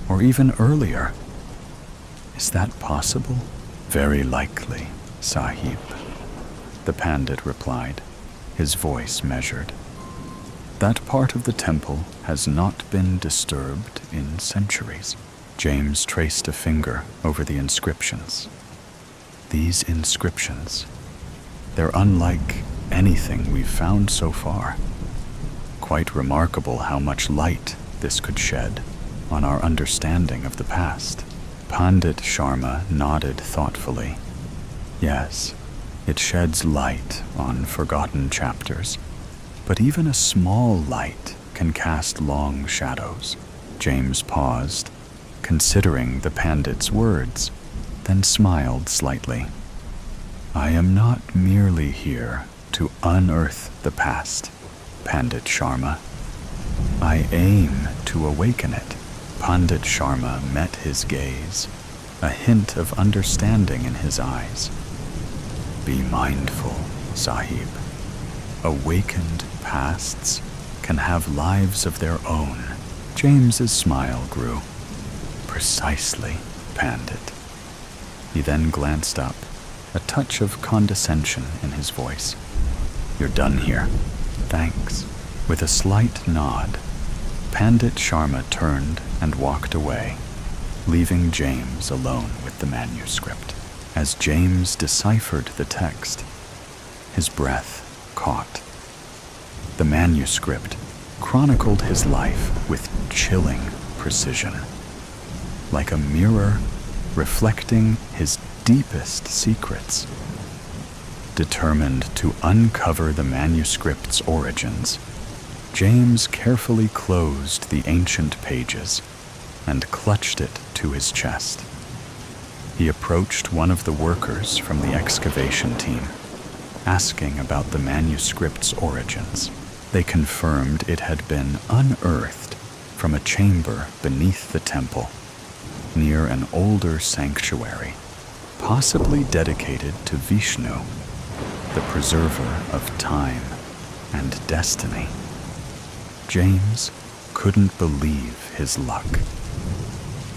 or even earlier. Is that possible? "Very likely, Sahib," the pandit replied, his voice measured. "That part of the temple has not been disturbed in centuries." James traced a finger over the inscriptions. These inscriptions, they're unlike anything we've found so far. Quite remarkable how much light this could shed on our understanding of the past. Pandit Sharma nodded thoughtfully. "Yes, it sheds light on forgotten chapters, but even a small light can cast long shadows." James paused, considering the pandit's words, then smiled slightly. "I am not merely here to unearth the past, Pandit Sharma. I aim to awaken it." Pandit Sharma met his gaze, a hint of understanding in his eyes. "Be mindful, Sahib. Awakened pasts can have lives of their own." James's smile grew. "Precisely, Pandit." He then glanced up, a touch of condescension in his voice. "You're done here. Thanks." With a slight nod, Pandit Sharma turned and walked away, leaving James alone with the manuscript. As James deciphered the text, his breath caught. The manuscript chronicled his life with chilling precision, like a mirror reflecting his deepest secrets. Determined to uncover the manuscript's origins, James carefully closed the ancient pages and clutched it to his chest. He approached one of the workers from the excavation team, asking about the manuscript's origins. They confirmed it had been unearthed from a chamber beneath the temple, near an older sanctuary, possibly dedicated to Vishnu, the preserver of time and destiny. James couldn't believe his luck.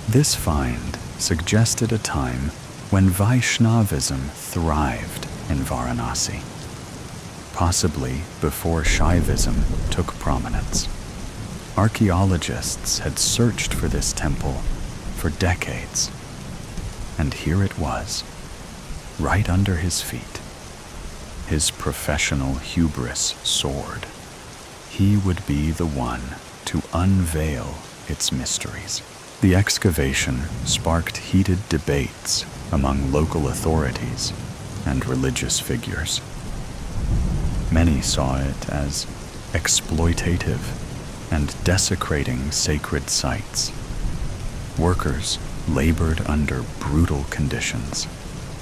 This find suggested a time when Vaishnavism thrived in Varanasi, possibly before Shaivism took prominence. Archaeologists had searched for this temple for decades, and here it was, right under his feet. His professional hubris soared. He would be the one to unveil its mysteries. The excavation sparked heated debates among local authorities and religious figures. Many saw it as exploitative and desecrating sacred sites. Workers labored under brutal conditions,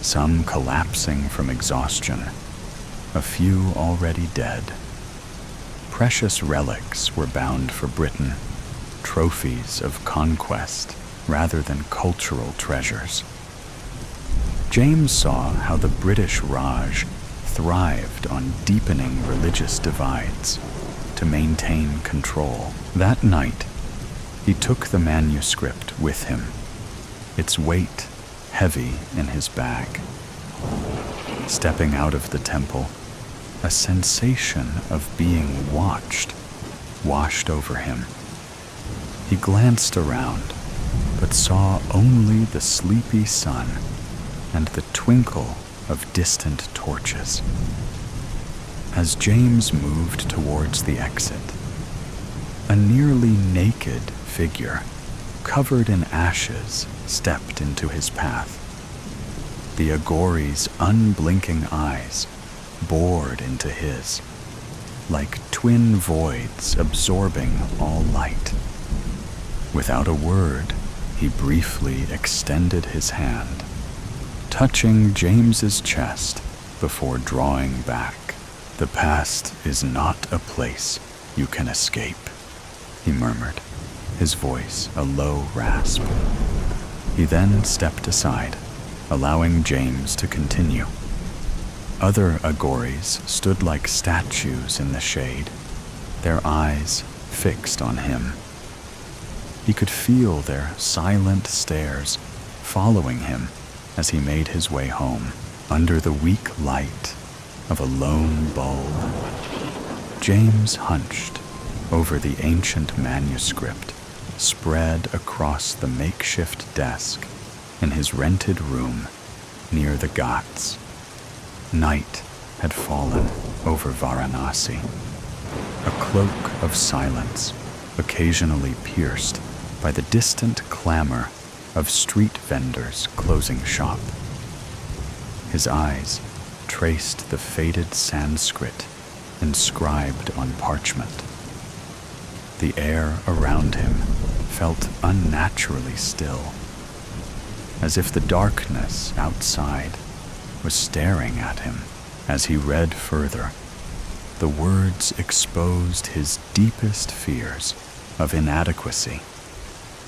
some collapsing from exhaustion, a few already dead. Precious relics were bound for Britain, trophies of conquest rather than cultural treasures. James saw how the British Raj thrived on deepening religious divides to maintain control. That night, he took the manuscript with him, its weight heavy in his bag. Stepping out of the temple, a sensation of being watched washed over him. He glanced around, but saw only the sleepy sun and the twinkle of distant torches. As James moved towards the exit, a nearly naked figure, covered in ashes, stepped into his path. The Agori's unblinking eyes bored into his, like twin voids absorbing all light. Without a word, he briefly extended his hand, touching James's chest before drawing back. "The past is not a place you can escape," he murmured, his voice a low rasp. He then stepped aside, allowing James to continue. Other Agoris stood like statues in the shade, their eyes fixed on him. He could feel their silent stares following him as he made his way home, under the weak light of a lone bulb. James hunched over the ancient manuscript spread across the makeshift desk in his rented room near the Ghats. Night had fallen over Varanasi, a cloak of silence occasionally pierced by the distant clamor of street vendors closing shop. His eyes traced the faded Sanskrit inscribed on parchment. The air around him felt unnaturally still, as if the darkness outside was staring at him. As he read further, the words exposed his deepest fears of inadequacy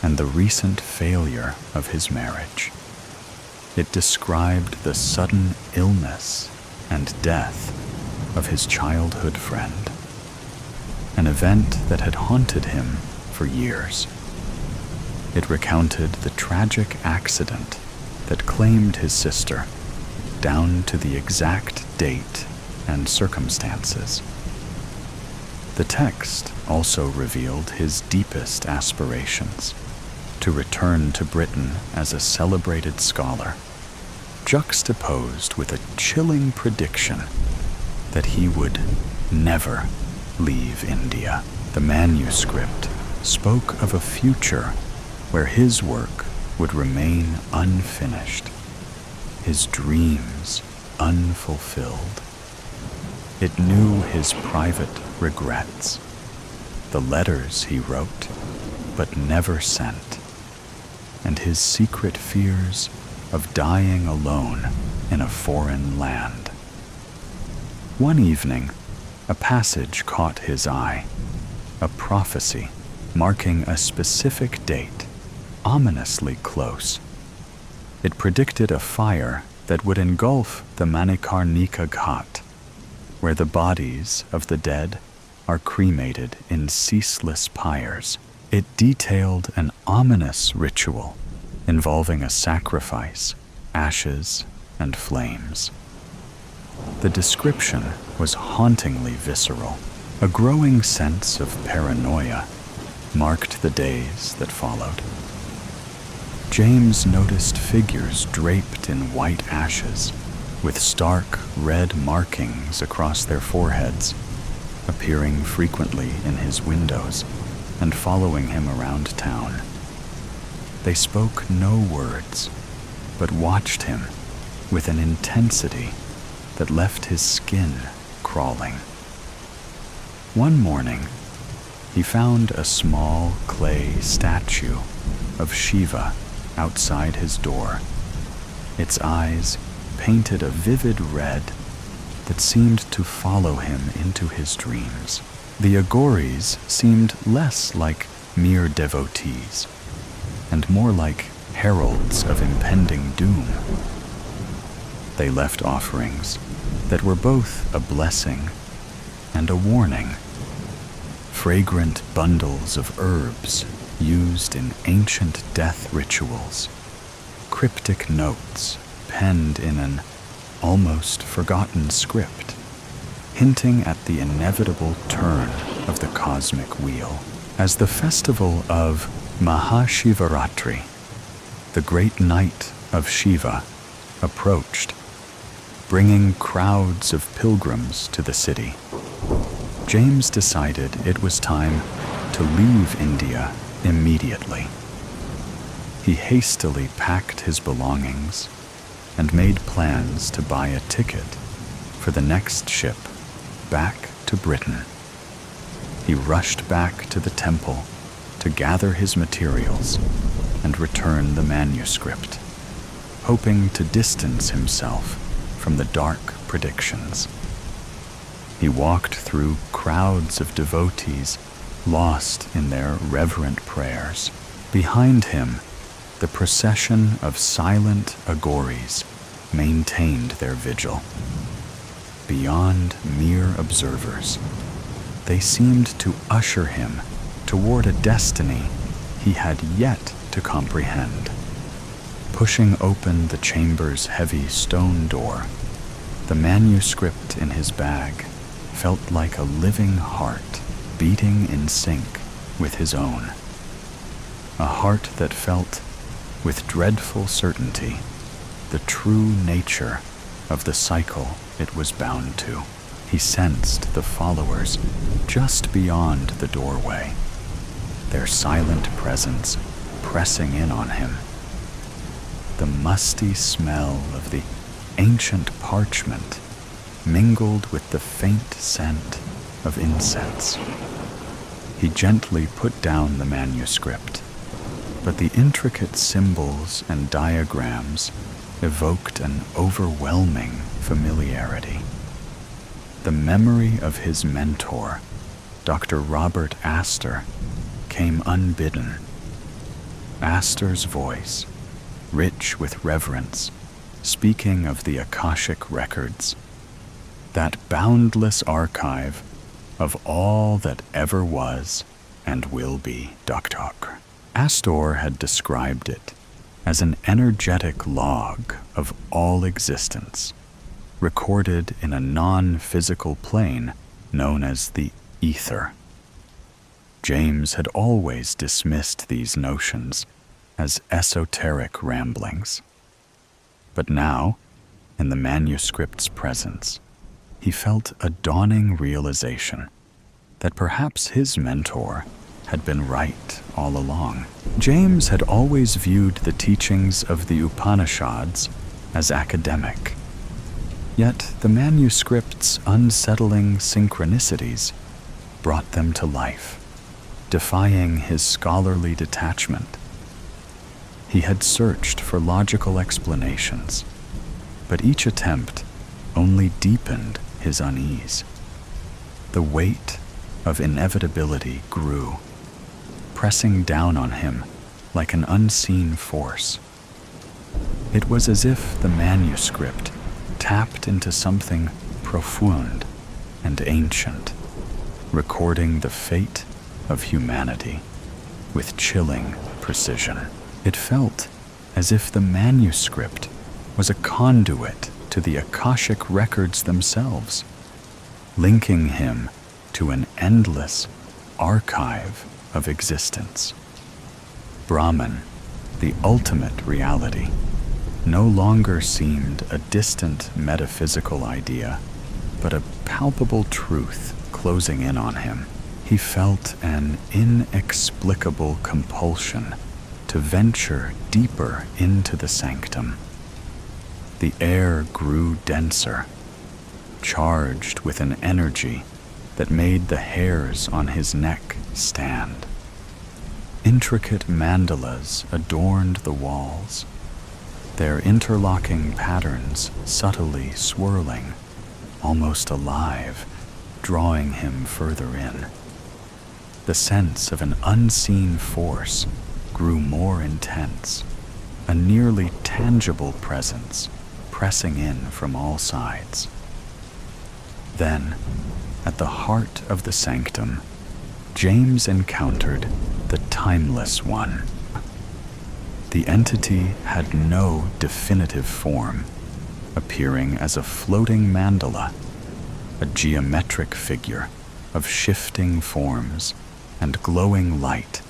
and the recent failure of his marriage. It described the sudden illness and death of his childhood friend, an event that had haunted him for years. It recounted the tragic accident that claimed his sister, down to the exact date and circumstances. The text also revealed his deepest aspirations, to return to Britain as a celebrated scholar, juxtaposed with a chilling prediction that he would never leave India. The manuscript spoke of a future where his work would remain unfinished, his dreams unfulfilled. It knew his private regrets, the letters he wrote but never sent, and his secret fears of dying alone in a foreign land. One evening, a passage caught his eye, a prophecy marking a specific date, ominously close. It predicted a fire that would engulf the Manikarnika Ghat, where the bodies of the dead are cremated in ceaseless pyres. It detailed an ominous ritual involving a sacrifice, ashes, and flames. The description was hauntingly visceral. A growing sense of paranoia marked the days that followed. James noticed figures draped in white ashes, with stark red markings across their foreheads, appearing frequently in his windows and following him around town. They spoke no words, but watched him with an intensity that left his skin crawling. One morning, he found a small clay statue of Shiva outside his door, its eyes painted a vivid red that seemed to follow him into his dreams. The Agoris seemed less like mere devotees and more like heralds of impending doom. They left offerings that were both a blessing and a warning. Fragrant bundles of herbs used in ancient death rituals, cryptic notes penned in an almost forgotten script, hinting at the inevitable turn of the cosmic wheel. As the festival of Mahashivaratri, the great night of Shiva, approached, bringing crowds of pilgrims to the city, James decided it was time to leave India immediately. He hastily packed his belongings and made plans to buy a ticket for the next ship back to Britain. He rushed back to the temple to gather his materials and return the manuscript, hoping to distance himself from the dark predictions. He walked through crowds of devotees lost in their reverent prayers. Behind him, the procession of silent Agoris maintained their vigil. Beyond mere observers, they seemed to usher him toward a destiny he had yet to comprehend. Pushing open the chamber's heavy stone door, the manuscript in his bag felt like a living heart beating in sync with his own. A heart that felt, with dreadful certainty, the true nature of the cycle it was bound to. He sensed the followers just beyond the doorway, their silent presence pressing in on him. The musty smell of the ancient parchment mingled with the faint scent of incense. He gently put down the manuscript, but the intricate symbols and diagrams evoked an overwhelming familiarity. The memory of his mentor, Dr. Robert Astor, came unbidden. Astor's voice, rich with reverence, speaking of the Akashic records, that boundless archive of all that ever was and will be. Dr. Astor had described it as an energetic log of all existence, recorded in a non-physical plane known as the ether. James had always dismissed these notions as esoteric ramblings. But now, in the manuscript's presence, he felt a dawning realization that perhaps his mentor had been right all along. James had always viewed the teachings of the Upanishads as academic, yet the manuscript's unsettling synchronicities brought them to life, defying his scholarly detachment. He had searched for logical explanations, but each attempt only deepened his unease. The weight of inevitability grew, pressing down on him like an unseen force. It was as if the manuscript tapped into something profound and ancient, recording the fate of humanity with chilling precision. It felt as if the manuscript was a conduit to the Akashic records themselves, linking him to an endless archive of existence. Brahman, the ultimate reality, no longer seemed a distant metaphysical idea, but a palpable truth closing in on him. He felt an inexplicable compulsion to venture deeper into the sanctum. The air grew denser, charged with an energy that made the hairs on his neck stand. Intricate mandalas adorned the walls, their interlocking patterns subtly swirling, almost alive, drawing him further in. The sense of an unseen force grew more intense, a nearly tangible presence pressing in from all sides. Then, at the heart of the sanctum, James encountered the Timeless One. The entity had no definitive form, appearing as a floating mandala, a geometric figure of shifting forms and glowing light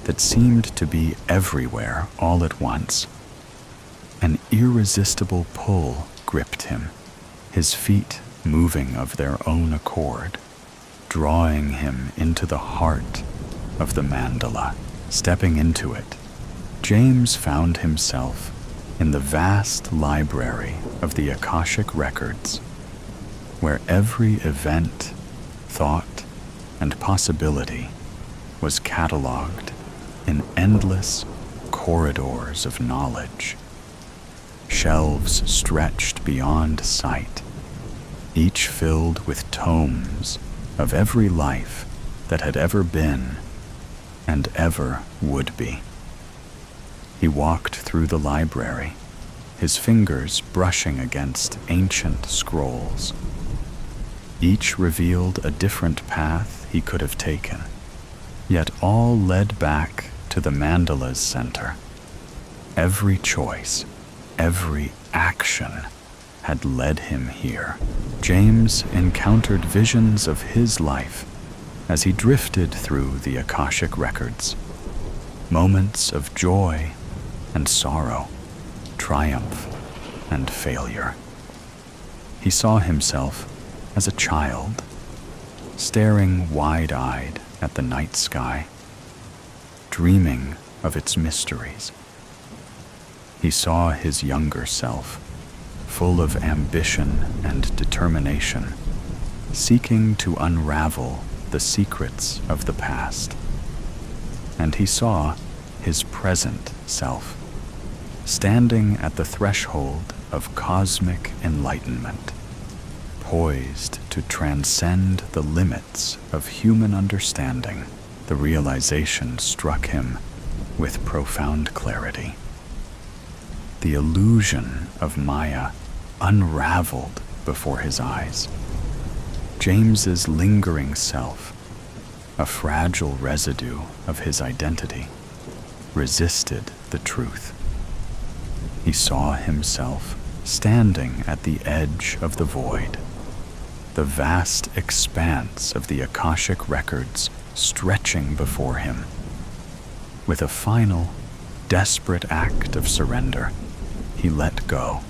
that seemed to be everywhere all at once. An irresistible pull gripped him, his feet moving of their own accord, drawing him into the heart of the mandala. Stepping into it, James found himself in the vast library of the Akashic records, where every event, thought, and possibility was catalogued in endless corridors of knowledge. Shelves stretched beyond sight, each filled with tomes of every life that had ever been and ever would be. He walked through the library, his fingers brushing against ancient scrolls. Each revealed a different path he could have taken, yet all led back to the mandala's center. Every choice, every action had led him here. James encountered visions of his life as he drifted through the Akashic records. Moments of joy and sorrow, triumph and failure. He saw himself as a child, staring wide-eyed at the night sky, dreaming of its mysteries. He saw his younger self, full of ambition and determination, seeking to unravel the secrets of the past. And he saw his present self, standing at the threshold of cosmic enlightenment, poised to transcend the limits of human understanding. The realization struck him with profound clarity. The illusion of Maya unraveled before his eyes. James's lingering self, a fragile residue of his identity, resisted the truth. He saw himself standing at the edge of the void, the vast expanse of the Akashic records stretching before him. With a final, desperate act of surrender, he let go,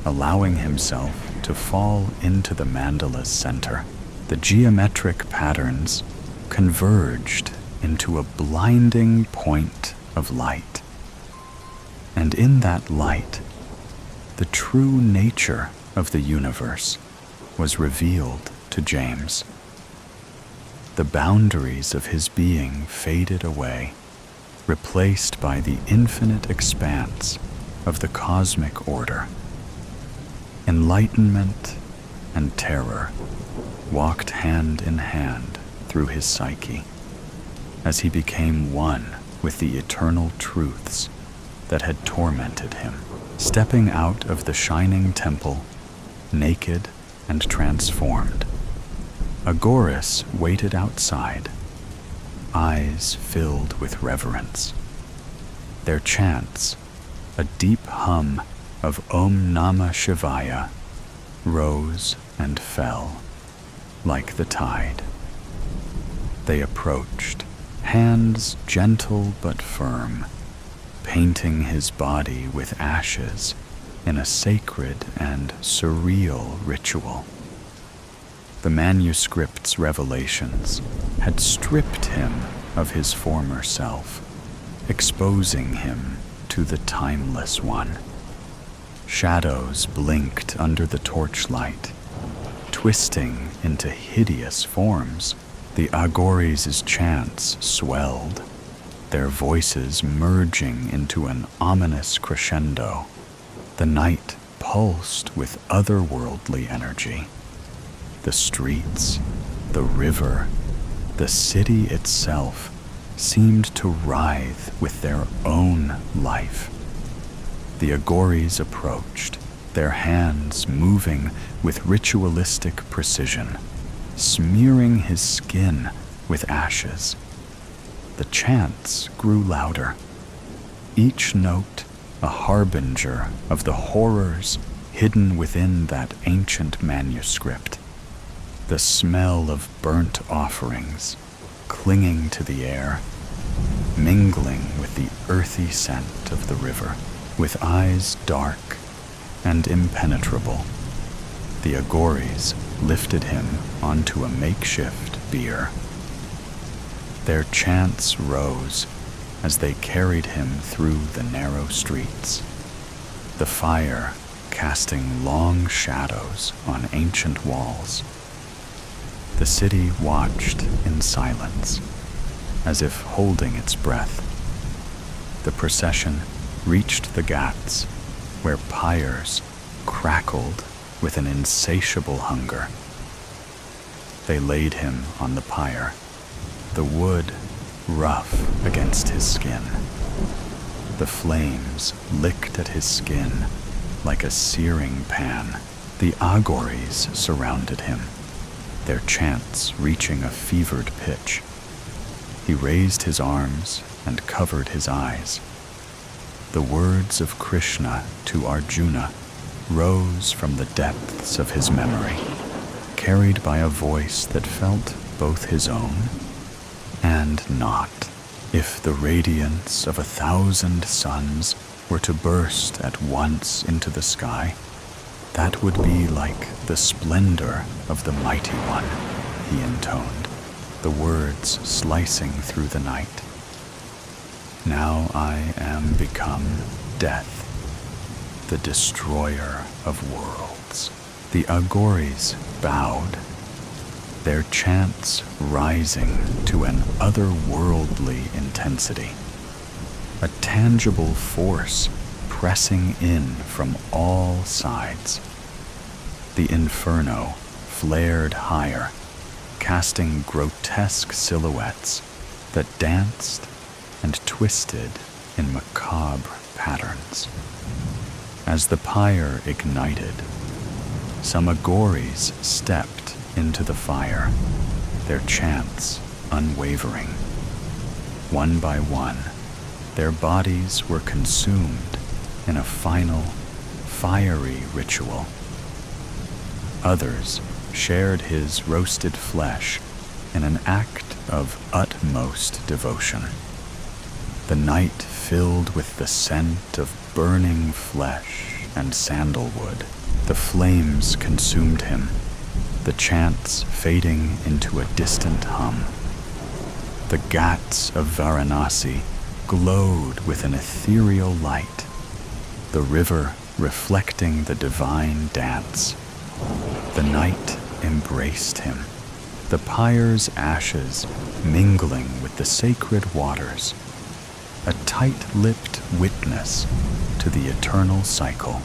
allowing himself to fall into the mandala's center. The geometric patterns converged into a blinding point of light. And in that light, the true nature of the universe was revealed to James. The boundaries of his being faded away, replaced by the infinite expanse of the cosmic order. Enlightenment and terror walked hand in hand through his psyche as he became one with the eternal truths that had tormented him. Stepping out of the shining temple, naked and transformed, a Gorephans waited outside, eyes filled with reverence. Their chants, a deep hum of Om Namah Shivaya, rose and fell like the tide. They approached, hands gentle but firm, painting his body with ashes in a sacred and surreal ritual. The manuscript's revelations had stripped him of his former self, exposing him to the Timeless One. Shadows blinked under the torchlight, twisting into hideous forms. The Agoris's chants swelled, their voices merging into an ominous crescendo. The night pulsed with otherworldly energy. The streets, the river, the city itself seemed to writhe with their own life. The Agories approached, their hands moving with ritualistic precision, smearing his skin with ashes. The chants grew louder, each note a harbinger of the horrors hidden within that ancient manuscript. The smell of burnt offerings clinging to the air, mingling with the earthy scent of the river. With eyes dark and impenetrable, the Agories lifted him onto a makeshift bier. Their chants rose as they carried him through the narrow streets, the fire casting long shadows on ancient walls. The city watched in silence, as if holding its breath. The procession reached the Ghats, where pyres crackled with an insatiable hunger. They laid him on the pyre, the wood rough against his skin. The flames licked at his skin like a searing pan. The Agories surrounded him, their chants reaching a fevered pitch. He raised his arms and covered his eyes. The words of Krishna to Arjuna rose from the depths of his memory, carried by a voice that felt both his own and not. If the radiance of 1,000 suns were to burst at once into the sky, that would be like the splendor of the Mighty One, he intoned, the words slicing through the night. Now I am become death, the destroyer of worlds. The Agories bowed, their chants rising to an otherworldly intensity, a tangible force pressing in from all sides. The inferno flared higher, casting grotesque silhouettes that danced and twisted in macabre patterns. As the pyre ignited, some Agories stepped into the fire, their chants unwavering. One by one, their bodies were consumed in a final, fiery ritual. Others shared his roasted flesh in an act of utmost devotion. The night filled with the scent of burning flesh and sandalwood. The flames consumed him, the chants fading into a distant hum. The Ghats of Varanasi glowed with an ethereal light, the river reflecting the divine dance. The night embraced him, the pyre's ashes mingling with the sacred waters, a tight-lipped witness to the eternal cycle.